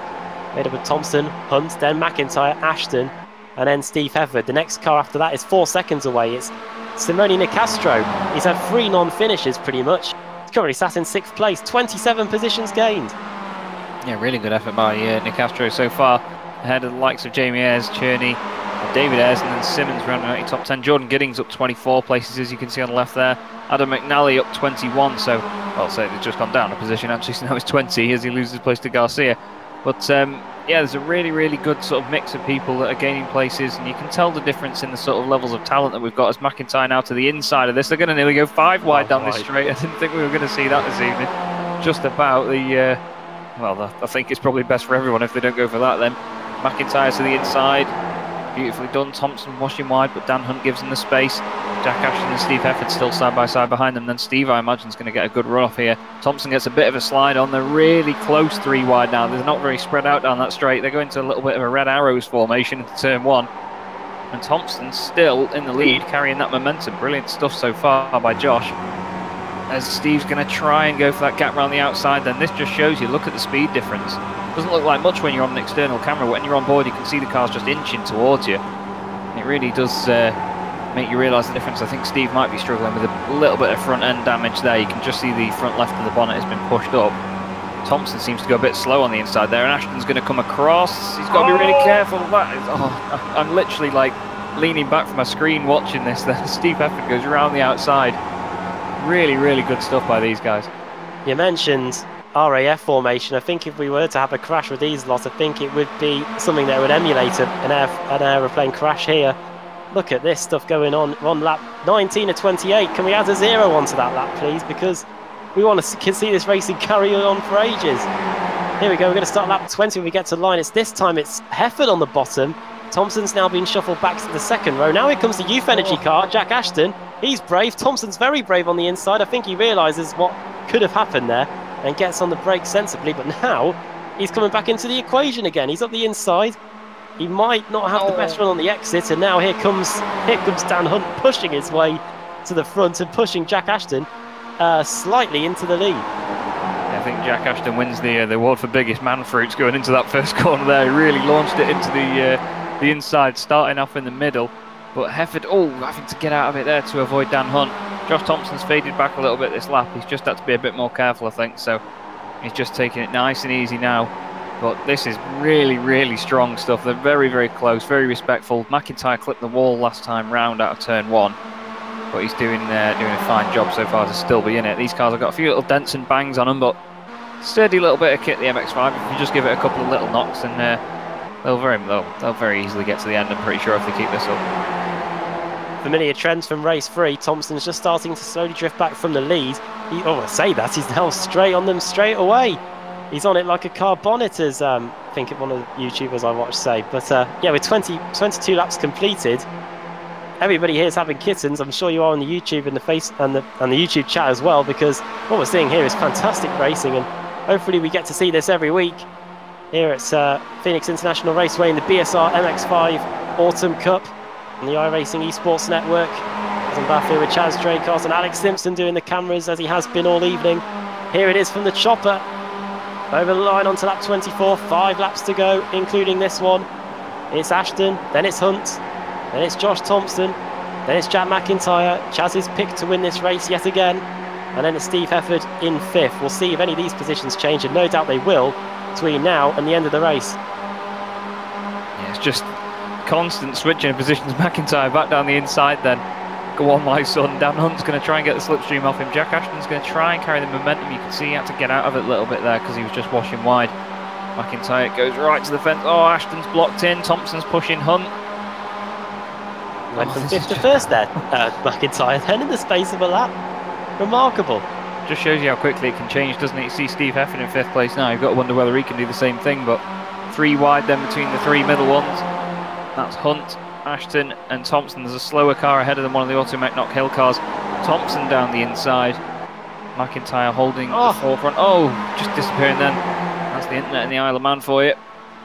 Speaker 2: made up of Thompson, Hunt, then McIntyre, Ashton, and then Steve Efford. The next car after that is 4 seconds away. It's Simone Nicastro. He's had 3 non-finishes pretty much. He's currently sat in 6th place, 27 positions gained.
Speaker 3: Yeah, really good effort by Nick Astro so far, ahead of the likes of Jamie Ayres, Cherney, David Ayres, and then Simmons rounding out your top 10. Jordan Giddings up 24 places, as you can see on the left there. Adam McNally up 21, so, well, so they've just gone down a position actually, so now it's 20 as he loses place to Garcia. But yeah, there's a really, really good sort of mix of people that are gaining places, and you can tell the difference in the sort of levels of talent that we've got as McIntyre now to the inside of this. They're going to nearly go 5 wide down this straight. I didn't think we were going to see that this evening. Just about the, well, I think it's probably best for everyone if they don't go for that then. McIntyre to the inside. Beautifully done. Thompson washing wide, but Dan Hunt gives him the space. Jack Ashton and Steve Hefford still side by side behind them. Then Steve, I imagine, is going to get a good run off here. Thompson gets a bit of a slide on. They're really close 3 wide now. They're not very spread out down that straight. They're going to a little bit of a red arrows formation into turn 1. And Thompson's still in the lead, carrying that momentum. Brilliant stuff so far by Josh. As Steve's going to try and go for that gap around the outside, then this just shows you, look at the speed difference. Doesn't look like much when you're on an external camera. When you're on board, you can see the cars just inching towards you. It really does make you realise the difference. I think Steve might be struggling with a little bit of front end damage there. You can just see the front left of the bonnet has been pushed up. Thompson seems to go a bit slow on the inside there, and Ashton's going to come across. He's got to be really careful. I'm literally like leaning back from my screen watching this. Then Steve Hefford goes around the outside. Really, really good stuff by these guys.
Speaker 2: You mentioned RAF formation. I think if we were to have a crash with these lots, I think it would be something that would emulate an aeroplane crash here. Look at this stuff going on. On lap 19 of 28. Can we add a 0 onto that lap, please? Because we want to see this racing carry on for ages. Here we go. We're going to start lap 20 when we get to line. This time it's Hefford on the bottom. Thompson's now been shuffled back to the second row. Now here comes the Youth Energy car, Jack Ashton. He's brave. Thompson's very brave on the inside. I think he realises what could have happened there and gets on the brakes sensibly. But now he's coming back into the equation again. He's up the inside. He might not have the best run on the exit. And now here comes Dan Hunt pushing his way to the front and pushing Jack Ashton slightly into the lead.
Speaker 3: I think Jack Ashton wins the award for biggest man fruits going into that first corner there. He really launched it into the inside, starting off in the middle. But Hefford, having to get out of it there to avoid Dan Hunt. Josh Thompson's faded back a little bit this lap. He's just had to be a bit more careful, I think. So he's just taking it nice and easy now. But this is really, really strong stuff. They're very, very close, very respectful. McIntyre clipped the wall last time round out of turn 1. But he's doing a fine job so far to still be in it. These cars have got a few little dents and bangs on them, but sturdy little bit of kit, the MX5. If you just give it a couple of little knocks, and they'll very easily get to the end, I'm pretty sure, if they keep this up.
Speaker 2: Familiar trends from race 3. Thompson's just starting to slowly drift back from the lead. I say that, he's now straight on them straight away. He's on it like a car bonnet, as I think one of the YouTubers I watched say. But yeah, with 22 laps completed, everybody here is having kittens. I'm sure you are on the YouTube and the YouTube chat as well, because what we're seeing here is fantastic racing, and hopefully we get to see this every week here at Phoenix International Raceway in the BSR MX5 Autumn Cup on the iRacing Esports Network. I'm back here with Chaz Dracos and Alex Simpson doing the cameras, as he has been all evening. Here it is from the chopper. Over the line onto lap 24, 5 laps to go, including this one. It's Ashton, then it's Hunt, then it's Josh Thompson, then it's Jack McIntyre. Chaz's pick to win this race yet again. And then it's Steve Hefford in 5th. We'll see if any of these positions change, and no doubt they will between now and the end of the race.
Speaker 3: Yeah, it's just constant switching of positions. McIntyre back down the inside then. Go on, my son. Dan Hunt's going to try and get the slipstream off him. Jack Ashton's going to try and carry the momentum. You can see he had to get out of it a little bit there because he was just washing wide. McIntyre goes right to the fence. Ashton's blocked in. Thompson's pushing Hunt.
Speaker 2: Went from 5th to 1st there, McIntyre, then in the space of a lap. Remarkable.
Speaker 3: Just shows you how quickly it can change, doesn't it? You see Steve Hefford in 5th place now. You've got to wonder whether he can do the same thing, but 3 wide then between the 3 middle ones. That's Hunt, Ashton and Thompson. There's a slower car ahead of them, one of the Automech Knock Hill cars. Thompson down the inside. McIntyre holding the forefront. Just disappearing then. That's the internet and the Isle of Man for you.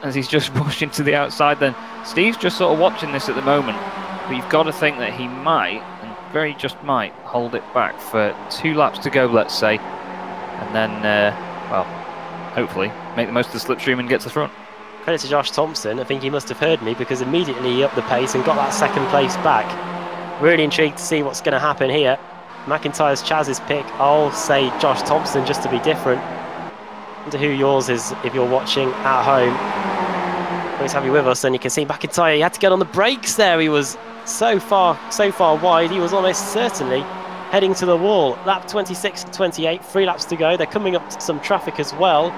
Speaker 3: As he's just pushed into the outside then. Steve's just sort of watching this at the moment. But you've got to think that he might, and very just might, hold it back for 2 laps to go, let's say. And then, well, hopefully, make the most of the slipstream and get to the front.
Speaker 2: Credit to Josh Thompson. I think he must have heard me, because immediately he upped the pace and got that 2nd place back. Really intrigued to see what's going to happen here. McIntyre's Chaz's pick. I'll say Josh Thompson just to be different. wonder who yours is if you're watching at home. Nice to have you with us, and you can see McIntyre, he had to get on the brakes there. He was so far wide, he was almost certainly heading to the wall. Lap 26 to 28, 3 laps to go. They're coming up to some traffic as well.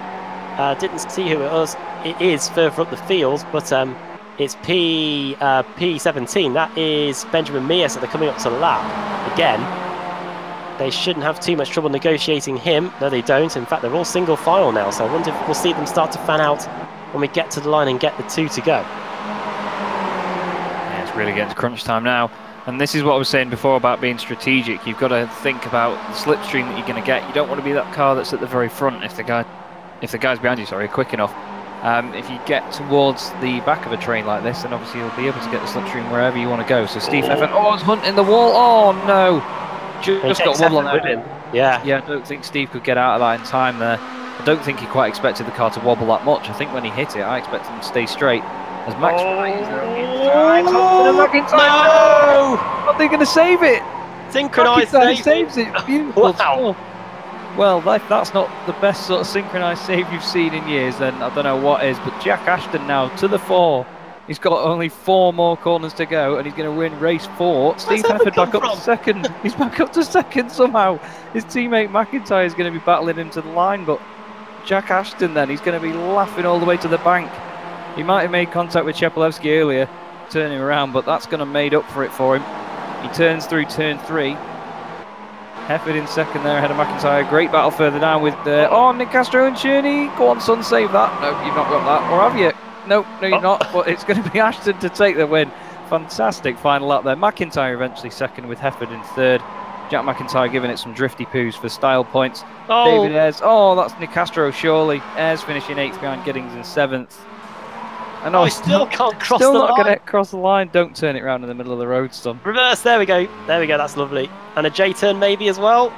Speaker 2: Didn't see who it is further up the field, but it's P17. That is Benjamin Mears, so they're coming up to the lap. Again, they shouldn't have too much trouble negotiating him. No, they don't. In fact, they're all single file now, so I wonder if we'll see them start to fan out when we get to the line and get the 2 to go.
Speaker 3: Yeah, it's really getting to crunch time now. And this is what I was saying before about being strategic. You've got to think about the slipstream that you're going to get. You don't want to be that car that's at the very front if the guys behind you, sorry, are quick enough. If you get towards the back of a train like this, then obviously you'll be able to get the slipstream wherever you want to go. So Steve Efford, it's Hunt in the wall. Oh no, just got wobble on there.
Speaker 2: Yeah,
Speaker 3: I don't think Steve could get out of that in time there. I don't think he quite expected the car to wobble that much. I think when he hit it, I expected him to stay straight. As Max is there on the inside. No! Are they going to save it?
Speaker 2: Synchronised
Speaker 3: saves it. Beautiful.
Speaker 2: Wow.
Speaker 3: Well, that's not the best sort of synchronised save you've seen in years, then I don't know what is. But Jack Ashton now to the 4. He's got only 4 more corners to go, and he's going to win race 4. Steve Efford back up to second. He's back up to second somehow. His teammate McIntyre is going to be battling him to the line, but Jack Ashton then, he's going to be laughing all the way to the bank. He might have made contact with Chepolewski earlier, turning around, but that's going to made up for it for him. He turns through turn 3. Efford in second there ahead of McIntyre. Great battle further down with Nick Castro and Cherney. Go on, son, save that. No, you've not got that. Or have you? No, you're not. But it's going to be Ashton to take the win. Fantastic final lap there. McIntyre eventually second with Efford in third. Jack McIntyre giving it some drifty poos for style points. David Ayres. That's Nick Castro, surely. Ayres finishing 8th behind Giddings in 7th. And
Speaker 2: I still can't cross the line.
Speaker 3: Still not going to cross the line. Don't turn it round in the middle of the road, son.
Speaker 2: Reverse, there we go. There we go, that's lovely. And a J-turn maybe as well?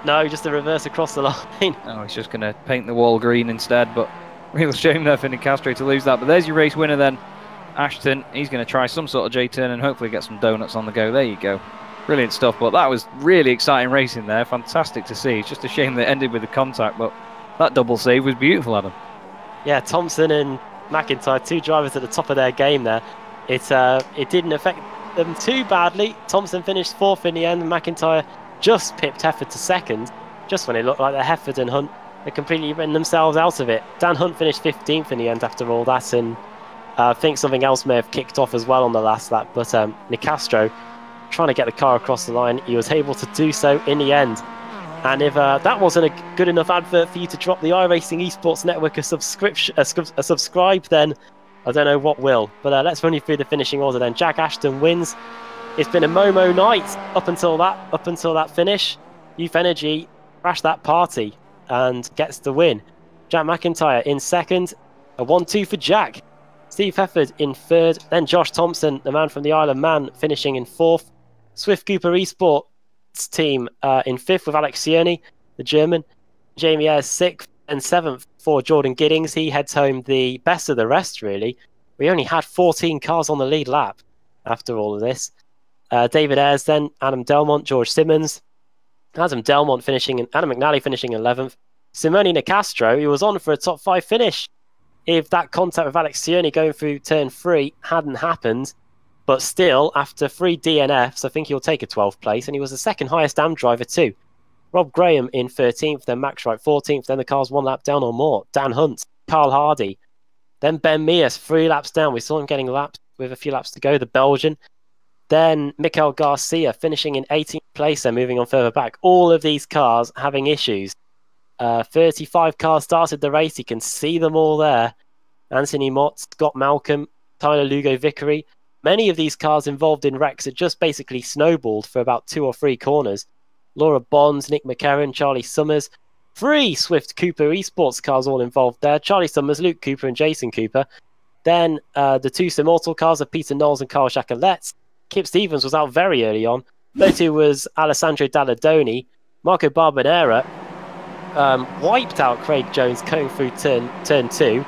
Speaker 2: No, just a reverse across the line.
Speaker 3: Oh, he's just going to paint the wall green instead, but real shame there for Nick Castro to lose that. But there's your race winner then. Ashton, he's going to try some sort of J-turn and hopefully get some donuts on the go. There you go. Brilliant stuff, but that was really exciting racing there. Fantastic to see. It's just a shame that it ended with the contact, but that double save was beautiful, Adam.
Speaker 2: Yeah, Thompson and McIntyre, 2 drivers at the top of their game there. It didn't affect them too badly. Thompson finished 4th in the end, and McIntyre just pipped Efford to 2nd, just when it looked like the Efford and Hunt had completely written themselves out of it. Dan Hunt finished 15th in the end after all that, and I think something else may have kicked off as well on the last lap, but Nick Castro trying to get the car across the line, he was able to do so in the end. And if that wasn't a good enough advert for you to drop the iRacing Esports Network a subscribe, then I don't know what will. But let's run you through the finishing order then. Jack Ashton wins. It's been a Momo night up until that finish. Youth Energy crashed that party and gets the win. Jack McIntyre in second, a 1-2 for Jack. Steve Efford in third, then Josh Thompson, the man from the Isle of Man, finishing in 4th. Swift Cooper Esports team in 5th with Alex Cierney, the German. Jamie Ayres 6th and 7th for Jordan Giddings. He heads home the best of the rest, really. We only had 14 cars on the lead lap after all of this. David Ayres then, Adam Delmont, George Simmons. Adam McNally finishing 11th. Simone Nicastro, who was on for a top 5 finish if that contact with Alex Cierney going through turn 3 hadn't happened. But still, after 3 DNFs, I think he'll take a 12th place, and he was the second highest AM driver too. Rob Graham in 13th, then Max Wright 14th, then the cars 1 lap down or more. Dan Hunt, Carl Hardy, then Ben Mears 3 laps down. We saw him getting lapped with a few laps to go, the Belgian. Then Mikel Garcia finishing in 18th place and moving on further back. All of these cars having issues. 35 cars started the race. You can see them all there. Anthony Mott, Scott Malcolm, Tyler Lugo Vickery. Many of these cars involved in wrecks had just basically snowballed for about 2 or 3 corners. Laura Bonds, Nick McCarron, Charlie Summers. 3 Swift Cooper Esports cars all involved there. Charlie Summers, Luke Cooper and Jason Cooper. Then the 2 Immortal cars of Peter Knowles and Carl Chacolet. Kip Stevens was out very early on. Those 2 was Alessandro Dalladoni. Marco Barbonera wiped out Craig Jones going through turn 2.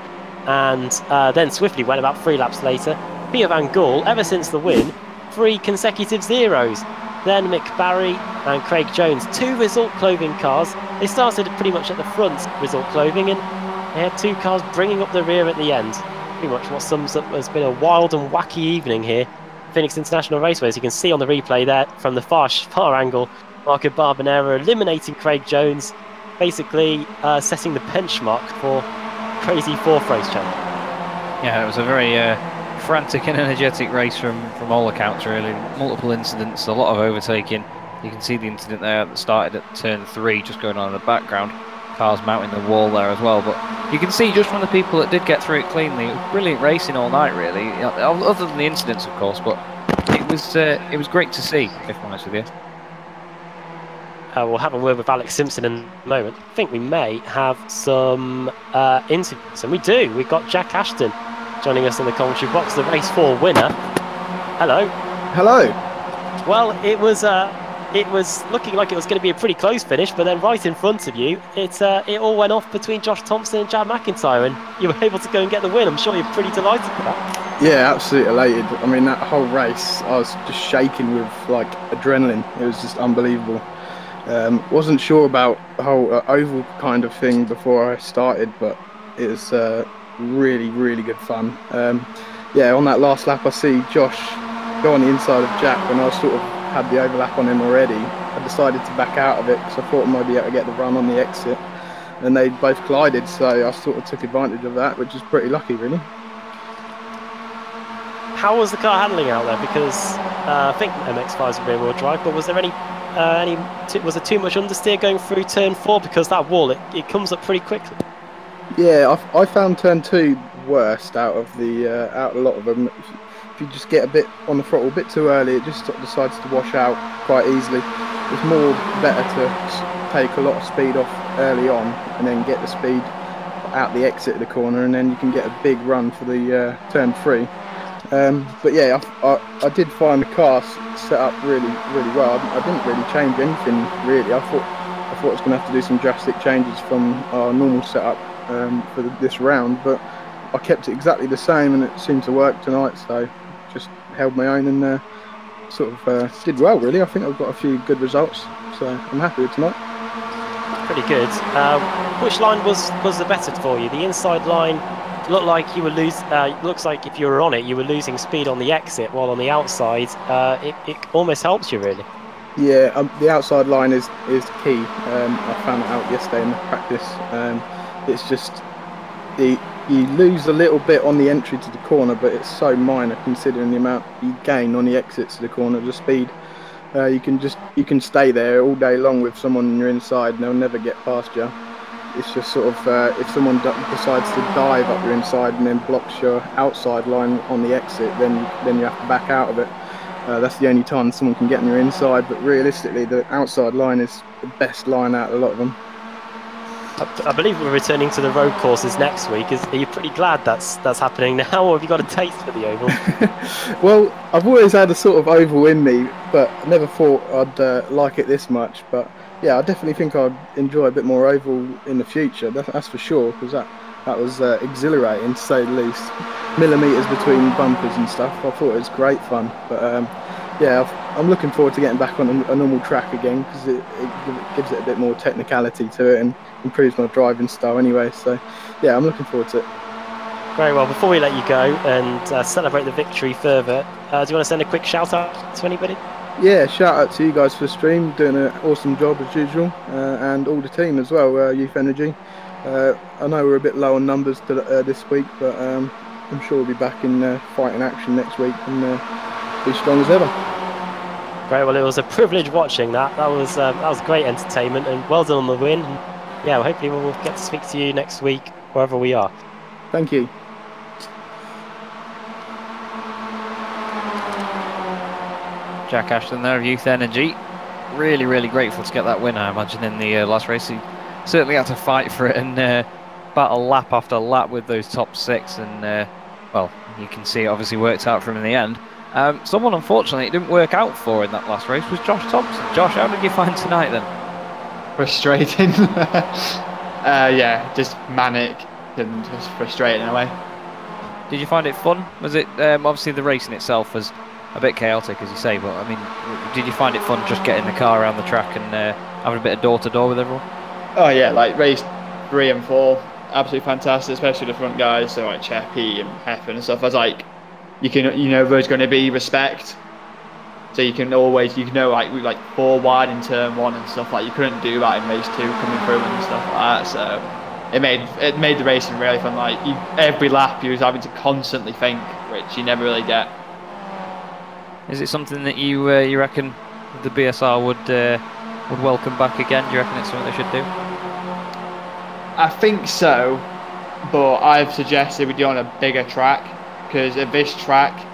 Speaker 2: And then swiftly went about 3 laps later. Peter Van Gool, ever since the win, 3 consecutive zeros. Then Mick Barry, and Craig Jones. 2 Result Clothing cars. They started pretty much at the front, Result Clothing, and they had 2 cars bringing up the rear at the end. Pretty much what sums up has been a wild and wacky evening here. Phoenix International Raceway, as you can see on the replay there from the far angle. Marco Barbanera eliminating Craig Jones, basically setting the benchmark for crazy 4th race champion.
Speaker 3: Yeah, it was a very frantic and energetic race from all accounts, really. Multiple incidents, a lot of overtaking. You can see the incident there that started at turn 3, just going on in the background. Cars mounting the wall there as well, but you can see just from the people that did get through it cleanly, it was brilliant racing all night, really. Other than the incidents, of course, but it was great to see, if I'm honest with you.
Speaker 2: We'll have a word with Alex Simpson in a moment. I think we may have some interviews, and we do. We've got Jack Ashton joining us in the commentary box, the race 4 winner. Hello.
Speaker 6: Hello.
Speaker 2: Well, it was looking like it was going to be a pretty close finish, but then right in front of you, it all went off between Josh Thompson and Chad McIntyre, and you were able to go and get the win. I'm sure you're pretty delighted with that.
Speaker 6: Yeah, absolutely elated. I mean, that whole race, I was just shaking with like adrenaline. It was just unbelievable. Wasn't sure about the whole oval kind of thing before I started, but it was really, really good fun. Yeah, on that last lap, I see Josh go on the inside of Jack when I sort of had the overlap on him already. I decided to back out of it because I thought I might be able to get the run on the exit, and they both collided, so I sort of took advantage of that, which is pretty lucky, really.
Speaker 2: How was the car handling out there? Because I think MX5 is rear-wheel drive, but was there was it too much understeer going through turn 4? Because that wall, it comes up pretty quickly.
Speaker 6: Yeah, I found turn 2 worst out of a lot of them. If you just get a bit on the throttle a bit too early, it just sort of decides to wash out quite easily. It's better to take a lot of speed off early on and then get the speed out the exit of the corner, and then you can get a big run for the turn 3. But yeah, I did find the car set up really, really well. I didn't really change anything really. I thought I was going to have to do some drastic changes from our normal setup for this round, but I kept it exactly the same, and it seemed to work tonight. So just held my own and sort of did well really. I think I've got a few good results, so I'm happy with tonight.
Speaker 2: Pretty good. Which line was the better for you? The inside line looked like you were looks like if you were on it, you were losing speed on the exit, while on the outside, it almost helps you really.
Speaker 6: Yeah, the outside line is key. I found that out yesterday in the practice. It's just you lose a little bit on the entry to the corner, but it's so minor considering the amount you gain on the exits to the corner. The speed, you can stay there all day long with someone on your inside, and they'll never get past you. It's just sort of if someone decides to dive up your inside and then blocks your outside line on the exit, then you have to back out of it. That's the only time someone can get on your inside, but realistically the outside line is the best line out of a lot of them.
Speaker 2: I believe we're returning to the road courses next week. Are you pretty glad that's happening now, or have you got a taste for the oval?
Speaker 6: Well, I've always had a sort of oval in me, but I never thought I'd like it this much. But yeah, I definitely think I'd enjoy a bit more oval in the future. That's for sure, because that was exhilarating to say the least. Millimeters between bumpers and stuff. I thought it was great fun. But yeah, I'm looking forward to getting back on a normal track again, because it gives it a bit more technicality to it and improves my driving style anyway. So yeah, I'm looking forward to it.
Speaker 2: Very well. Before we let you go and celebrate the victory further, do you want to send a quick shout out to anybody?
Speaker 6: Yeah, shout out to you guys for the stream, doing an awesome job as usual, and all the team as well, Youth Energy. I know we're a bit low on numbers this week, but I'm sure we'll be back in fighting action next week and be strong as ever.
Speaker 2: Great. Well, it was a privilege watching that. That was great entertainment, and well done on the win. Yeah, well, hopefully we'll get to speak to you next week wherever we are.
Speaker 6: Thank you.
Speaker 3: Jack Ashton there of Youth Energy. Really, really grateful to get that win, I imagine, in the last race. He certainly had to fight for it and battle lap after lap with those top 6. And, well, you can see it obviously worked out for him in the end. Someone, unfortunately, it didn't work out for in that last race was Josh Thompson. Josh, how did you find tonight then?
Speaker 7: Frustrating. Yeah, just manic and just frustrating in a way.
Speaker 3: Did you find it fun? Was it, obviously the racing itself was a bit chaotic, as you say. But I mean, did you find it fun just getting the car around the track and having a bit of door to door with everyone?
Speaker 7: Oh yeah, like race 3 and 4, absolutely fantastic, especially the front guys, so like Cheppy and Heffen and stuff. I was like, you know there's going to be respect, so you can always, like we like 4 wide in turn 1 and stuff, like you couldn't do that in race 2 coming through and stuff like that. So it made the racing really fun. Like every lap you was having to constantly think, which you never really get.
Speaker 3: Is it something that you reckon the BSR would welcome back again? Do you reckon it's something they should do?
Speaker 7: I think so, but I've suggested we do on a bigger track, because at this track,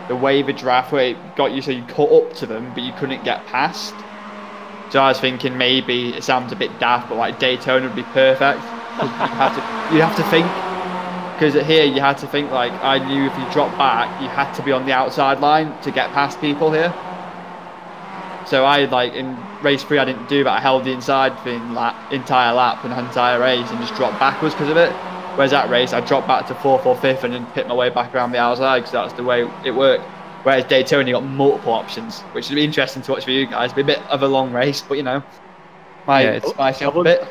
Speaker 7: the way the draft where it got you so you cut up to them, but you couldn't get past. So I was thinking maybe it sounds a bit daft, but like Daytona would be perfect. You have to think, because here you had to think like I knew if you dropped back, you had to be on the outside line to get past people here. So I like in race 3 I didn't do that. I held the inside the entire lap and the entire race and just dropped backwards because of it. Whereas that race I dropped back to 4th or 5th and then hit my way back around the outside because that's the way it worked. Whereas Daytona you got multiple options, which would be interesting to watch for you guys. It'd be a bit of a long race, but you know, might spice up a bit.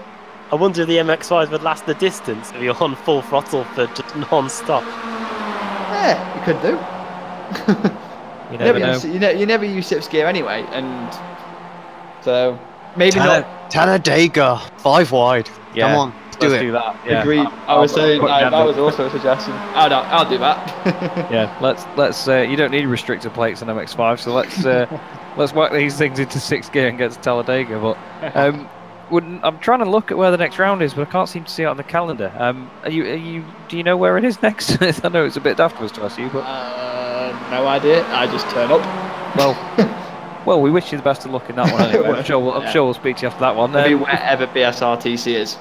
Speaker 2: I wonder if the MX5 would last the distance if you're on full throttle for just non-stop.
Speaker 7: Yeah, you could do.
Speaker 3: You never know.
Speaker 7: You never use 6th gear anyway, and so maybe not.
Speaker 4: Talladega, 5 wide.
Speaker 3: Yeah,
Speaker 4: Come on, let's do
Speaker 3: that. Yeah.
Speaker 7: Agreed. I was saying that was also a suggestion. I'll do that.
Speaker 3: Yeah, let's. You don't need restrictor plates on MX5, so let's whack these things into 6th gear and get to Talladega. But I'm trying to look at where the next round is, but I can't seem to see it on the calendar. Do you know where it is next? I know it's a bit daft of us to ask you, but
Speaker 7: no idea. I just turn up.
Speaker 3: Well, we wish you the best of luck in that one. Anyway. I'm sure we'll speak to you after that one.
Speaker 7: Maybe wherever BSRTC is.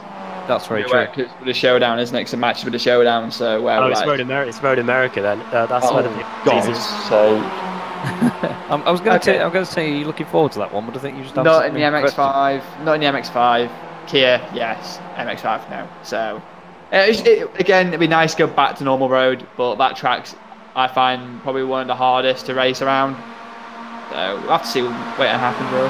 Speaker 3: That's very true.
Speaker 7: Because the showdown is next to match with the showdown, so where?
Speaker 2: Oh, it's Road America then. That's where the
Speaker 7: God's sake.
Speaker 3: I was going to say you're looking forward to that one, but I think you just have
Speaker 7: not in the MX5. Not in the MX5. Kia, yes. MX5 no. So again, it'd be nice to go back to normal road, but that track's I find probably one of the hardest to race around. So we'll have to see what happens really.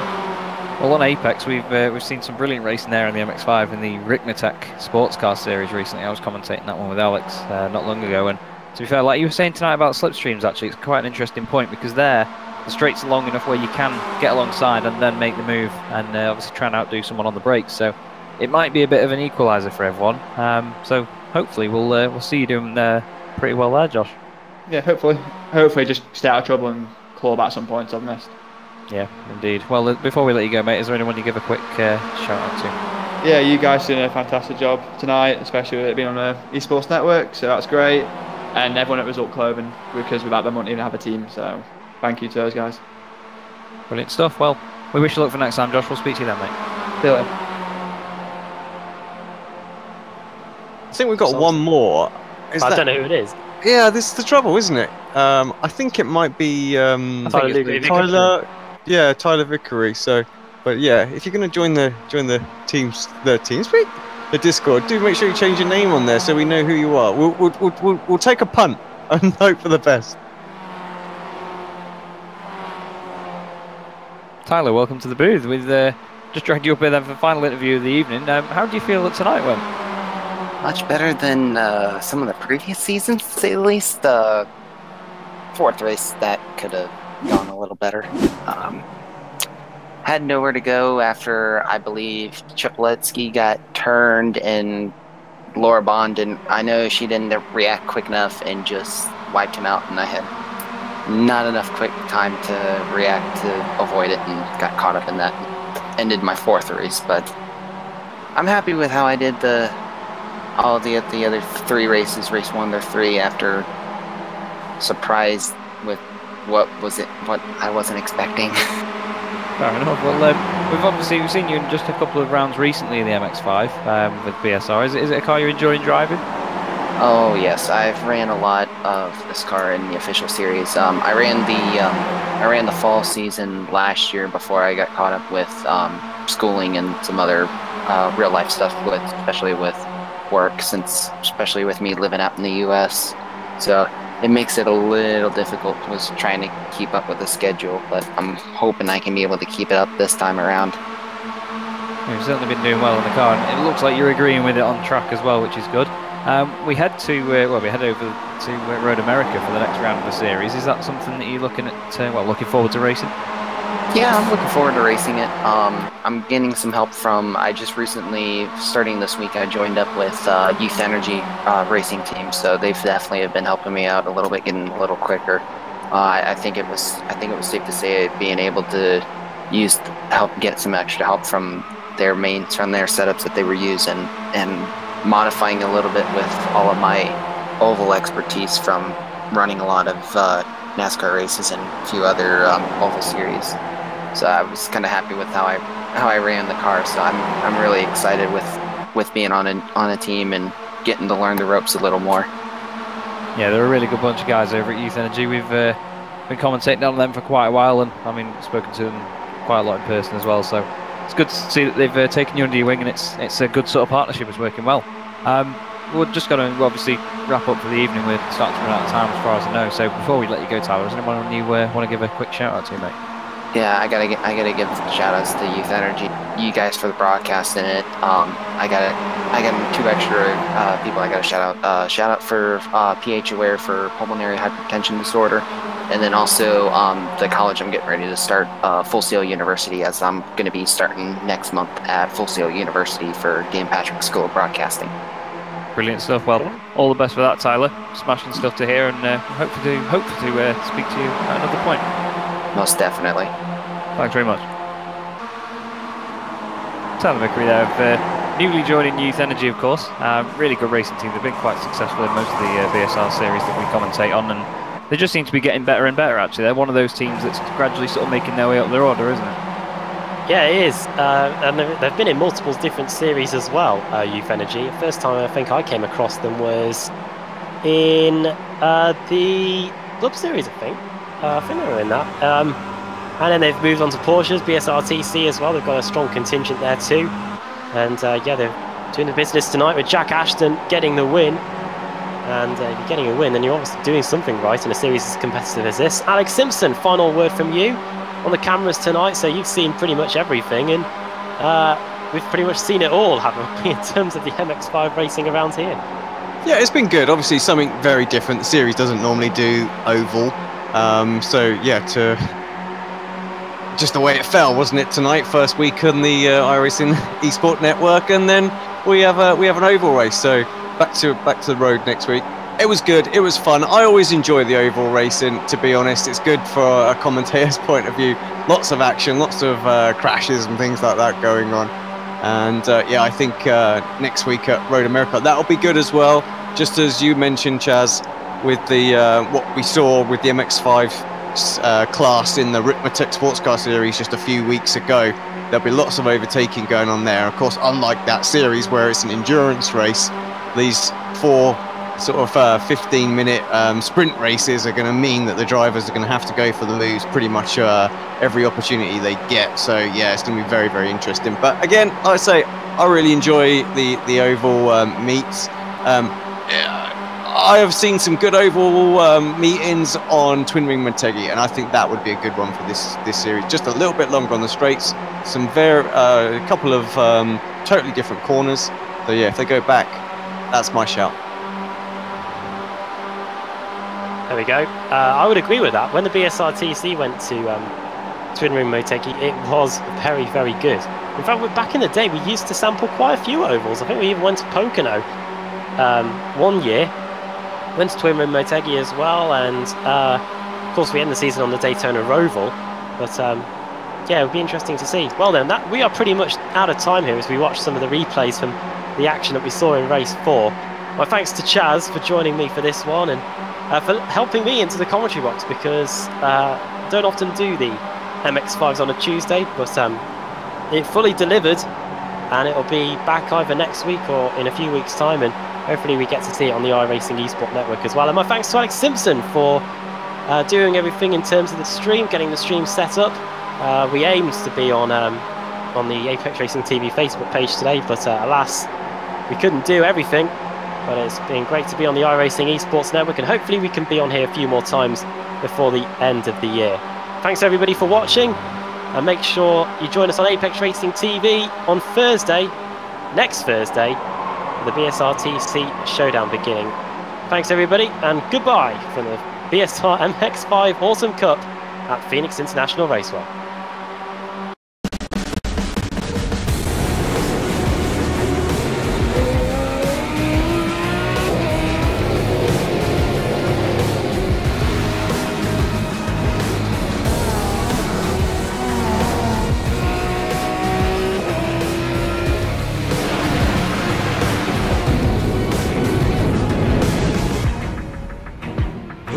Speaker 3: Well, on Apex, we've seen some brilliant racing there in the MX5 in the Ricnatech Sports Car Series recently. I was commentating that one with Alex not long ago, and to be fair, like you were saying tonight about slipstreams, actually, it's quite an interesting point because the straights are long enough where you can get alongside and then make the move and obviously try and outdo someone on the brakes. So it might be a bit of an equaliser for everyone. So hopefully we'll see you doing pretty well there, Josh.
Speaker 7: Yeah, hopefully just stay out of trouble and claw back some points I've missed.
Speaker 3: Yeah, indeed. Well, before we let you go, mate, is there anyone you give a quick shout out to?
Speaker 7: Yeah, you guys doing a fantastic job tonight, especially with it being on the Esports Network, so that's great. And everyone at Result Clothing, because without them, we wouldn't even have a team, so thank you to those guys.
Speaker 3: Brilliant stuff. Well, we wish you luck for next time, Josh. We'll speak to you then, mate.
Speaker 7: See you later.
Speaker 4: I think we've got one more.
Speaker 2: I don't know who it is.
Speaker 4: Yeah, this is the trouble, isn't it? I think it might be Tyler. Yeah, Tyler Vickery. So, but yeah, if you're going to join the TeamSpeak, the Discord, do make sure you change your name on there so we know who you are. We'll take a punt and hope for the best.
Speaker 3: Tyler, welcome to the booth. We've just dragged you up here then for the final interview of the evening. How do you feel that tonight went?
Speaker 8: Much better than some of the previous seasons, to say the least. The 4th race, that could have gone a little better. Had nowhere to go after, I believe, Tripletsky got turned and Laura Bond didn't. I know she didn't react quick enough and just wiped him out, and I had not enough quick time to react to avoid it and got caught up in that. Ended my 4th race, but I'm happy with how I did all the other 3 races. Race 1 to 3 after surprised with what I wasn't expecting.
Speaker 3: Fair enough. Well, we've seen you in just a couple of rounds recently in the MX5 with BSR. Is it a car you're enjoying driving?
Speaker 8: Oh yes, I've ran a lot of this car in the official series. I ran the fall season last year before I got caught up with schooling and some other real life stuff, especially with work, especially with me living out in the U.S. So it makes it a little difficult was trying to keep up with the schedule, but I'm hoping I can be able to keep it up this time around.
Speaker 3: You've certainly been doing well in the car, and it looks like you're agreeing with it on track as well, which is good. We head to we head over to Road America for the next round of the series. Is that something that you're looking at? Looking forward to racing?
Speaker 8: Yeah, I'm looking forward to racing it. I'm getting some help from. I just recently, starting this week, I joined up with Youth Energy racing team, so they've definitely been helping me out a little bit, getting a little quicker. I think it was safe to say being able to get some extra help from their setups that they were using, and modifying a little bit with all of my oval expertise from running a lot of NASCAR races and a few other oval series. So I was kind of happy with how I ran the car. So I'm really excited with being on a team and getting to learn the ropes a little more.
Speaker 3: Yeah, they're a really good bunch of guys over at Youth Energy. We've been commentating on them for quite a while, and I mean, spoken to them quite a lot in person as well. So it's good to see that they've taken you under your wing, and it's a good sort of partnership. It's working well. We're just going to obviously wrap up for the evening. We're starting to run out of time as far as I know. So before we let you go, Tyler, does anyone you want to give a quick shout out to, mate?
Speaker 8: Yeah, I gotta give shout outs to Youth Energy, you guys for the broadcast in it. I got 2 extra people I gotta shout out. Shout out for PH Aware for pulmonary hypertension disorder, and then also the college I'm getting ready to start, Full Sail University, as I'm gonna be starting next month at Full Sail University for Dan Patrick School of Broadcasting.
Speaker 3: Brilliant stuff. Well, all the best for that, Tyler. Smashing stuff to hear, and hope to speak to you at another point.
Speaker 8: Most definitely.
Speaker 3: Thanks very much. Tyler Vickery there, newly joining Youth Energy, of course. Really good racing team. They've been quite successful in most of the BSR series that we commentate on, and they just seem to be getting better and better, actually. They're one of those teams that's gradually sort of making their way up their order, isn't it?
Speaker 2: Yeah, it is. And they've been in multiple different series as well, Youth Energy. The first time I think I came across them was in the Club Series, I think. I think they were in that. And then they've moved on to Porsche's, BSRTC as well. They've got a strong contingent there too. And yeah, they're doing the business tonight with Jack Ashton getting the win. And if you're getting a win, then you're obviously doing something right in a series as competitive as this. Alex Simpson, final word from you on the cameras tonight. So you've seen pretty much everything, and we've pretty much seen it all, haven't we, in terms of the MX5 racing around here?
Speaker 4: Yeah, it's been good. Obviously, something very different. The series doesn't normally do oval. So yeah, just the way it fell, wasn't it, tonight? First week on the iRacing eSport network, and then we have an oval race. So back to the road next week. It was good. It was fun. I always enjoy the oval racing, to be honest. It's good for a commentator's point of view. Lots of action, lots of crashes and things like that going on. And yeah, I think next week at Road America, that'll be good as well. Just as you mentioned, Chaz, with the what we saw with the MX5 class in the Ritmatech Sports Car Series just a few weeks ago, there'll be lots of overtaking going on there. Of course, unlike that series where it's an endurance race, these 4 sort of 15-minute sprint races are going to mean that the drivers are going to have to go for the lose pretty much every opportunity they get. So yeah, it's going to be very, very interesting. But again, like I say, I really enjoy the oval meets. I have seen some good oval meetings on Twin Ring Motegi, and I think that would be a good one for this series. Just a little bit longer on the straights, some a couple of totally different corners. So yeah, if they go back, that's my shout.
Speaker 2: There we go. I would agree with that. When the BSRTC went to Twin Ring Motegi, it was very, very good. In fact, back in the day, we used to sample quite a few ovals. I think we even went to Pocono one year. Went to Twin Ring Motegi as well, and of course we end the season on the Daytona Roval. But yeah, it would be interesting to see. Well then, we are pretty much out of time here as we watch some of the replays from the action that we saw in race 4. My thanks to Chaz for joining me for this one, and for helping me into the commentary box, because I don't often do the MX5s on a Tuesday, but it fully delivered, and it'll be back either next week or in a few weeks' time, and hopefully we get to see it on the iRacing eSport network as well. And my thanks to Alex Simpson for doing everything in terms of the stream, getting the stream set up. We aimed to be on the Apex Racing TV Facebook page today, but alas, we couldn't do everything. But it's been great to be on the iRacing Esports Network, and hopefully we can be on here a few more times before the end of the year. Thanks everybody for watching, and make sure you join us on Apex Racing TV on Thursday, next Thursday, the BSR Showdown beginning. Thanks everybody, and goodbye from the BSR MX5 Autumn Cup at Phoenix International Raceway.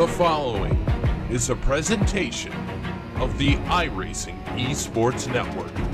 Speaker 1: The following is a presentation of the iRacing Esports Network.